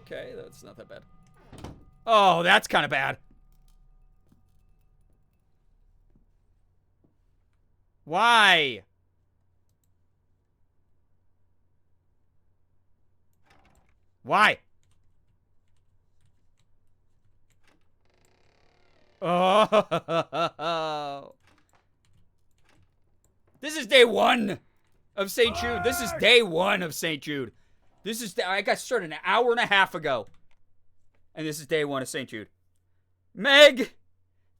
Okay, that's not that bad. Oh, that's kind of bad. Why? Why? Oh. This is day one of St. Jude. This is day one of St. Jude. I got started an hour and a half ago. And this is day one of St. Jude. Meg,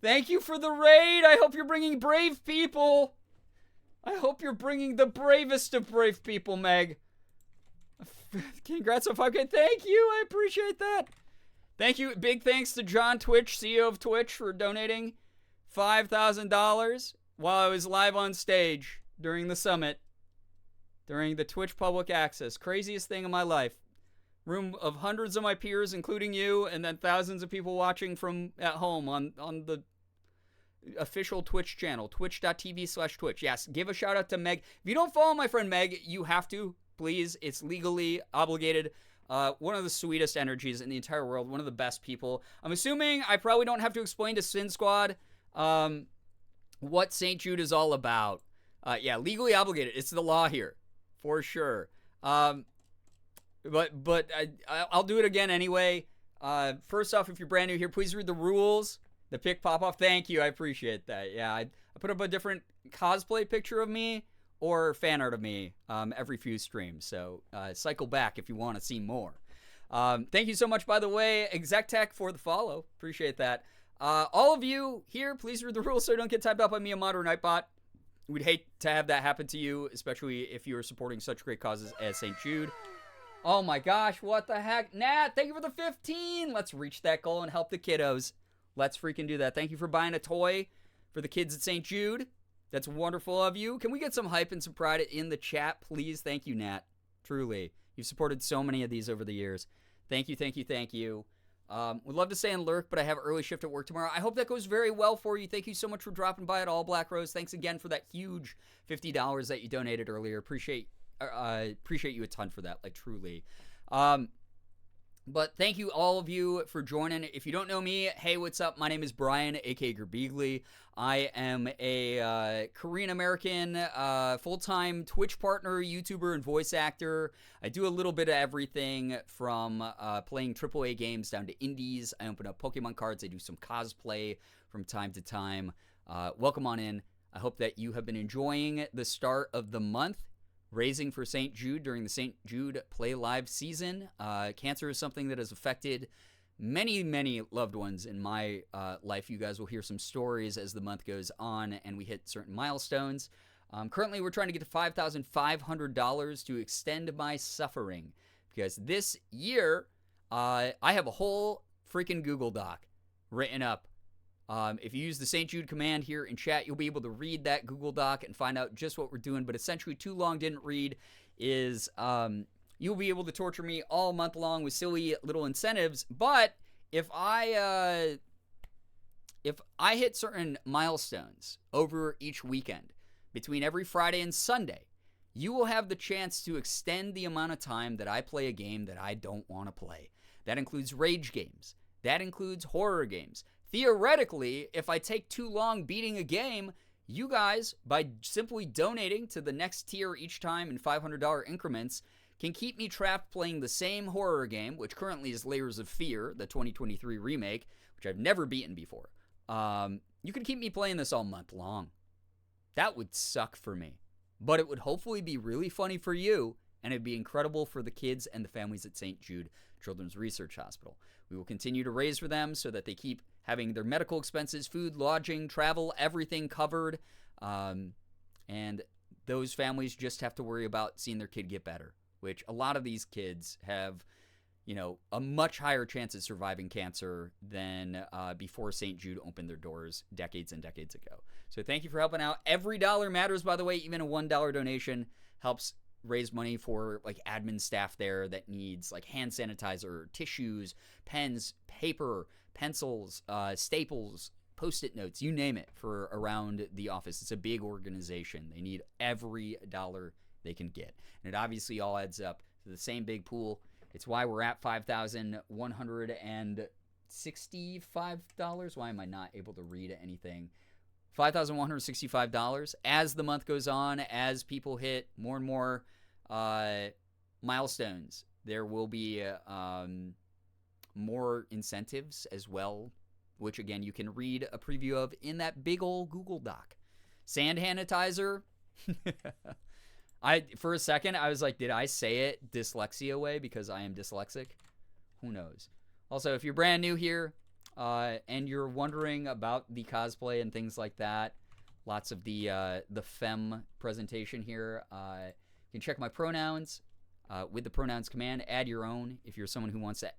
thank you for the raid. I hope you're bringing brave people. I hope you're bringing the bravest of brave people, Meg. Congrats on 5K. Thank you. I appreciate that. Thank you. Big thanks to John Twitch, CEO of Twitch, for donating $5,000 while I was live on stage during the summit, during the Twitch public access. Craziest thing in my life. room of hundreds of my peers, including you, and then thousands of people watching from at home on the official Twitch channel, twitch.tv/Twitch. Yes, give a shout out to Meg. If you don't follow my friend Meg, you have to, please. It's legally obligated. One of the sweetest energies in the entire world. One of the best people. I'm assuming I probably don't have to explain to Sin Squad what St. Jude is all about. Yeah, legally obligated. It's the law here, for sure. But I'll do it again anyway. First off, if you're brand new here, please read the rules. The pic pop off. Thank you. I appreciate that. Yeah, I put up a different cosplay picture of me or fan art of me every few streams. So cycle back if you want to see more. Thank you so much, by the way, ExecTech, for the follow. Appreciate that. All of you here, please read the rules so you don't get typed out by me, a modern Nightbot. We'd hate to have that happen to you, especially if you are supporting such great causes as St. Jude. Oh my gosh, what the heck? Nat, thank you for the 15. Let's reach that goal and help the kiddos. Let's freaking do that. Thank you for buying a toy for the kids at St. Jude. That's wonderful of you. Can we get some hype and some pride in the chat, please? Thank you, Nat. Truly. You've supported so many of these over the years. Thank you, thank you, thank you. Would love to stay and lurk, but I have early shift at work tomorrow. I hope that goes very well for you. Thank you so much for dropping by at All Black Rose. Thanks again for that huge $50 that you donated earlier. Appreciate you a ton for that, like truly. But thank you all of you for joining. If you don't know me, hey, what's up? My name is Brian, aka Girbeagly. I am a Korean-American full-time Twitch partner, YouTuber, and voice actor. I do a little bit of everything from playing AAA games down to indies. I open up Pokemon cards. I do some cosplay from time to time. Welcome on in. I hope that you have been enjoying the start of the month. Raising for St. Jude during the St. Jude Play Live season. Cancer is something that has affected many, many loved ones in my life. You guys will hear some stories as the month goes on and we hit certain milestones. Currently, we're trying to get to $5,500 to extend my suffering. Because this year, I have a whole freaking Google Doc written up. If you use the St. Jude command here in chat, you'll be able to read that Google Doc and find out just what we're doing. But essentially, too long didn't read is you'll be able to torture me all month long with silly little incentives. But if I hit certain milestones over each weekend, between every Friday and Sunday, you will have the chance to extend the amount of time that I play a game that I don't want to play. That includes rage games. That includes horror games. Theoretically, if I take too long beating a game, you guys, by simply donating to the next tier each time in $500 increments, can keep me trapped playing the same horror game, which currently is Layers of Fear, the 2023 remake, which I've never beaten before. You can keep me playing this all month long. That would suck for me. But it would hopefully be really funny for you, and it'd be incredible for the kids and the families at St. Jude Children's Research Hospital. We will continue to raise for them so that they keep having their medical expenses, food, lodging, travel, everything covered. And those families just have to worry about seeing their kid get better, which a lot of these kids have, you know, a much higher chance of surviving cancer than before St. Jude opened their doors decades and decades ago. So thank you for helping out. Every dollar matters, by the way. Even a $1 donation helps raise money for like admin staff there that needs like hand sanitizer, tissues, pens, paper, pencils, staples, post-it notes, you name it, for around the office. It's a big organization. They need every dollar they can get. And it obviously all adds up to the same big pool. It's why we're at $5,165. Why am I not able to read anything? $5,165. As the month goes on, as people hit more and more milestones, there will be more incentives as well, which again you can read a preview of in that big old Google Doc. Sand sanitizer. For a second I was like, did I say it dyslexia way because I am dyslexic? Who knows? Also, if you're brand new here and you're wondering about the cosplay and things like that, lots of the femme presentation here. You can check my pronouns with the pronouns command. Add your own if you're someone who wants to,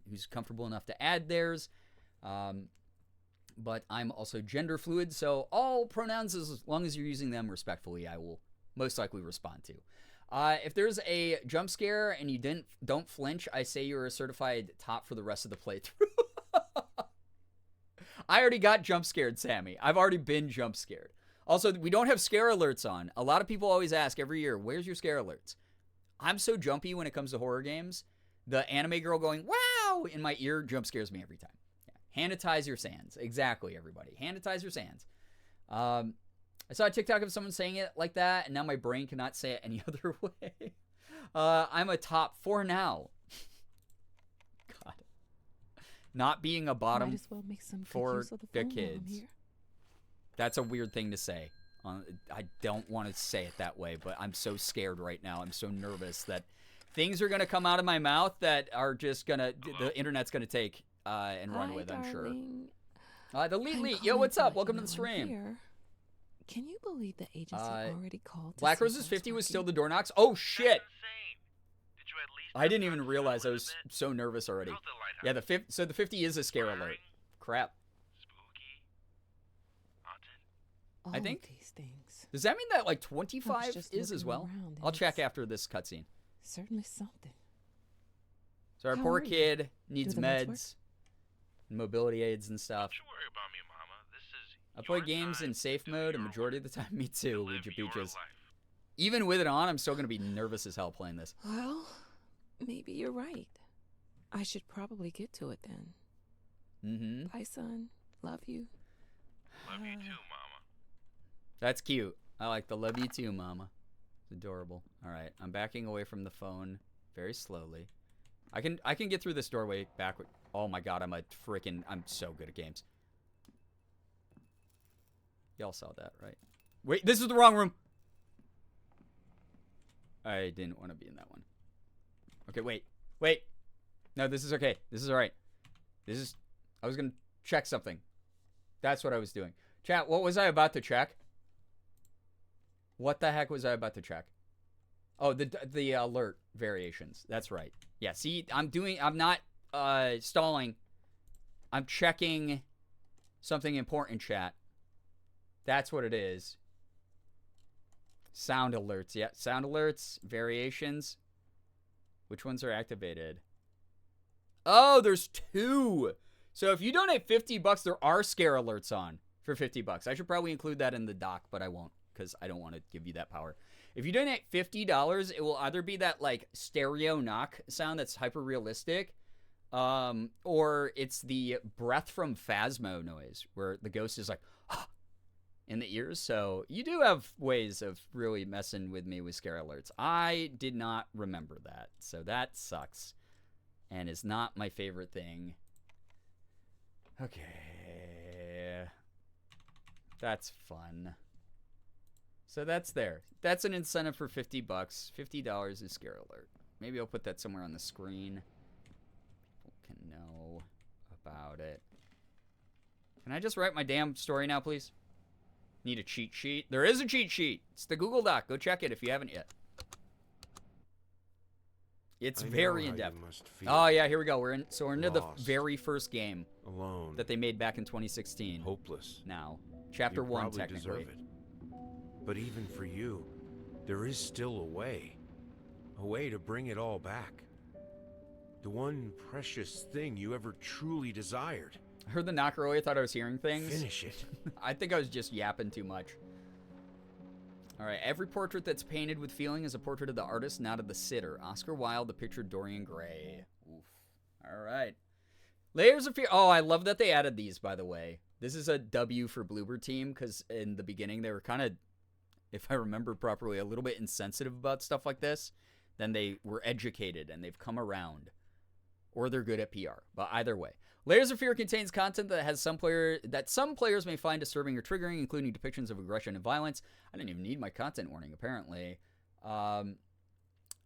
who's comfortable enough to add theirs. But I'm also gender fluid, so all pronouns, as long as you're using them respectfully, I will most likely respond to. If there's a jump scare and you don't flinch, I say you're a certified top for the rest of the playthrough. I already got jump scared, Sammy. I've already been jump scared. Also, we don't have scare alerts on. A lot of people always ask every year, where's your scare alerts? I'm so jumpy when it comes to horror games. The anime girl going, wow, in my ear jump scares me every time. Yeah. Handitize your sands. Exactly, everybody. Handitize your sands. I saw a TikTok of someone saying it like that, and now my brain cannot say it any other way. I'm a top 4 now. God. Not being a bottom Might as well make some good for use of the phone while I'm kids. here. That's a weird thing to say. I don't want to say it that way, but I'm so scared right now. I'm so nervous that things are going to come out of my mouth that are just going to, the internet's going to take and run Hi, with, I'm darling. sure. The I'm Leet, yo, calling what's to up? let Welcome you to the know I'm stream. here. Can you believe the agency already called? To Black see Roses what's 50 was still working? the door knocks? Oh, shit. Insane. Did you at least I didn't even realize I was so nervous already. How's the Yeah, lighthouse? so the 50 is a scare alert. Crap. Spooky? Haunted? All I think- of these things. Does that mean that like I 25 was just is as looking well? around, and I'll check it's after this cutscene. Certainly something. So our How poor are you? kid needs Do the meds work? meds, and mobility aids and stuff. Don't you worry about me, Mama. This is I play your games time in safe to do mode a your majority of work, the time. Me to too, live Ouija your Peaches. life. Even with it on, I'm still going to be nervous as hell playing this. Well, maybe you're right. I should probably get to it then. Mm-hmm. Bye, son. Love you. Love you too, Mama. That's cute. I like the love you too, mama. It's adorable. All right, I'm backing away from the phone very slowly. I can get through this doorway backward. Oh my god, I'm so good at games. Y'all saw that, right? Wait, this is the wrong room. I didn't want to be in that one. Okay, wait. No, this is okay. This is all right. I was gonna check something. That's what I was doing. Chat, what was I about to check? What the heck was I about to check? Oh, the alert variations. That's right. Yeah, see, I'm not stalling. I'm checking something important, chat. That's what it is. Sound alerts. Yeah, sound alerts, variations. Which ones are activated? Oh, there's 2. So if you donate $50, there are scare alerts on for $50. I should probably include that in the doc, but I won't because I don't want to give you that power. If you donate $50, it will either be that like stereo knock sound that's hyper realistic, or it's the breath from Phasmo noise where the ghost is like in the ears. So you do have ways of really messing with me with scare alerts. I did not remember that, so that sucks and is not my favorite thing. Okay, that's fun. So that's there. That's an incentive for $50. $50 is scare alert. Maybe I'll put that somewhere on the screen. People can know about it. Can I just write my damn story now, please? Need a cheat sheet? There is a cheat sheet. It's the Google Doc. Go check it if you haven't yet. It's very in-depth. Oh, yeah, here we go. We're into the very first game alone that they made back in 2016. Hopeless. Now, chapter 1, technically. Deserve it. But even for you, there is still a way to bring it all back. The one precious thing you ever truly desired. I heard the knocker earlier. Thought I was hearing things. Finish it. I think I was just yapping too much. All right, every portrait that's painted with feeling is a portrait of the artist, not of the sitter. Oscar Wilde, the picture Dorian Gray. Oof. All right. Layers of Fear. Oh, I love that they added these, by the way. This is a W for Bluebird Team, because in the beginning they were kind of, if I remember properly, a little bit insensitive about stuff like this. Then they were educated, and they've come around. Or they're good at PR. But either way. Layers of Fear contains content that some players may find disturbing or triggering, including depictions of aggression and violence. I didn't even need my content warning, apparently.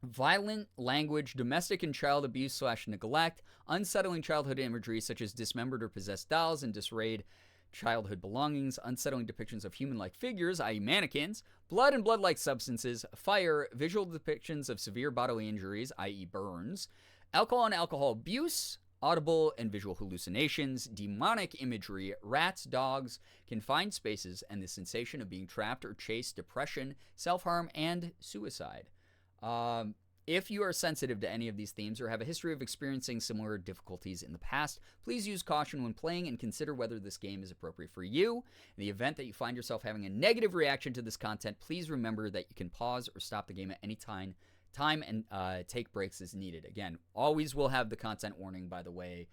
Violent language, domestic and child abuse / neglect, unsettling childhood imagery such as dismembered or possessed dolls and disarrayed childhood belongings, unsettling depictions of human-like figures, i.e. mannequins, blood and blood-like substances, fire, visual depictions of severe bodily injuries, i.e. burns, alcohol and alcohol abuse, audible and visual hallucinations, demonic imagery, rats, dogs, confined spaces, and the sensation of being trapped or chased, depression, self-harm, and suicide. If you are sensitive to any of these themes or have a history of experiencing similar difficulties in the past, please use caution when playing and consider whether this game is appropriate for you. In the event that you find yourself having a negative reaction to this content, please remember that you can pause or stop the game at any time and take breaks as needed. Again, always will have the content warning, by the way,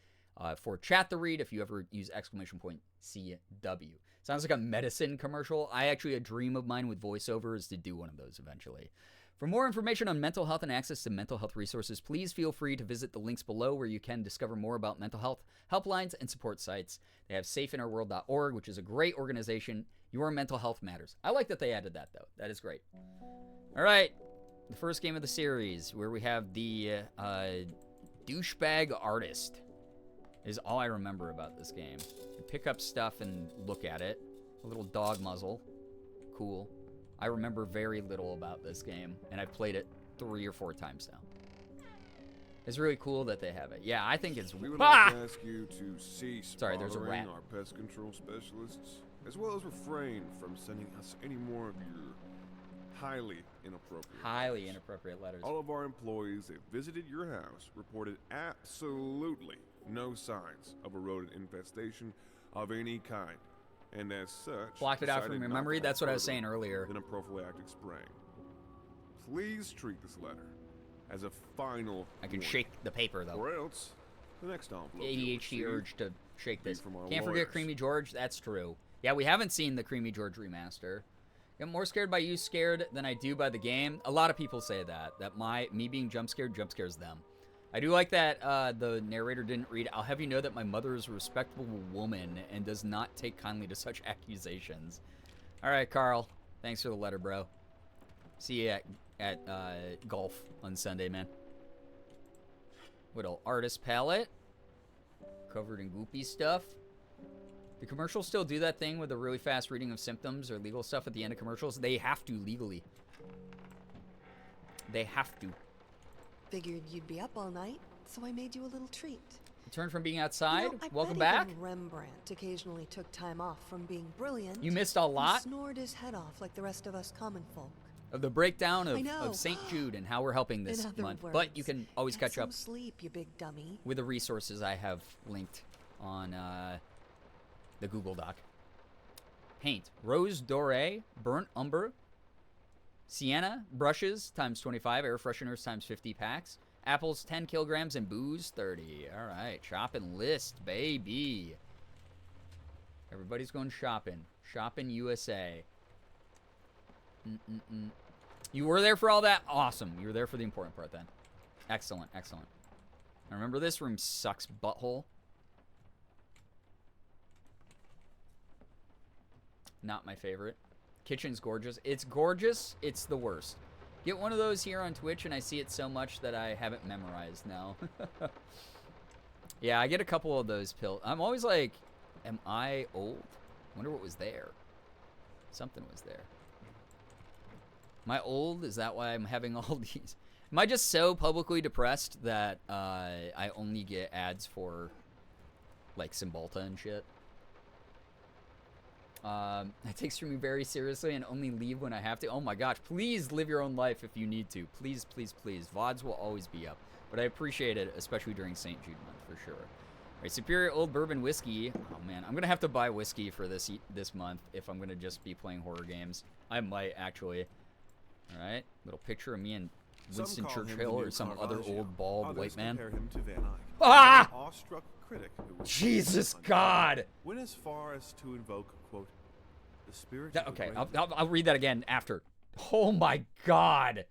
for chat to read if you ever use !CW. Sounds like a medicine commercial. A dream of mine with voiceover is to do one of those eventually. For more information on mental health and access to mental health resources, please feel free to visit the links below where you can discover more about mental health, helplines, and support sites. They have safeinourworld.org, which is a great organization. Your mental health matters. I like that they added that, though. That is great. All right. The first game of the series, where we have the douchebag artist, is all I remember about this game. You pick up stuff and look at it. A little dog muzzle. Cool. I remember very little about this game, and I've played it 3 or 4 times now. It's really cool that they have it. Yeah, I think it's... We would like to ask you to cease Sorry, there's a rat. bothering our pest control specialists, as well as refrain from sending us any more of your highly inappropriate letters. All of our employees that visited your house reported absolutely no signs of a rodent infestation of any kind. And as such, blocked it out from your memory. That's what I was saying earlier. Than a prophylactic spraying. Please treat this letter as a final. I can warning. shake the paper though. Or else, the next envelope. ADHD urge to shake this. Can't lawyers. forget Creamy George. That's true. Yeah, we haven't seen the Creamy George remaster. I'm more scared by you scared than I do by the game. A lot of people say that me being jump scares them. I do like that the narrator didn't read, I'll have you know that my mother is a respectable woman and does not take kindly to such accusations. All right, Carl. Thanks for the letter, bro. See you at golf on Sunday, man. Little artist palette. Covered in goopy stuff. Do commercials still do that thing with a really fast reading of symptoms or legal stuff at the end of commercials? They have to legally. They have to. Figured you'd be up all night, so I made you a little treat. Return from being outside. You know, Welcome bet back. even Rembrandt occasionally took time off from being brilliant. You missed a lot. And snored his head off like the rest of us common folk. Of the breakdown I know. of St. Jude and how we're helping this In other month. words, But you can always get catch up some sleep, you big dummy. with the resources I have linked on the Google Doc. Paint. Rose Doré, Burnt Umber, Sienna, brushes times 25, air fresheners times 50 packs. Apples 10 kilograms and booze 30. All right, shopping list, baby. Everybody's going shopping. Shopping USA. You were there for all that? Awesome. You were there for the important part then. Excellent, excellent. Now remember, this room sucks butthole. Not my favorite. Kitchen's gorgeous. It's gorgeous. It's the worst. Get one of those here on Twitch, and I see it so much that I have it memorized now. Yeah, I get a couple of those pills. I'm always like, am I old? Wonder what was there. Something was there. Am I old? Is that why I'm having all these? Am I just so publicly depressed that I only get ads for, like, Cymbalta and shit? I take streaming very seriously and only leave when I have to. Oh my gosh, please live your own life if you need to. Please, please, please. VODs will always be up. But I appreciate it, especially during St. Jude month, for sure. All right, Superior Old Bourbon Whiskey. Oh man, I'm going to have to buy whiskey for this month if I'm going to just be playing horror games. I might, actually. All right, little picture of me and Winston Churchill or some other old bald white man. Him to Van Eyck, Ah! an awestruck critic who was Jesus God! went as far as to invoke, quote, the spirit. Okay, I'll read that again after. Oh my God!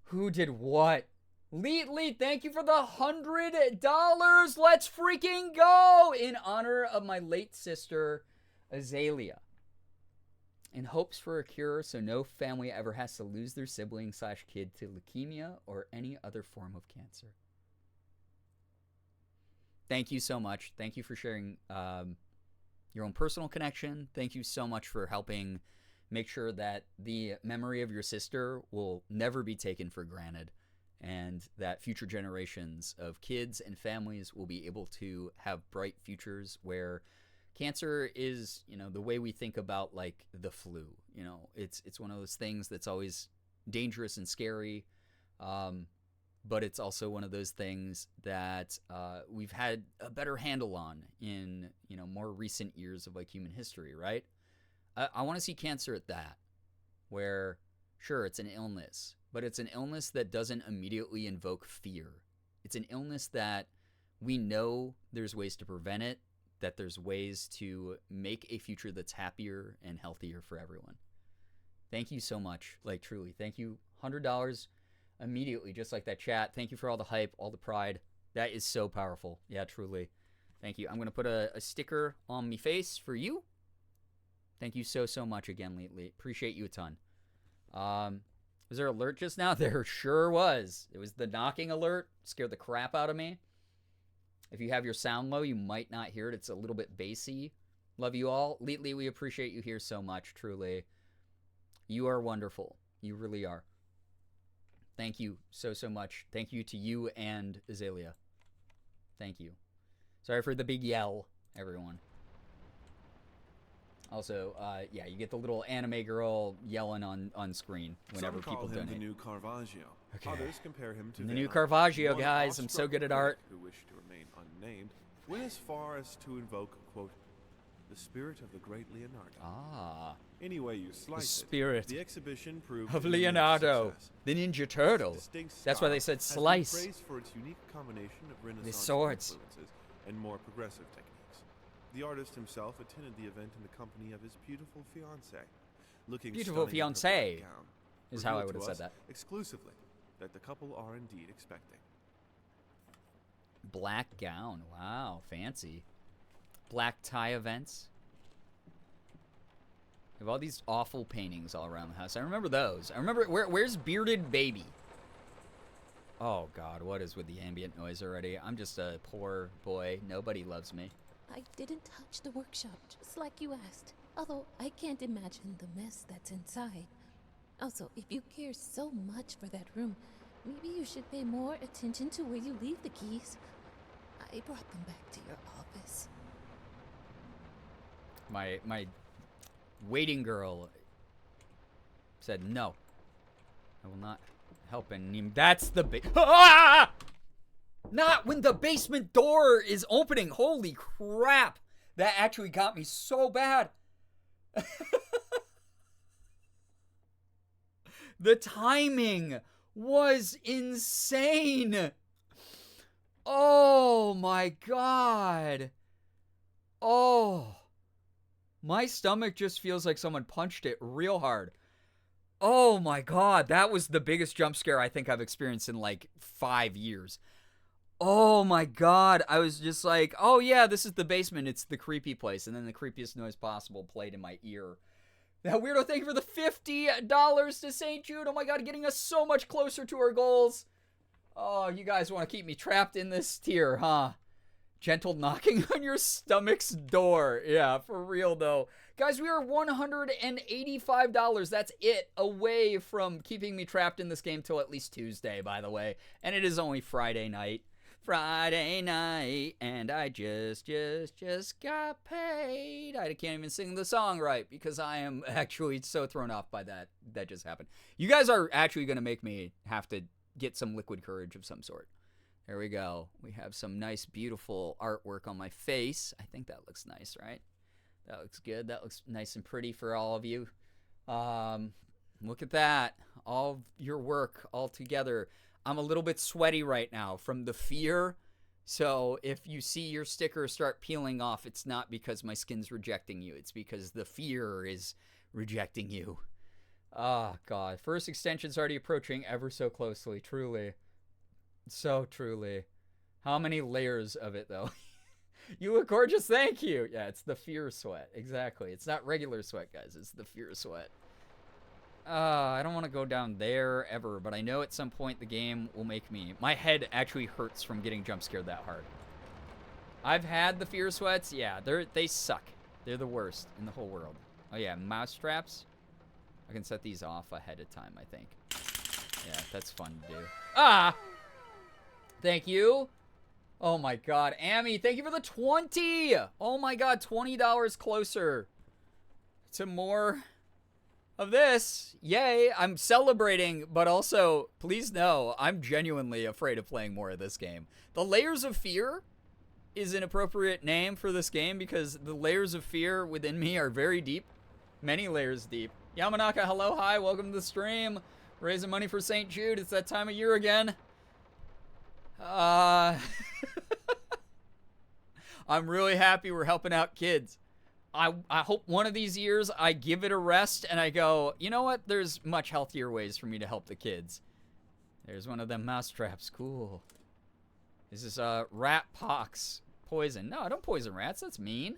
Who did what? Leet, thank you for the $100. Let's freaking go! In honor of my late sister, Azalea. In hopes for a cure so no family ever has to lose their sibling/kid to leukemia or any other form of cancer. Thank you so much. Thank you for sharing your own personal connection. Thank you so much for helping make sure that the memory of your sister will never be taken for granted, and that future generations of kids and families will be able to have bright futures where cancer is, the way we think about, like, the flu. It's one of those things that's always dangerous and scary. But it's also one of those things that we've had a better handle on in, more recent years of like human history, right? I want to see cancer at that, where sure, it's an illness, but it's an illness that doesn't immediately invoke fear. It's an illness that we know there's ways to prevent it, that there's ways to make a future that's happier and healthier for everyone. Thank you so much. Like, truly, thank you. $100 immediately, just like that chat. Thank you for all the hype, all the pride. That is so powerful. Yeah, truly. Thank you. I'm going to put a sticker on me face for you. Thank you so, so much again, lately. Appreciate you a ton. Was there an alert just now? There sure was. It was the knocking alert. Scared the crap out of me. If you have your sound low, you might not hear it. It's a little bit bassy. Love you all. Lately, we appreciate you here so much, truly. You are wonderful. You really are. Thank you so, so much. Thank you to you and Azalea. Thank you. Sorry for the big yell, everyone. Also, yeah, you get the little anime girl yelling on screen whenever people donate. The new Caravaggio. Okay. Others compare him to The new Caravaggio, guys. I'm so good at art. Who wish to remain unnamed went as far as to invoke, quote, the spirit of the great Leonardo. Ah. Anyway you slice the spirit the exhibition proved of Leonardo, the Ninja Turtle. That's why they said slice. Has been praised for its unique combination of Renaissance swords influences and more progressive techniques. The artist himself attended the event in the company of his beautiful fiancée. Looking beautiful stunning in her fiancée black gown, is how I revealed would have to said us that. Exclusively, that the couple are indeed expecting. Black gown. Wow, fancy. Black tie events. We have all these awful paintings all around the house. I remember those. I remember, where's Bearded Baby? Oh, God, what is with the ambient noise already? I'm just a poor boy. Nobody loves me. I didn't touch the workshop, just like you asked. Although I can't imagine the mess that's inside. Also, if you care so much for that room, maybe you should pay more attention to where you leave the keys. I brought them back to your office. My waiting girl said no. I will not help any. That's the ah! Not when the basement door is opening. Holy crap. That actually got me so bad. The timing was insane. Oh my God. Oh. My stomach just feels like someone punched it real hard. Oh my God. That was the biggest jump scare I think I've experienced in like 5 years. Oh my God. I was just like, oh yeah, this is the basement. It's the creepy place. And then the creepiest noise possible played in my ear. That weirdo, thank you for the $50 to St. Jude. Oh my God, getting us so much closer to our goals. Oh, you guys want to keep me trapped in this tier, huh? Gentle knocking on your stomach's door. Yeah, for real though. Guys, we are $185. That's it away from keeping me trapped in this game till at least Tuesday, by the way. And it is only Friday night. Friday night, and I just got paid. I can't even sing the song right because I am actually so thrown off by that just happened. You guys are actually going to make me have to get some liquid courage of some sort. There we go. We have some nice, beautiful artwork on my face. I think that looks nice, right? That looks good. That looks nice and pretty for all of you. Look at that. All of your work all together. I'm a little bit sweaty right now from the fear. So if you see your sticker start peeling off, it's not because my skin's rejecting you. It's because the fear is rejecting you. Oh, God. First extension's already approaching ever so closely. Truly. So truly. How many layers of it, though? You look gorgeous. Thank you. Yeah, it's the fear sweat. Exactly. It's not regular sweat, guys. It's the fear sweat. I don't want to go down there ever, but I know at some point the game will make me. My head actually hurts from getting jump scared that hard. I've had the fear sweats. Yeah, they suck. They're the worst in the whole world. Oh yeah, mouse traps. I can set these off ahead of time, I think. Yeah, that's fun to do. Ah! Thank you. Oh my God, Amy, thank you for the 20. Oh my God, $20 closer to more of this. Yay, I'm celebrating, but also, please know, I'm genuinely afraid of playing more of this game. The Layers of Fear is an appropriate name for this game because the layers of fear within me are very deep. Many layers deep. Yamanaka, hello, hi, welcome to the stream. Raising money for St. Jude. It's that time of year again. I'm really happy we're helping out kids. I hope one of these years I give it a rest and I go, you know what? There's much healthier ways for me to help the kids. There's one of them mouse traps. Cool. This is rat pox poison. No, don't poison rats. That's mean.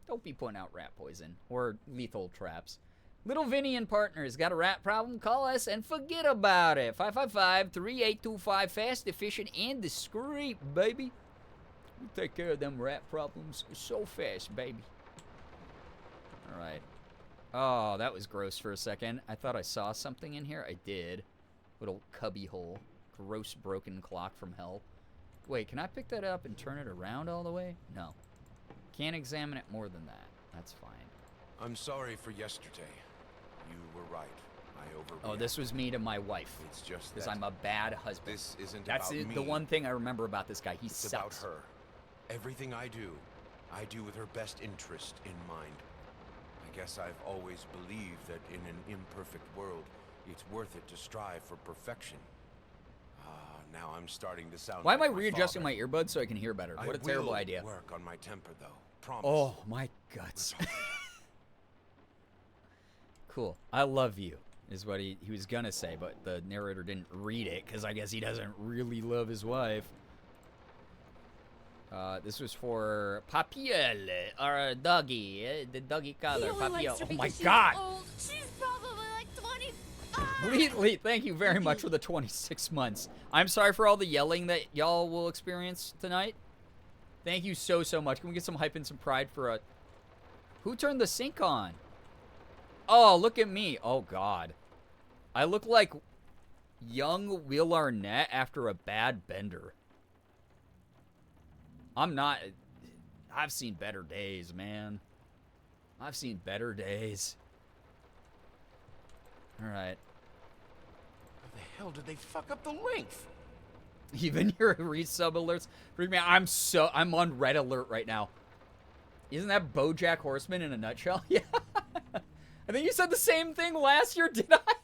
Don't be putting out rat poison or lethal traps. Little Vinny and partners got a rat problem? Call us and forget about it. 555-3825. Fast, efficient, and discreet, baby. We take care of them rat problems so fast, baby. All right. Oh, that was gross for a second. I thought I saw something in here. I did. Little cubby hole. Gross broken clock from hell. Wait, can I pick that up and turn it around all the way? No. Can't examine it more than that. That's fine. I'm sorry for yesterday. You were right. I overreacted. Oh, this was me to my wife. It's just because that I'm a bad husband. This isn't That's about me. the one thing I remember about this guy. He It's sucks. about her. Everything I do with her best interest in mind. I guess I've always believed that in an imperfect world, it's worth it to strive for perfection. Now I'm starting to sound. Why like am I my readjusting father. my earbuds so I can hear better? What a terrible idea. Work on my temper, though. Promise. Oh, my guts. Cool. I love you, is what he was gonna say, but the narrator didn't read it, because I guess he doesn't really love his wife. This was for Papiel, our doggy, the doggy collar, Papiel. Oh my god! She's probably like 25. Lee, thank you very much for the 26 months. I'm sorry for all the yelling that y'all will experience tonight. Thank you so much. Can we get some hype and some pride for a... Who turned the sink on? Oh, look at me. Oh, God. I look like young Will Arnett after a bad bender. I'm not... I've seen better days, man. I've seen better days. All right. How the hell did they fuck up the length? Even your resub alerts freak me out. I'm on red alert right now. Isn't that BoJack Horseman in a nutshell? Yeah. I think you said the same thing last year, did I?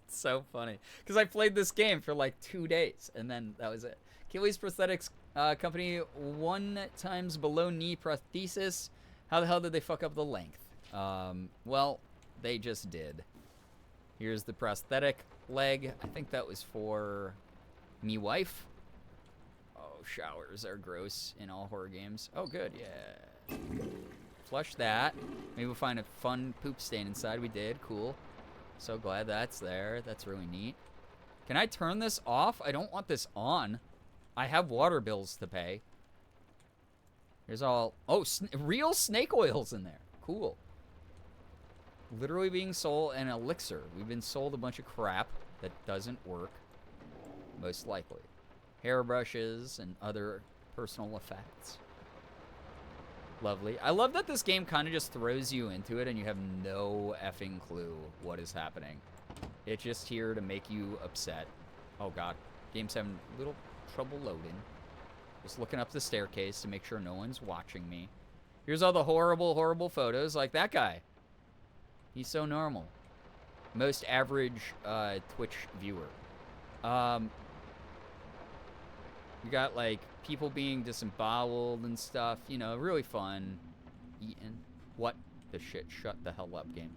It's so funny. Because I played this game for like 2 days, and then that was it. Achilles Prosthetics Company, 1 times below knee prosthesis. How the hell did they fuck up the length? Well, they just did. Here's the prosthetic leg. I think that was for me wife. Oh, showers are gross in all horror games. Oh, good, yeah. Flush that. Maybe we'll find a fun poop stain inside. We did, cool. So glad that's there. That's really neat. Can I turn this off? I don't want this on. I have water bills to pay. Here's all... Oh, real snake oils in there. Cool. Literally being sold an elixir. We've been sold a bunch of crap that doesn't work. Most likely. Hairbrushes and other personal effects. Lovely. I love that this game kind of just throws you into it and you have no effing clue what is happening. It's just here to make you upset. Oh god. Game's having a little trouble loading. Just looking up the staircase to make sure no one's watching me. Here's all the horrible, horrible photos like that guy. He's so normal. Most average Twitch viewer. You got like people being disemboweled and stuff. You know, really fun. Eating. What the shit? Shut the hell up, game.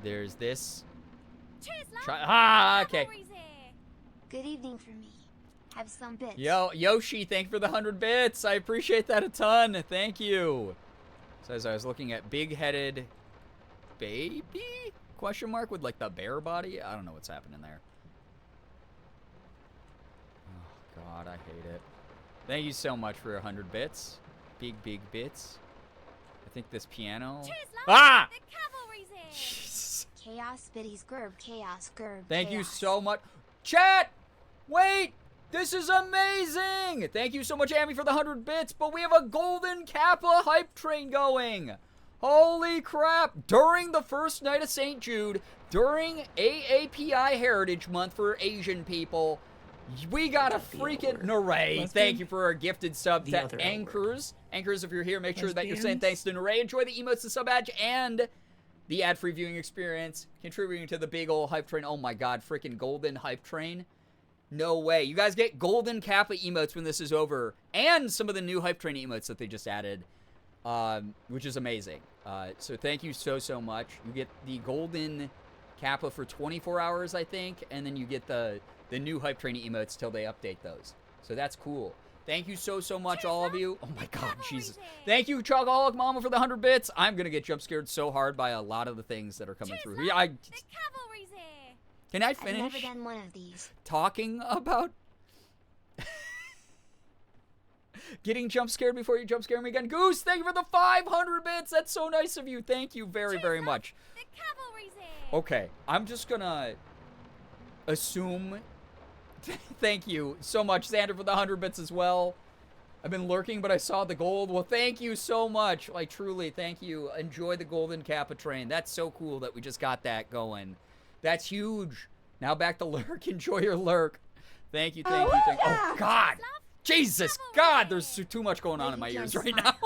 There's this. Okay. Good evening for me. Have some bits. Yo, Yoshi, thank you for the 100 bits. I appreciate that a ton. Thank you. So as I was looking at big-headed baby? Question mark with like the bear body? I don't know what's happening there. Oh, God, I hate it. Thank you so much for 100 bits. Big bits. I think this piano... Ah! The cavalry's in. Jesus. Chaos, biddies, Gerb, chaos, Gerb. Thank you chaos. so much. Chat! Wait! This is amazing! Thank you so much, Amy, for the 100 bits, but we have a golden Kappa hype train going! Holy crap! During the first night of St. Jude, during AAPI Heritage Month for Asian people, we got a freaking Naray. Thank you for a gifted sub to Anchors. Anchors, if you're here, make sure that you're saying thanks to Naray. Enjoy the emotes, the sub badge, and the ad-free viewing experience. Contributing to the big old hype train. Oh my god, freaking golden hype train. No way. You guys get golden Kappa emotes when this is over. And some of the new hype train emotes that they just added. Which is amazing. So thank you so much. You get the golden Kappa for 24 hours, I think. And then you get the new hype train emotes till they update those. So that's cool. Thank you so much, all of you. Oh my god, Jesus. Thank you, Chugaholic Mama, for the 100 bits. I'm going to get jump scared so hard by a lot of the things that are coming through. Yeah, can I finish I've never done one of these. talking about getting jump scared before you jump scare me again? Goose, thank you for the 500 bits. That's so nice of you. Thank you very much. Okay, I'm just going to assume... Thank you so much, Xander, for the 100 bits as well. I've been lurking, but I saw the gold. Well, thank you so much. Like, truly, thank you. Enjoy the golden Kappa train. That's so cool that we just got that going. That's huge. Now back to lurk. Enjoy your lurk. Thank you. Oh, God. Jesus. God, there's too much going on in my ears right now.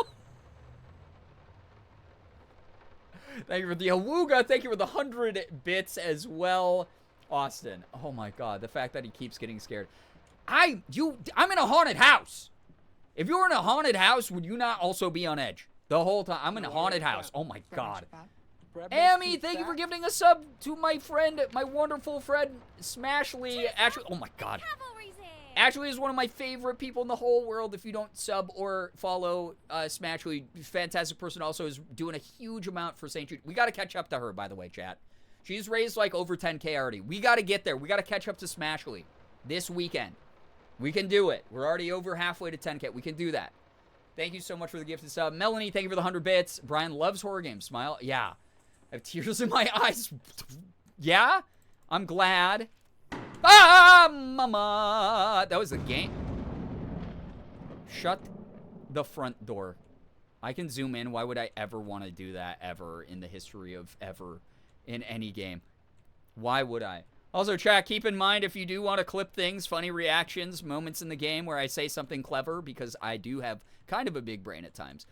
Thank you for the Awooga. Thank you for the 100 bits as well. Austin. Oh my god, the fact that he keeps getting scared. I'm in a haunted house. If you were in a haunted house, would you not also be on edge the whole time? I'm in a haunted house. Oh my god. Amy, thank you for giving a sub to my friend, my wonderful friend, Smashly. Actually, oh my god. Actually is one of my favorite people in the whole world. If you don't sub or follow Smashly, fantastic person, also is doing a huge amount for St. Jude. We got to catch up to her, by the way, chat. She's raised like over 10K already. We got to get there. We got to catch up to Smashly this weekend. We can do it. We're already over halfway to 10K. We can do that. Thank you so much for the gifted sub. Melanie, thank you for the 100 bits. Brian loves horror games. Smile. Yeah. I have tears in my eyes. Yeah? I'm glad. Ah, mama. That was the game. Shut the front door. I can zoom in. Why would I ever want to do that ever in the history of ever? In any game. Why would I? Also, chat, keep in mind if you do want to clip things, funny reactions, moments in the game where I say something clever, because I do have kind of a big brain at times.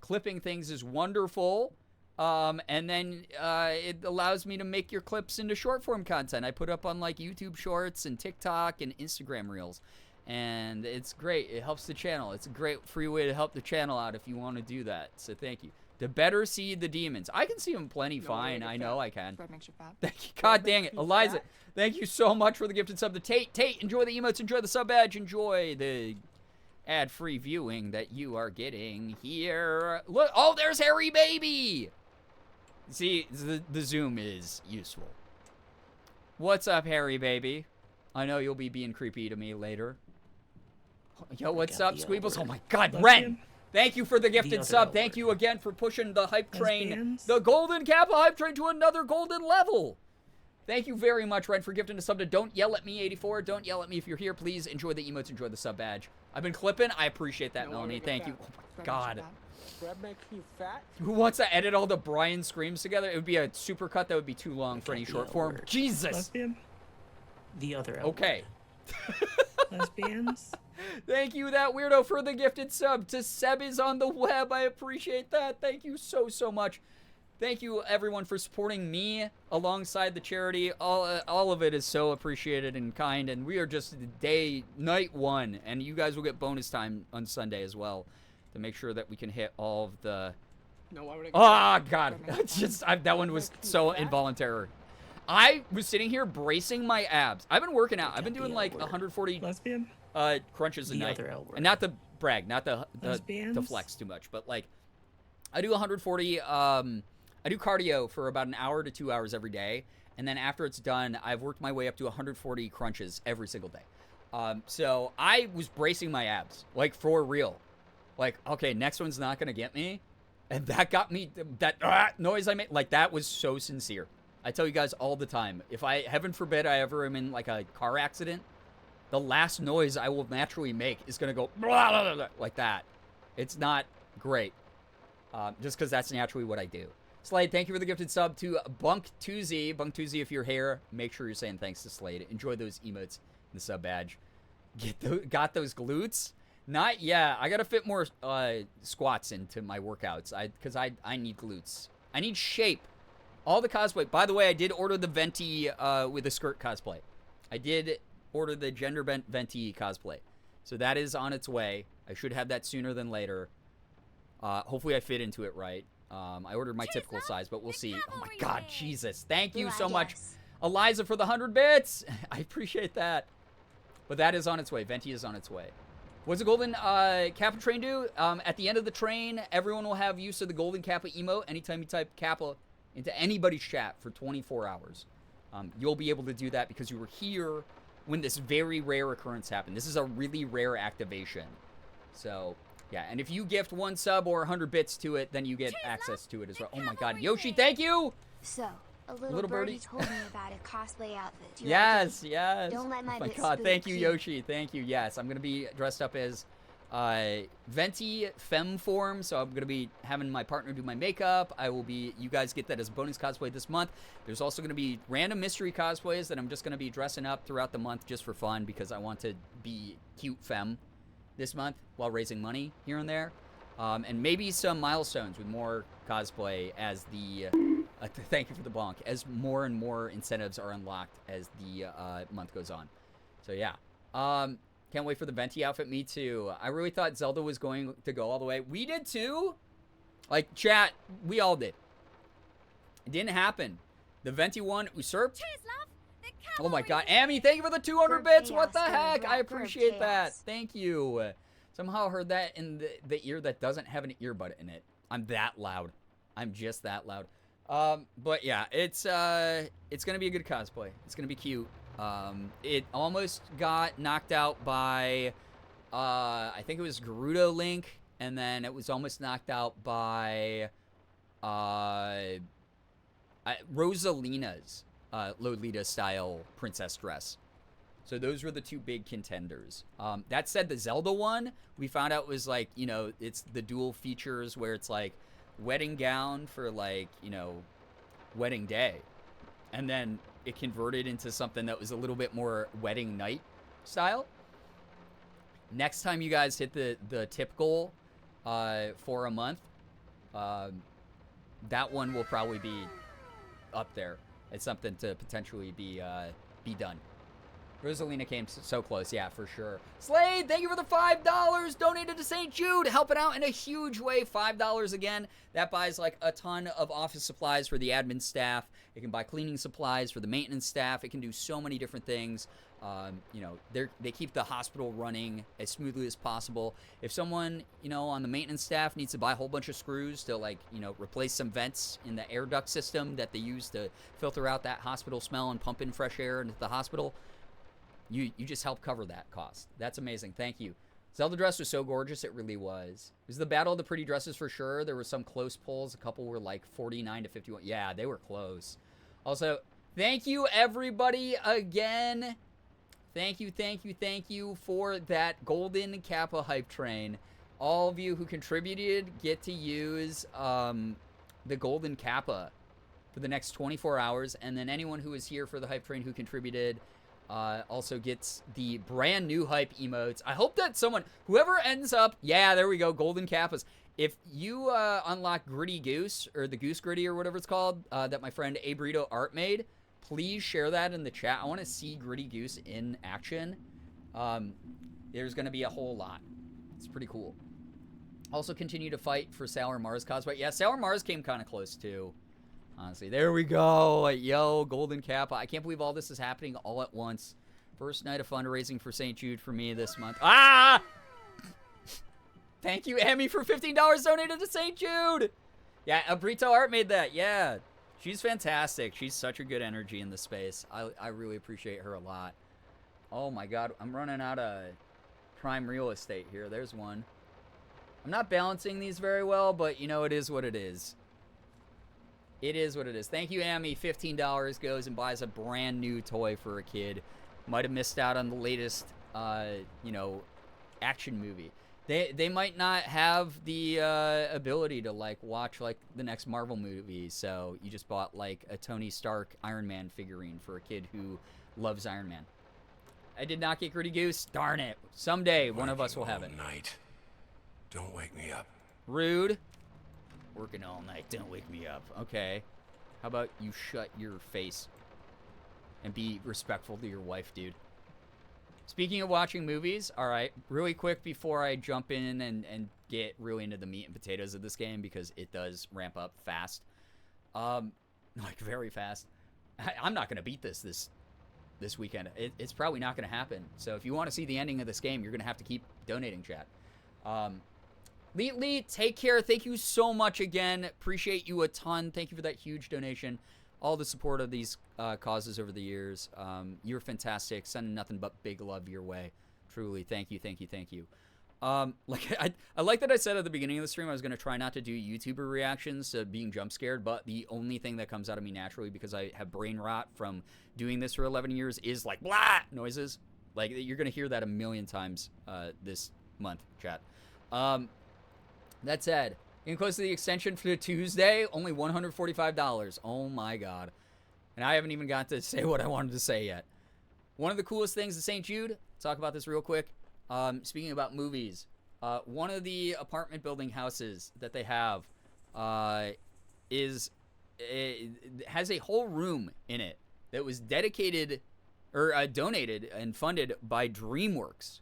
Clipping things is wonderful. And then it allows me to make your clips into short form content. I put up on like YouTube Shorts and TikTok and Instagram Reels. And it's great. It helps the channel. It's a great free way to help the channel out if you want to do that. So thank you. To better see the demons. I can see them plenty fine. I know I can. Thank you. God dang it. Eliza, thank you so much for the gifted sub to Tate. Tate, enjoy the emotes. Enjoy the sub badge. Enjoy the ad-free viewing that you are getting here. Look. Oh, there's Harry Baby. See, the zoom is useful. What's up, Harry Baby? I know you'll be being creepy to me later. Yo, what's up, Squeebles? Oh my god, Ren! Thank you for the gifted sub. Thank you again for pushing the hype train, the golden Kappa hype train to another golden level. Thank you very much, Ren, for gifting a sub to Don't Yell At Me 84. Don't yell at me if you're here. Please enjoy the emotes, enjoy the sub badge. I've been clipping. I appreciate that, Melanie. Thank you. Oh my god. Who wants to edit all the Brian screams together? It would be a super cut that would be too long for any short form. Jesus. The other okay. Lesbians. Thank you, that weirdo, for the gifted sub. To Seb is on the web. I appreciate that. Thank you so much. Thank you, everyone, for supporting me alongside the charity. All of it is so appreciated and kind. And we are just night one. And you guys will get bonus time on Sunday as well to make sure that we can hit all of the... No, why would I oh, God. That one was so involuntary. I was sitting here bracing my abs. I've been working out. I've been doing like 140 crunches a night. And not to brag, not to flex too much, but like I do 140 I do cardio for about an hour to 2 hours every day, and then after it's done, I've worked my way up to 140 crunches every single day. So I was bracing my abs, like for real. Like, okay, next one's not gonna get me. And that got me, that noise I made, like that was so sincere. I tell you guys all the time, if I, heaven forbid, I ever am in like a car accident, the last noise I will naturally make is gonna go blah, blah, blah, blah, like that. It's not great. just because that's naturally what I do. Slade, thank you for the gifted sub to Bunk2Z. Bunk2Z, if you're here, make sure you're saying thanks to Slade. Enjoy those emotes in the sub badge. Got those glutes? Not yet. I gotta fit more squats into my workouts. Because I need glutes. I need shape. All the cosplay. By the way, I did order the Venti with a skirt cosplay. I did order the gender bent Venti cosplay. So that is on its way. I should have that sooner than later. Hopefully I fit into it right. I ordered my typical size, but we'll see. Oh my god, Jesus. Thank you so much, Eliza, for the 100 bits. I appreciate that. But that is on its way. Venti is on its way. What's the golden Kappa train do? At the end of the train, everyone will have use of the golden Kappa emote. Anytime you type Kappa into anybody's chat for 24 hours. You'll be able to do that because you were here when this very rare occurrence happened. This is a really rare activation. So, yeah. And if you gift 1 sub or 100 bits to it, then you get access to it as well. Oh my god. Yoshi, thank you! So, a little birdie told me about a cosplay outfit. Do you yes, like it? yes. Don't let my oh my bit god, spook thank you, you. Yoshi. Thank you. Yes, I'm gonna be dressed up as Venti femme form, so I'm gonna be having my partner do my makeup. You guys get that as a bonus cosplay this month. There's also gonna be random mystery cosplays that I'm just gonna be dressing up throughout the month just for fun because I want to be cute femme this month while raising money here and there. And maybe some milestones with more cosplay as the thank you for the bonk, as more and more incentives are unlocked as the month goes on. So yeah, can't wait for the Venti outfit. Me too. I really thought Zelda was going to go all the way. We did too. Like, chat, we all did. It didn't happen. The Venti one usurped. Oh my god, Amy, thank you for the 200 bits. What the heck? I appreciate that. Thank you. Somehow heard that in the ear that doesn't have an earbud in it. I'm that loud. I'm just that loud. But yeah, it's gonna be a good cosplay. It's gonna be cute. It almost got knocked out by I think it was Gerudo Link, and then it was almost knocked out by Rosalina's Lolita style princess dress. So those were the two big contenders. That said, the Zelda one, we found out was like, you know, it's the dual features where it's like wedding gown for like, you know, wedding day. And then it converted into something that was a little bit more wedding night style. Next time you guys hit the tip goal for a month, that one will probably be up there. It's something to potentially be done. Rosalina came so close, yeah, for sure. Slade, thank you for the $5 donated to St. Jude, helping out in a huge way. $5 again. That buys like a ton of office supplies for the admin staff. It can buy cleaning supplies for the maintenance staff. It can do so many different things. You know, they keep the hospital running as smoothly as possible. If someone, you know, on the maintenance staff needs to buy a whole bunch of screws to, like, you know, replace some vents in the air duct system that they use to filter out that hospital smell and pump in fresh air into the hospital, you just help cover that cost. That's amazing. Thank you. Zelda dress was so gorgeous. It really was. It was the battle of the pretty dresses for sure. There were some close pulls. A couple were like 49 to 51. Yeah, they were close. Also, thank you everybody again. Thank you for that golden Kappa hype train. All of you who contributed get to use the golden Kappa for the next 24 hours. And then anyone who is here for the hype train who contributed also gets the brand new hype emotes. I hope that whoever ends up, yeah, there we go, golden Kappas. If you unlock Gritty Goose, or the Goose Gritty, or whatever it's called, that my friend Abrito Art made, please share that in the chat. I want to see Gritty Goose in action. There's going to be a whole lot. It's pretty cool. Also continue to fight for Sailor Mars cosplay. Yeah, Sailor Mars came kind of close too. Honestly, there we go. Yo, golden Kappa. I can't believe all this is happening all at once. First night of fundraising for St. Jude for me this month. Ah! Thank you, Emmy, for $15 donated to St. Jude. Yeah, Abrito Art made that. Yeah, she's fantastic. She's such a good energy in the space. I really appreciate her a lot. Oh my God, I'm running out of prime real estate here. There's one. I'm not balancing these very well, but you know, it is what it is. It is what it is. Thank you, Amy. $15 goes and buys a brand new toy for a kid. Might have missed out on the latest, you know, action movie. They might not have the ability to like watch like the next Marvel movie, so you just bought like a Tony Stark Iron Man figurine for a kid who loves Iron Man. I did not get Gritty Goose. Darn it. Someday one of us will have it. Night. Don't wake me up. Rude. Working all night. Don't wake me up. Okay. How about you shut your face and be respectful to your wife, dude? Speaking of watching movies, all right, really quick before I jump in and get really into the meat and potatoes of this game, because it does ramp up fast. Like very fast. I'm not going to beat this weekend. It's probably not going to happen. So if you want to see the ending of this game, you're going to have to keep donating, chat. Lee, take care. Thank you so much again. Appreciate you a ton. Thank you for that huge donation. All the support of these causes over the years. You're fantastic. Sending nothing but big love your way. Truly, thank you, thank you, thank you. Like I like that I said at the beginning of the stream I was going to try not to do YouTuber reactions to being jump scared, but the only thing that comes out of me naturally, because I have brain rot from doing this for 11 years, is like blah noises. Like you're going to hear that a million times this month, chat. That said, getting close to the extension for Tuesday, only $145. Oh my god. And I haven't even got to say what I wanted to say yet. One of the coolest things at St. Jude, talk about this real quick. Speaking about movies, one of the apartment building houses that they have has a whole room in it that was dedicated or donated and funded by DreamWorks,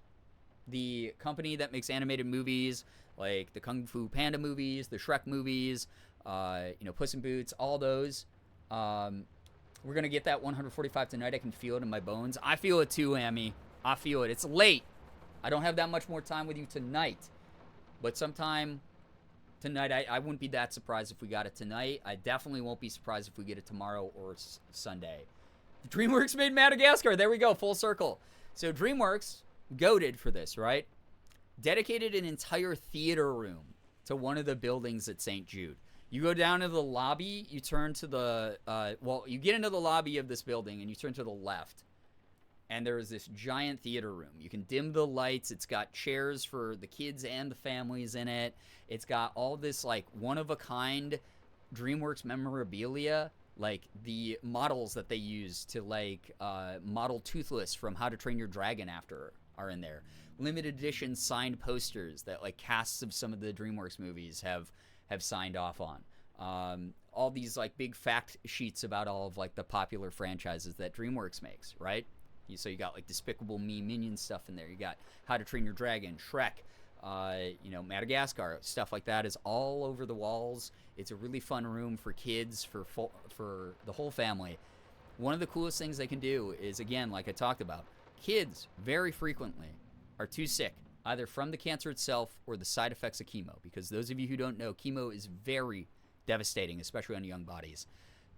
the company that makes animated movies like the Kung Fu Panda movies, the Shrek movies, Puss in Boots, all those. We're going to get that 145 tonight. I can feel it in my bones. I feel it too, Amy. I feel it. It's late. I don't have that much more time with you tonight. But sometime tonight, I wouldn't be that surprised if we got it tonight. I definitely won't be surprised if we get it tomorrow or Sunday. DreamWorks made Madagascar. There we go. Full circle. So DreamWorks, goated for this, right? Dedicated an entire theater room to one of the buildings at St. Jude. You go down to the lobby, you turn to the, you get into the lobby of this building and you turn to the left. And there is this giant theater room. You can dim the lights. It's got chairs for the kids and the families in it. It's got all this like one-of-a-kind DreamWorks memorabilia, like the models that they use to like model Toothless from How to Train Your Dragon after are in there. Limited edition signed posters that like casts of some of the DreamWorks movies have signed off on. All these like big fact sheets about all of like the popular franchises that DreamWorks makes, right? So you got like Despicable Me, Minions stuff in there. You got How to Train Your Dragon, Shrek, Madagascar, stuff like that is all over the walls. It's a really fun room for kids, for the whole family. One of the coolest things they can do is, again, like I talked about, kids very frequently are too sick, either from the cancer itself or the side effects of chemo. Because those of you who don't know, chemo is very devastating, especially on young bodies.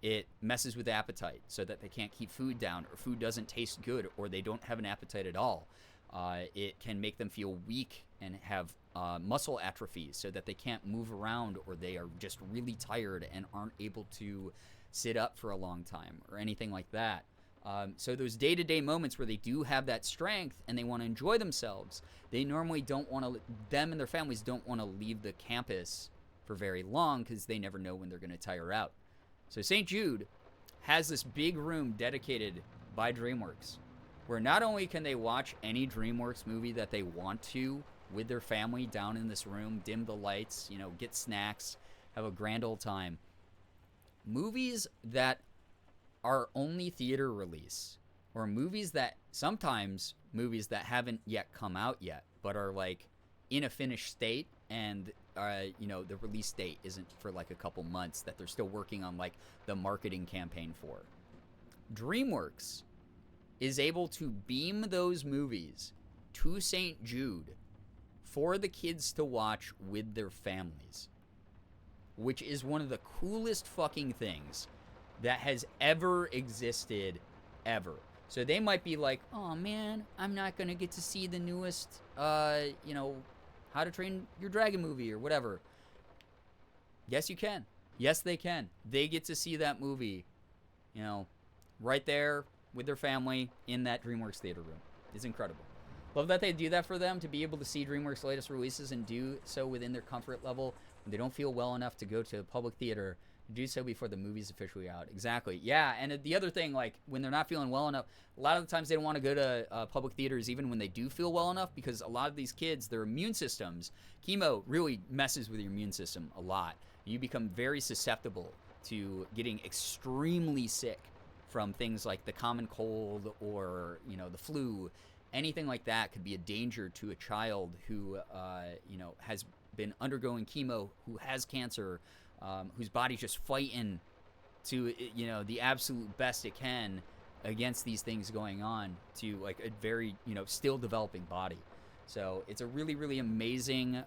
It messes with appetite so that they can't keep food down, or food doesn't taste good, or they don't have an appetite at all. It can make them feel weak and have muscle atrophy so that they can't move around, or they are just really tired and aren't able to sit up for a long time or anything like that. So those day-to-day moments where they do have that strength and they want to enjoy themselves, they normally don't want to, them and their families don't want to leave the campus for very long because they never know when they're going to tire out. So St. Jude has this big room dedicated by DreamWorks where not only can they watch any DreamWorks movie that they want to with their family down in this room, dim the lights, get snacks, have a grand old time. Movies that are only theater release, or sometimes movies that haven't yet come out yet, but are like in a finished state, and the release date isn't for like a couple months, that they're still working on like the marketing campaign for. DreamWorks is able to beam those movies to St. Jude for the kids to watch with their families, which is one of the coolest fucking things that has ever existed, ever. So they might be like, oh man, I'm not gonna get to see the newest, How to Train Your Dragon movie or whatever. Yes, you can. Yes, they can. They get to see that movie, right there with their family in that DreamWorks theater room. It's incredible. Love that they do that for them, to be able to see DreamWorks' latest releases and do so within their comfort level when they don't feel well enough to go to public theater. Do so before the movie's officially out. Exactly. Yeah, and the other thing, like, when they're not feeling well enough, a lot of the times they don't want to go to public theaters even when they do feel well enough, because a lot of these kids, their immune systems, chemo really messes with your immune system a lot. You become very susceptible to getting extremely sick from things like the common cold or, you know, the flu. Anything like that could be a danger to a child who, you know, has been undergoing chemo, who has cancer, whose body's just fighting to, you know, the absolute best it can against these things going on, to like a very, you know, still developing body. So it's a really, really amazing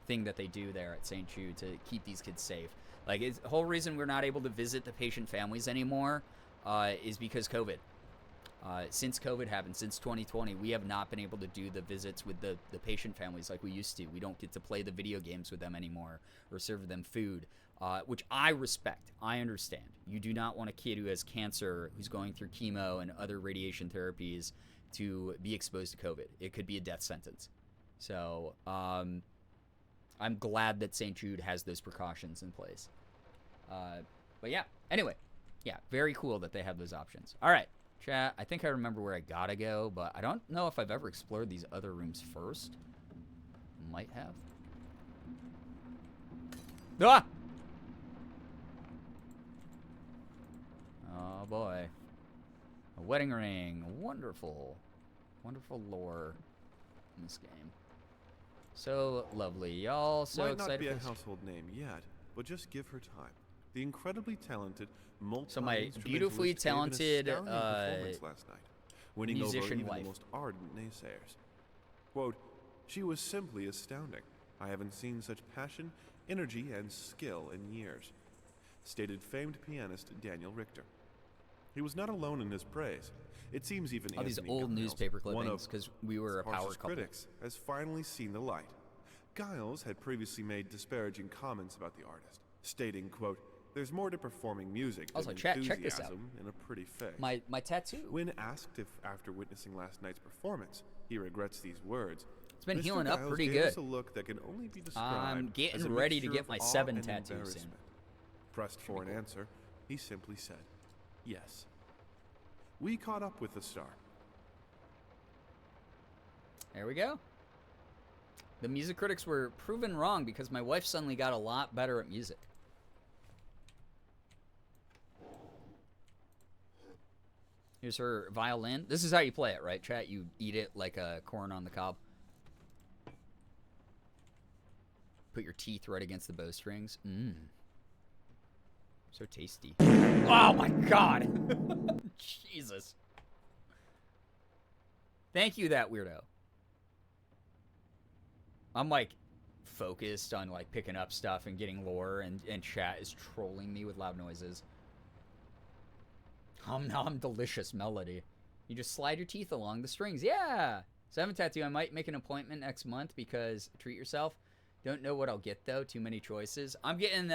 thing that they do there at St. Jude to keep these kids safe. Like, it's the whole reason we're not able to visit the patient families anymore is because COVID. Since COVID happened, since 2020, we have not been able to do the visits with the patient families like we used to. We don't get to play the video games with them anymore or serve them food, which I respect. I understand. You do not want a kid who has cancer, who's going through chemo and other radiation therapies, to be exposed to COVID. It could be a death sentence. So I'm glad that St. Jude has those precautions in place. But yeah, anyway, yeah, very cool that they have those options. All right. Chat, I think I remember where I gotta go, but I don't know if I've ever explored these other rooms first. Might have. Ah! Oh boy. A wedding ring. Wonderful. Wonderful lore in this game. So lovely. Y'all so excited. Might not be for a this? household name yet, but just give her time. The incredibly talented, So my beautifully talented performance last night, winning over musician even wife. the most ardent naysayers. Quote, "She was simply astounding. I haven't seen such passion, energy, and skill in years," stated famed pianist Daniel Richter. He was not alone in his praise. It seems even All these Anthony old Giles, newspaper one clippings, of because we were a power harshest couple. critics, has finally seen the light. Giles had previously made disparaging comments about the artist, stating, quote, "There's more to performing music Also, than check enthusiasm this out. in a pretty face." My tattoo. When asked if, after witnessing last night's performance, he regrets these words, It's been Mr. healing up Giles pretty gave good. us a look that can only be described I'm as getting a ready to mixture get of my awe 7 and tattoos soon. embarrassment. Pressed for an answer, he simply said, "Yes." We caught up with the star. There we go. The music critics were proven wrong because my wife suddenly got a lot better at music. Here's her violin. This is how you play it, right, chat? You eat it like a corn on the cob. Put your teeth right against the bowstrings. Mmm. So tasty. Oh my god! Jesus. Thank you, that weirdo. I'm like focused on like picking up stuff and getting lore, and chat is trolling me with loud noises. Hum nom delicious melody. You just slide your teeth along the strings. Yeah! 7 tattoo. I might make an appointment next month because treat yourself. Don't know what I'll get though. Too many choices. I'm getting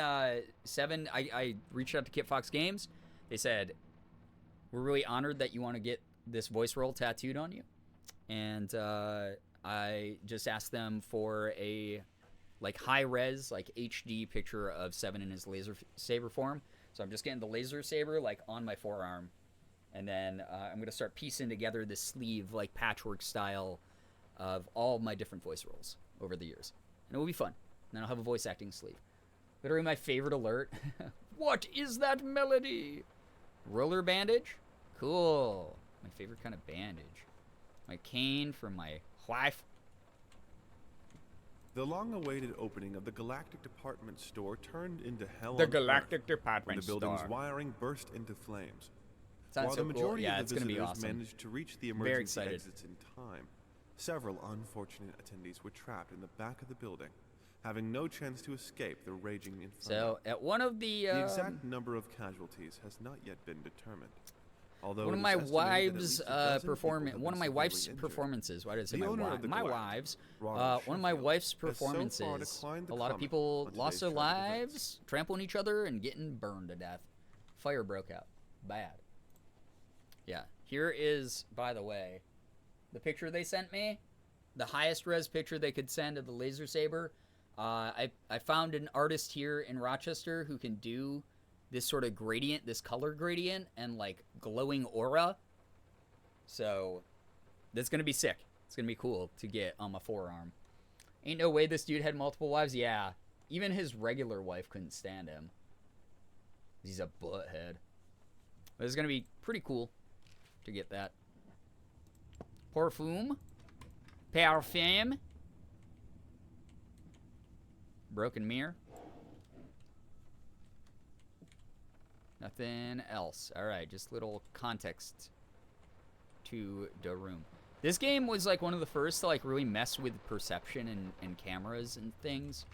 7. I reached out to Kit Fox Games. They said, we're really honored that you want to get this voice roll tattooed on you. And I just asked them for a like high res, like HD picture of 7 in his laser saber form. So I'm just getting the laser saber like on my forearm, and then I'm gonna start piecing together this sleeve like patchwork style of all my different voice roles over the years, and it will be fun. And then I'll have a voice acting sleeve. Literally my favorite alert. What is that melody? Roller bandage? Cool. My favorite kind of bandage. My cane for my wife. The long-awaited opening of the Galactic Department Store turned into hell The on Galactic Earth Department when the building's Store. wiring burst into flames. Sounds While so the cool. majority Yeah, of it's the gonna be visitors awesome. managed to reach the Very emergency excited. exits in time, several unfortunate attendees were trapped in the back of the building, having no chance to escape the raging inferno. So at one of the exact number of casualties has not yet been determined. Although one of it is my estimated that at wife's least a dozen people have been one of my severely wife's injured. performances. Why did I say The my owner wife? of the My Galactic, wives. Ronald One of my Sheffield, wife's has so far performances. declined to A lot of comment people on lost their today's tragic events. lives, trampling each other, and getting burned to death. Fire broke out. Bad. Yeah. Here is, by the way, The picture they sent me, the highest res picture they could send of the laser saber. I found an artist here in Rochester who can do this sort of gradient, this color gradient, and like glowing aura. So that's gonna be sick. It's gonna be cool to get on my forearm. Ain't no way this dude had multiple wives. Yeah, even his regular wife couldn't stand him. He's a butthead. But it's gonna be pretty cool to get that. Parfum. Parfum. Broken mirror. Nothing else. Alright, just little context to the room. This game was like one of the first to like really mess with perception and cameras and things.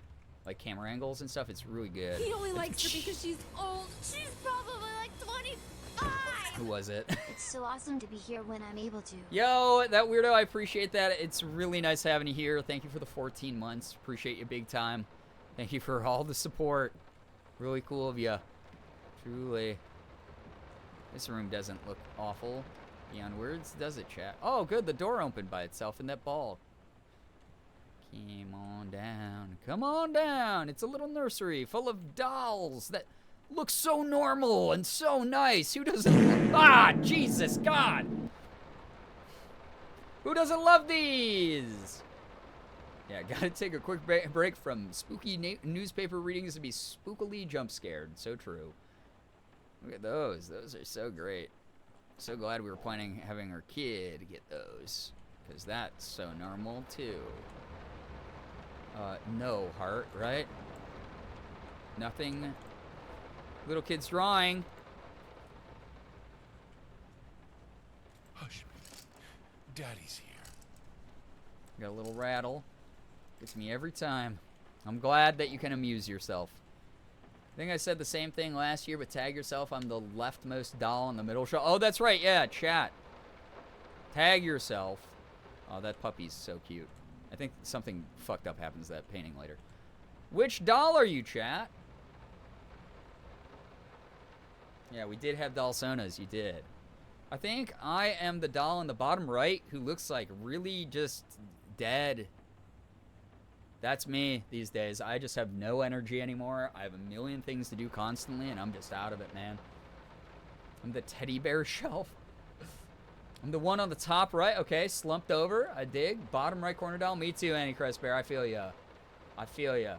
Like camera angles and stuff. It's really good. He only likes her because she's old. She's probably like 25. Who was it? It's so awesome to be here when I'm able to. Yo, that weirdo, I appreciate that. It's really nice having you here. Thank you for the 14 months. Appreciate you big time. Thank you for all the support. Really cool of you. Truly. This room doesn't look awful beyond words, does it, chat? Oh, good. The door opened by itself in that ball. Come on down. Come on down. It's a little nursery full of dolls that look so normal and so nice. Who doesn't... Ah, Jesus, God. Who doesn't love these? Yeah, gotta take a quick break from spooky newspaper readings to be spookily jump scared. So true. Look at those. Those are so great. So glad we were planning having our kid get those. Because that's so normal, too. No, heart, right? Nothing. Little kid's drawing. Hush. Daddy's here. Got a little rattle. Gets me every time. I'm glad that you can amuse yourself. I think I said the same thing last year, but tag yourself. I'm the leftmost doll in the middle show. Oh, that's right. Yeah, chat. Tag yourself. Oh, that puppy's so cute. I think something fucked up happens to that painting later. Which doll are you, chat? Yeah, we did have doll-sonas. You did. I think I am the doll in the bottom right who looks like really just dead. That's me these days. I just have no energy anymore. I have a million things to do constantly, and I'm just out of it, man. I'm the teddy bear shelf. I'm the one on the top right. Okay, slumped over. I dig. Bottom right corner doll. Me too, Antichrist Bear. I feel ya. I feel ya.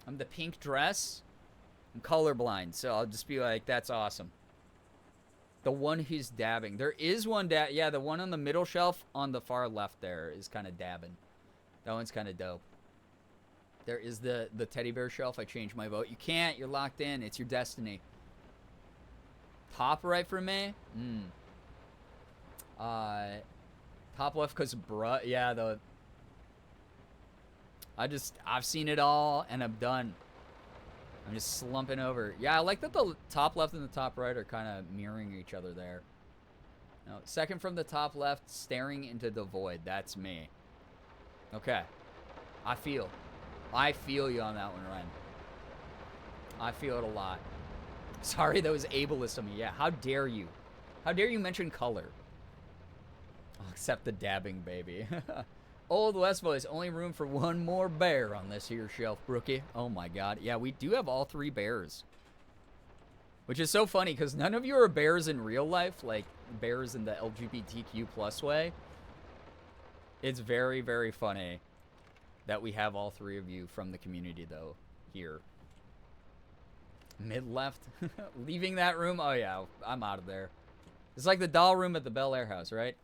I'm the pink dress. I'm colorblind, so I'll just be like, that's awesome. The one who's dabbing. There is one yeah, the one on the middle shelf on the far left there is kind of dabbing. That one's kind of dope. There is the teddy bear shelf. I changed my vote. You can't. You're locked in. It's your destiny. Top right for me? Top left because bruh. Yeah, I've seen it all, and I'm done. I'm just slumping over. Yeah, I like that the top left and the top right are kind of mirroring each other there. No, second from the top left, staring into the void. That's me. Okay. I feel you on that one, Ryan. I feel it a lot. Sorry, that was ableist of me. Yeah, how dare you? How dare you mention color? I'll accept the dabbing, baby. Old West Boys, only room for one more bear on this here shelf, Brookie. Oh my god. Yeah, we do have all three bears. Which is so funny, because none of you are bears in real life, like bears in the LGBTQ plus way. It's very, very funny that we have all three of you from the community, though, here. Mid-left. Leaving that room? Oh, yeah, I'm out of there. It's like the doll room at the Bel Air house, right?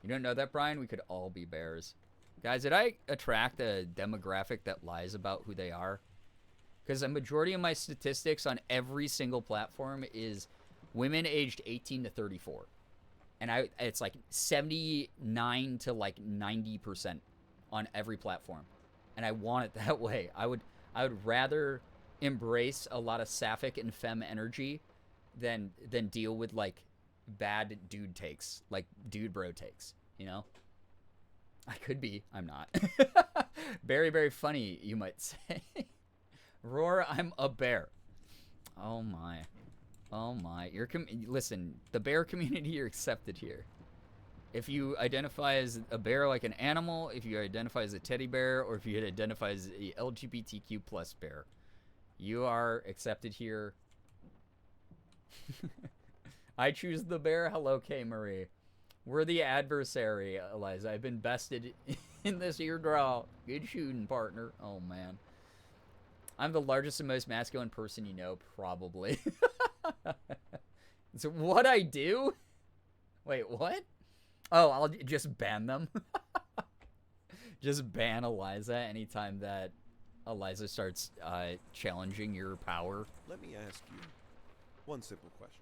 You don't know that, Brian? We could all be bears. Guys, did I attract a demographic that lies about who they are? Because a majority of my statistics on every single platform is women aged 18 to 34. And it's like 79 to like 90% on every platform. And I want it that way. I would rather embrace a lot of sapphic and femme energy than deal with like bad dude takes, like dude bro takes, you know? I could be. I'm not. Very, very funny, you might say. Roar, I'm a bear. Oh my. Oh my. Listen, the bear community, you're accepted here. If you identify as a bear like an animal, if you identify as a teddy bear, or if you identify as a LGBTQ plus bear, you are accepted here. I choose the bear. Hello, K. Marie. We're the adversary, Eliza. I've been bested in this here draw. Good shooting, partner. Oh, man. I'm the largest and most masculine person you know, probably. So what I do? Wait, what? Oh, I'll just ban them. Just ban Eliza anytime that Eliza starts challenging your power. Let me ask you one simple question.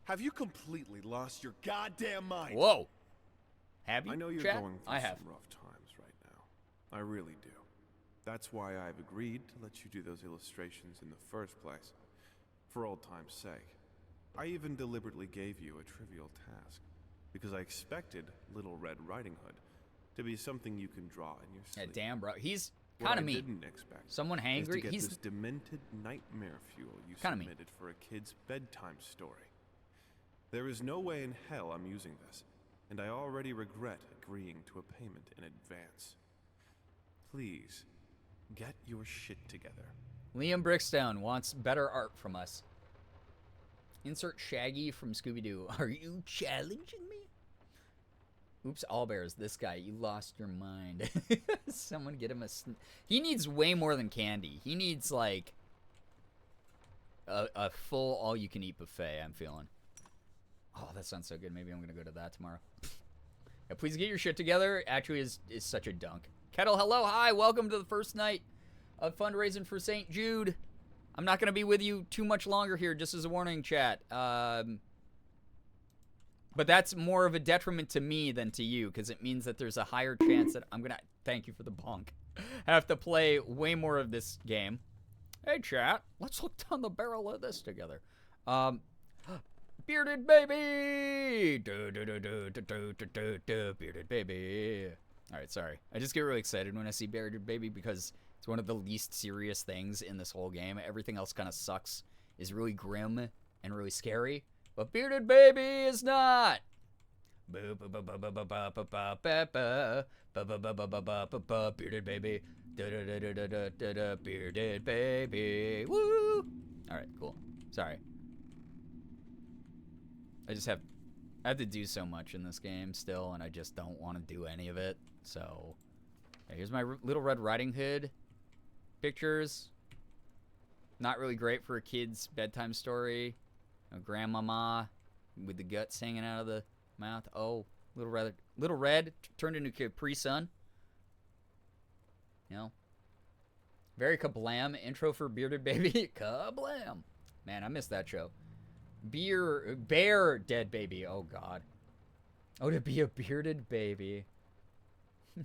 Have you completely lost your goddamn mind? Whoa. Have you, I know you're chat? going through some rough times right now. I really do. That's why I've agreed to let you do those illustrations in the first place. For old time's sake. I even deliberately gave you a trivial task. Because I expected Little Red Riding Hood to be something you can draw in your sleep. Yeah, damn, bro. He's kind of mean. What I didn't expect someone hangry. is to get He's this demented nightmare fuel you kinda submitted for a kid's bedtime story. There is no way in hell I'm using this, and I already regret agreeing to a payment in advance. Please, get your shit together. Liam Brickstone wants better art from us. Insert Shaggy from Scooby-Doo. Are you challenging me? Oops, all bears. This guy, you lost your mind. Someone get him a... He needs way more than candy. He needs, like, a full all-you-can-eat buffet, I'm feeling. Oh, that sounds so good. Maybe I'm going to go to that tomorrow. Yeah, please get your shit together. Actually, is such a dunk. Kettle, hello, hi. Welcome to the first night of fundraising for St. Jude. I'm not going to be with you too much longer here, just as a warning, chat. But that's more of a detriment to me than to you, because it means that there's a higher chance that I'm going to, thank you for the bonk, have to play way more of this game. Hey, chat, let's look down the barrel of this together. Bearded baby! Bearded baby. All right, sorry. I just get really excited when I see bearded baby because it's one of the least serious things in this whole game. Everything else kind of sucks, is really grim and really scary. But bearded baby is not. Bearded baby. Bearded baby. Woo! All right, cool. Sorry. I have to do so much in this game still, and I just don't want to do any of it. So, yeah, here's my Little Red Riding Hood pictures. Not really great for a kid's bedtime story. Grandmama with the guts hanging out of the mouth. Oh, Little Red turned into Capri Sun. You know, very kablam intro for Bearded Baby. Kablam, man, I missed that show. Bear dead baby. Oh God. Oh, to be a bearded baby.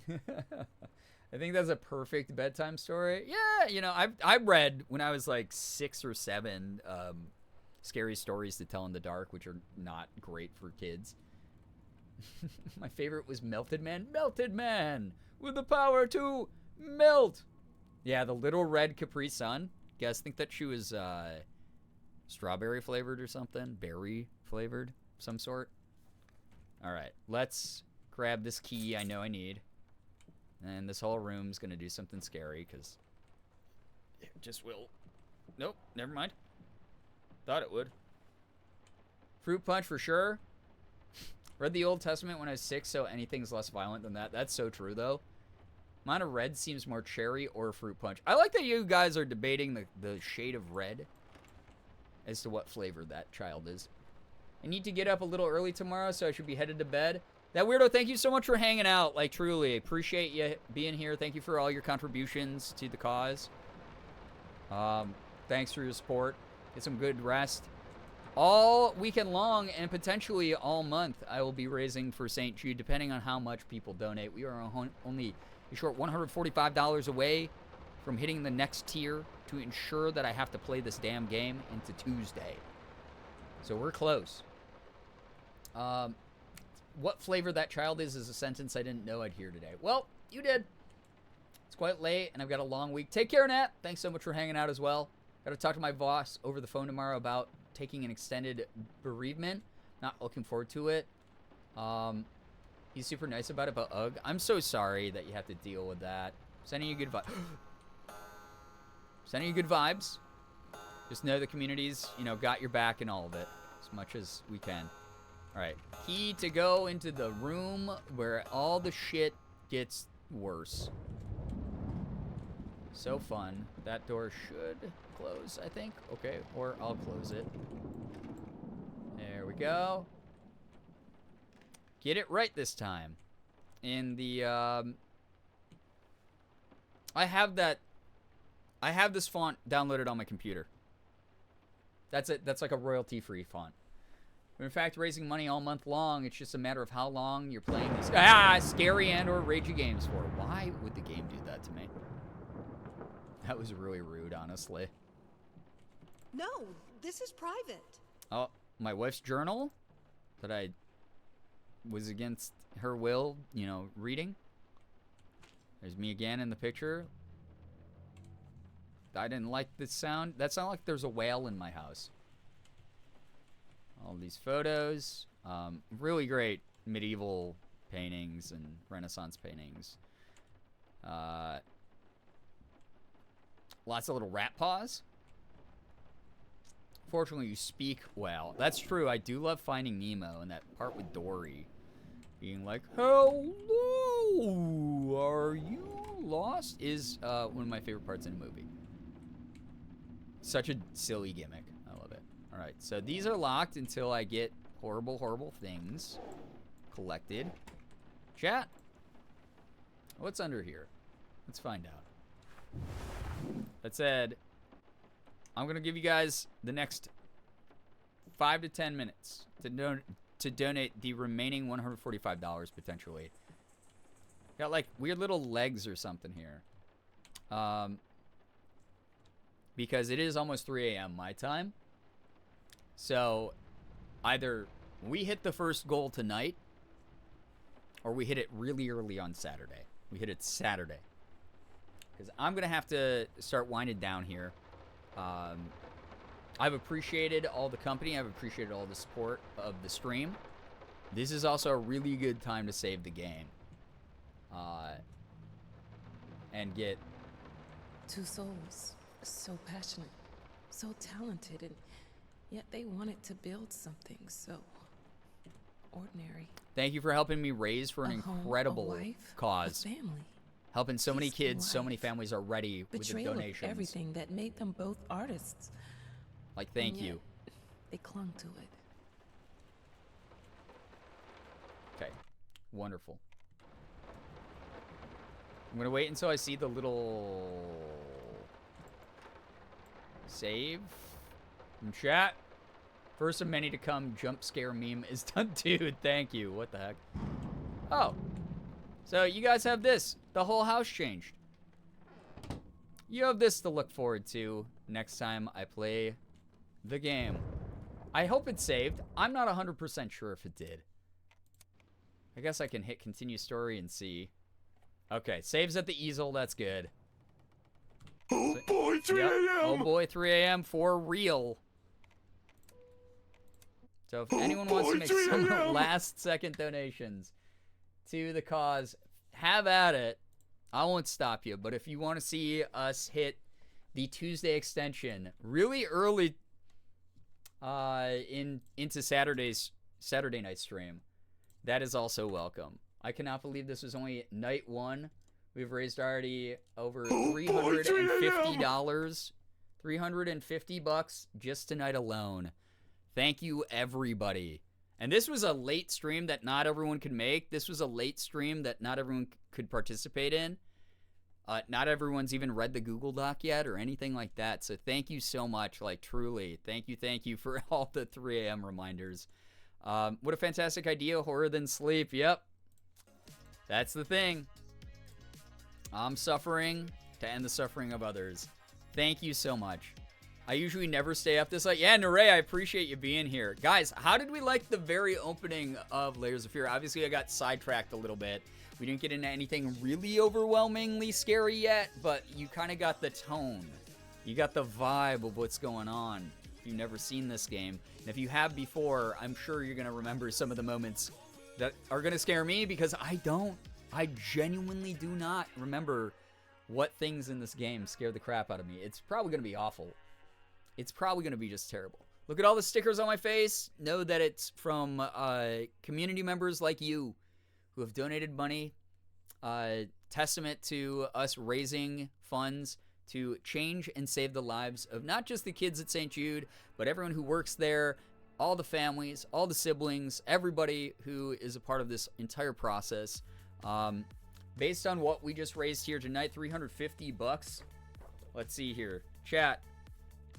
I think that's a perfect bedtime story. Yeah, you know, I read when I was like 6 or 7 scary stories to tell in the dark, which are not great for kids. My favorite was Melted Man. Melted Man with the power to melt. Yeah, the Little Red Capri Sun. You guys think that she was strawberry flavored or something? Berry flavored, some sort. All right, let's grab this key I know I need. And this whole room's going to do something scary because it just will. Nope, never mind. Thought it would. Fruit punch for sure. Read the Old Testament when I was 6, so anything's less violent than that. That's so true, though. Mine of red seems more cherry or fruit punch. I like that you guys are debating the shade of red as to what flavor that child is. I need to get up a little early tomorrow, so I should be headed to bed. That weirdo, thank you so much for hanging out. Like, truly, appreciate you being here. Thank you for all your contributions to the cause. Thanks for your support. Get some good rest. All weekend long and potentially all month, I will be raising for St. Jude, depending on how much people donate. We are only a short $145 away from hitting the next tier to ensure that I have to play this damn game into Tuesday. So we're close. What flavor that child is a sentence I didn't know I'd hear today. Well, you did. It's quite late, and I've got a long week. Take care, Nat. Thanks so much for hanging out as well. Got to talk to my boss over the phone tomorrow about taking an extended bereavement. Not looking forward to it. He's super nice about it, but ugh. I'm so sorry that you have to deal with that. Sending you good vibes. Sending you good vibes. Just know the community's, you know, got your back in all of it. As much as we can. Alright. Key to go into the room where all the shit gets worse. So fun. That door should close, I think. Okay, or I'll close it. There we go. Get it right this time. In the, I have this font downloaded on my computer. That's it. That's like a royalty-free font. We're in fact raising money all month long. It's just a matter of how long you're playing these scary and or ragey games for. Why would the game do that to me? That was really rude, honestly. No, this is private. Oh, my wife's journal that I was against her will, you know, reading. There's me again in the picture. I didn't like this sound. That sounded like there's a whale in my house. All these photos. Really great medieval paintings and Renaissance paintings. Lots of little rat paws. Fortunately, you speak well. That's true. I do love Finding Nemo and that part with Dory being like, "Hello, are you lost?" is one of my favorite parts in a movie. Such a silly gimmick. I love it. All right, so these are locked until I get horrible, horrible things collected. Chat, what's under here? Let's find out. That said, I'm going to give you guys the next 5 to 10 minutes to donate the remaining $145 potentially. Got like weird little legs or something here. Because it is almost 3 a.m. my time. So either we hit the first goal tonight or we hit it really early on Saturday. We hit it Saturday. Because I'm going to have to start winding down here. I've appreciated all the company. I've appreciated all the support of the stream. This is also a really good time to save the game. And get... Two souls. So passionate. So talented. And yet they wanted to build something so ordinary. Thank you for helping me raise for an incredible wife, cause. A family. Helping so many kids, so life. many families already with the Betrayal donations. of everything that made them both artists. Like, thank And yet, you. They clung to it. Okay, wonderful. I'm gonna wait until I see the little save in chat. First of many to come, jump scare meme is done. Dude, thank you. What the heck? Oh, so you guys have this. The whole house changed. You have this to look forward to next time I play the game. I hope it's saved. I'm not 100% sure if it did. I guess I can hit continue story and see. Okay, saves at the easel. That's good. Oh boy, 3 a.m. Oh boy, 3 a.m. for real. So if anyone wants to make some last second donations to the cause, have at it. I won't stop you. But if you want to see us hit the Tuesday extension really early into Saturday night stream, that is also welcome. I cannot believe this was only night one. We've raised already over $350. $350 just tonight alone. Thank you, everybody. And this was a late stream that not everyone could make. This was a late stream that not everyone could participate in. Not everyone's even read the Google Doc yet or anything like that. So thank you so much. Like, truly. Thank you for all the 3 a.m. reminders. What a fantastic idea. Horror than sleep. Yep. That's the thing. I'm suffering to end the suffering of others. Thank you so much. I usually never stay up this late. Yeah, Naray, I appreciate you being here. Guys, how did we like the very opening of Layers of Fear? Obviously, I got sidetracked a little bit. We didn't get into anything really overwhelmingly scary yet, but you kind of got the tone. You got the vibe of what's going on. If you've never seen this game, and if you have before, I'm sure you're going to remember some of the moments that are going to scare me because I don't. I genuinely do not remember what things in this game scare the crap out of me. It's probably going to be awful. It's probably going to be just terrible. Look at all the stickers on my face. Know that it's from community members like you who have donated money. Testament to us raising funds to change and save the lives of not just the kids at St. Jude, but everyone who works there, all the families, all the siblings, everybody who is a part of this entire process. Based on what we just raised here tonight, $350. Let's see here. Chat.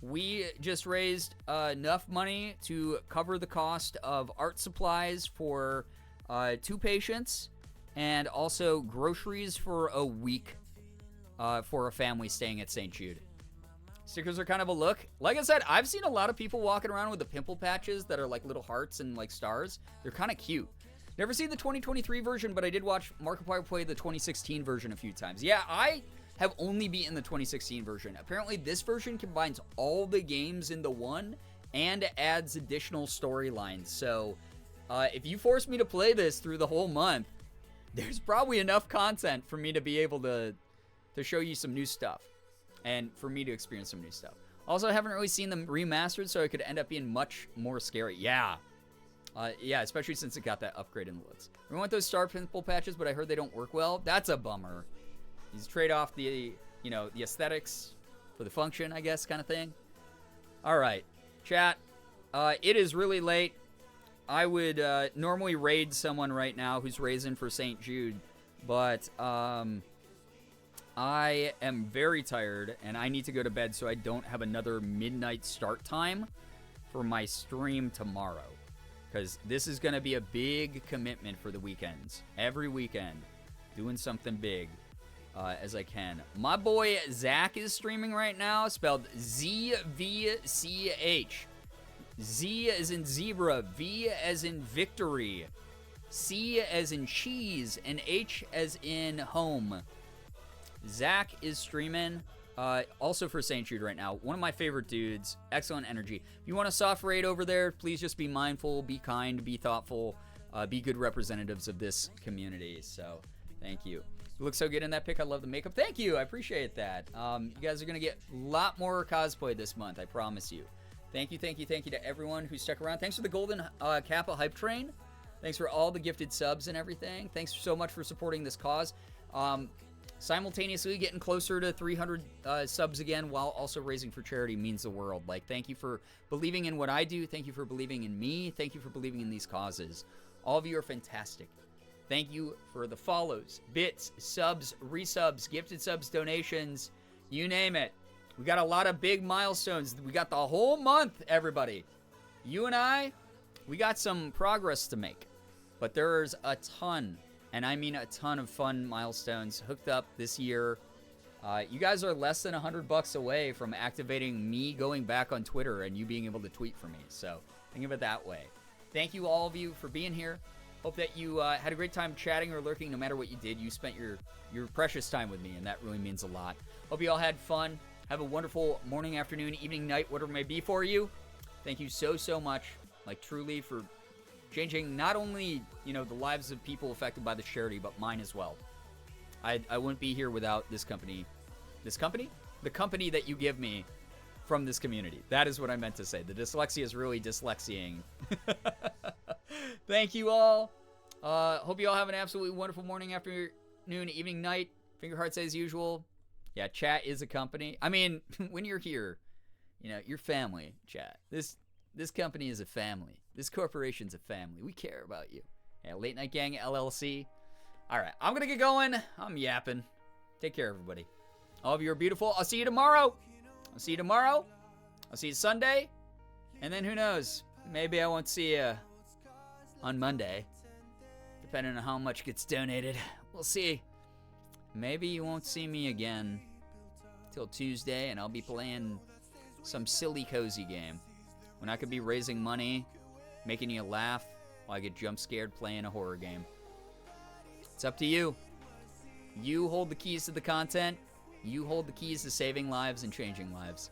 We just raised enough money to cover the cost of art supplies for 2 patients and also groceries for a week for a family staying at St. Jude. Stickers are kind of a look. Like I said, I've seen a lot of people walking around with the pimple patches that are like little hearts and like stars. They're kind of cute. Never seen the 2023 version, but I did watch Markiplier play the 2016 version a few times. Yeah, I have only beaten the 2016 version. Apparently, this version combines all the games into one and adds additional storylines. So, if you force me to play this through the whole month, there's probably enough content for me to be able to show you some new stuff and for me to experience some new stuff. Also, I haven't really seen them remastered, so it could end up being much more scary. Yeah. Yeah, especially since it got that upgrade in the looks. We want those star pimple patches, but I heard they don't work well. That's a bummer. You trade off the, the aesthetics for the function, I guess, kind of thing. All right, chat. It is really late. I would normally raid someone right now who's raising for St. Jude, but I am very tired, and I need to go to bed so I don't have another midnight start time for my stream tomorrow. Because this is going to be a big commitment for the weekends. Every weekend, doing something big as I can. My boy Zach is streaming right now, spelled Z-V-C-H. Z as in zebra, V as in victory, C as in cheese, and H as in home. Zach is streaming, also for St. Jude right now. One of my favorite dudes, excellent energy. If you want a soft raid over there, please just be mindful, be kind, be thoughtful, be good representatives of this community. So, thank you. You look so good in that pic. I love the makeup. Thank you. I appreciate that. You guys are going to get a lot more cosplay this month, I promise you. Thank you, thank you, thank you to everyone who stuck around. Thanks for the golden Kappa hype train. Thanks for all the gifted subs and everything. Thanks so much for supporting this cause. Simultaneously getting closer to 300 subs again while also raising for charity means the world. Like, thank you for believing in what I do. Thank you for believing in me. Thank you for believing in these causes. All of you are fantastic. Thank you for the follows, bits, subs, resubs, gifted subs, donations, you name it. We got a lot of big milestones. We got the whole month, everybody. You and I, we got some progress to make. But there's a ton, and I mean a ton of fun milestones hooked up this year. You guys are less than $100 away from activating me going back on Twitter and you being able to tweet for me. So think of it that way. Thank you, all of you, for being here. Hope that you had a great time chatting or lurking. No matter what you did, you spent your precious time with me, and that really means a lot. Hope you all had fun. Have a wonderful morning, afternoon, evening, night, whatever it may be for you. Thank you so, so much, like truly, for changing not only, the lives of people affected by the charity, but mine as well. I wouldn't be here without this company. This company? The company that you give me from this community. That is what I meant to say. The dyslexia is really dyslexiaing. Thank you all. Hope you all have an absolutely wonderful morning, afternoon, evening, night. Finger hearts as usual. Yeah, chat is a company. I mean, when you're here, your family, chat. This company is a family. This corporation's a family. We care about you. Yeah, Late Night Gang LLC. All right, I'm going to get going. I'm yapping. Take care, everybody. All of you are beautiful. I'll see you tomorrow. I'll see you Sunday. And then who knows? Maybe I won't see you on Monday, depending on how much gets donated. We'll see. Maybe you won't see me again till Tuesday, and I'll be playing some silly cozy game when I could be raising money, making you laugh while I get jump scared playing a horror game. It's up to you. You hold the keys to the content. You hold the keys to saving lives and changing lives.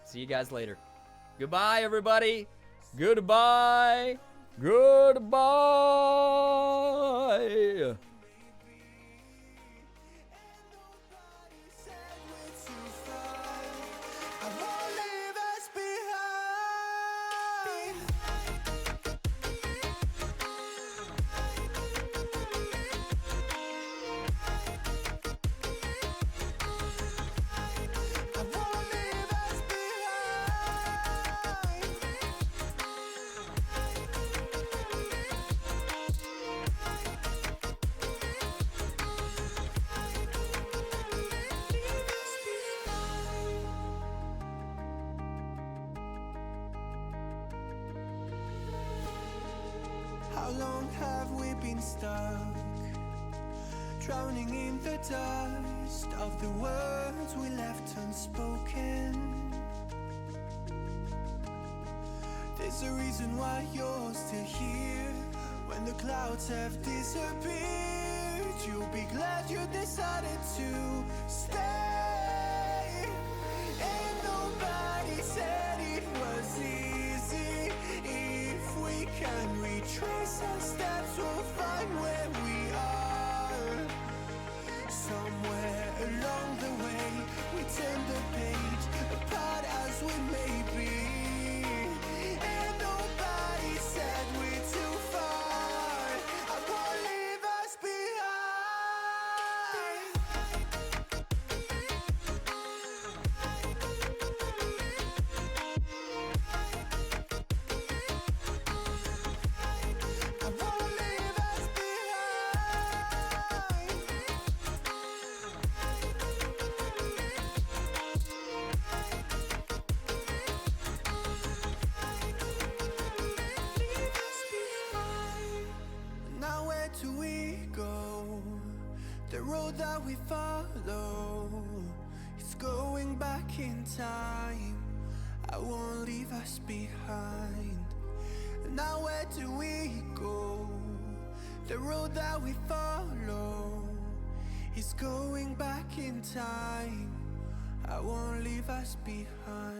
See you guys later. Goodbye, everybody. Goodbye. Goodbye. How long have we been stuck, drowning in the dust of the words we left unspoken? There's a reason why you're still here. When the clouds have disappeared, you'll be glad you decided to stay. And nobody said it was easy. If we can retrace our steps, we'll find where we are. Somewhere along the way, we turn the page, apart as we may be. And nobody said we're too far. I won't leave us behind. I won't leave us behind. Now where do we go? The road that we follow is going back in time. I won't leave us behind. Now where do we go? The road that we follow is going back in time. I won't leave us behind.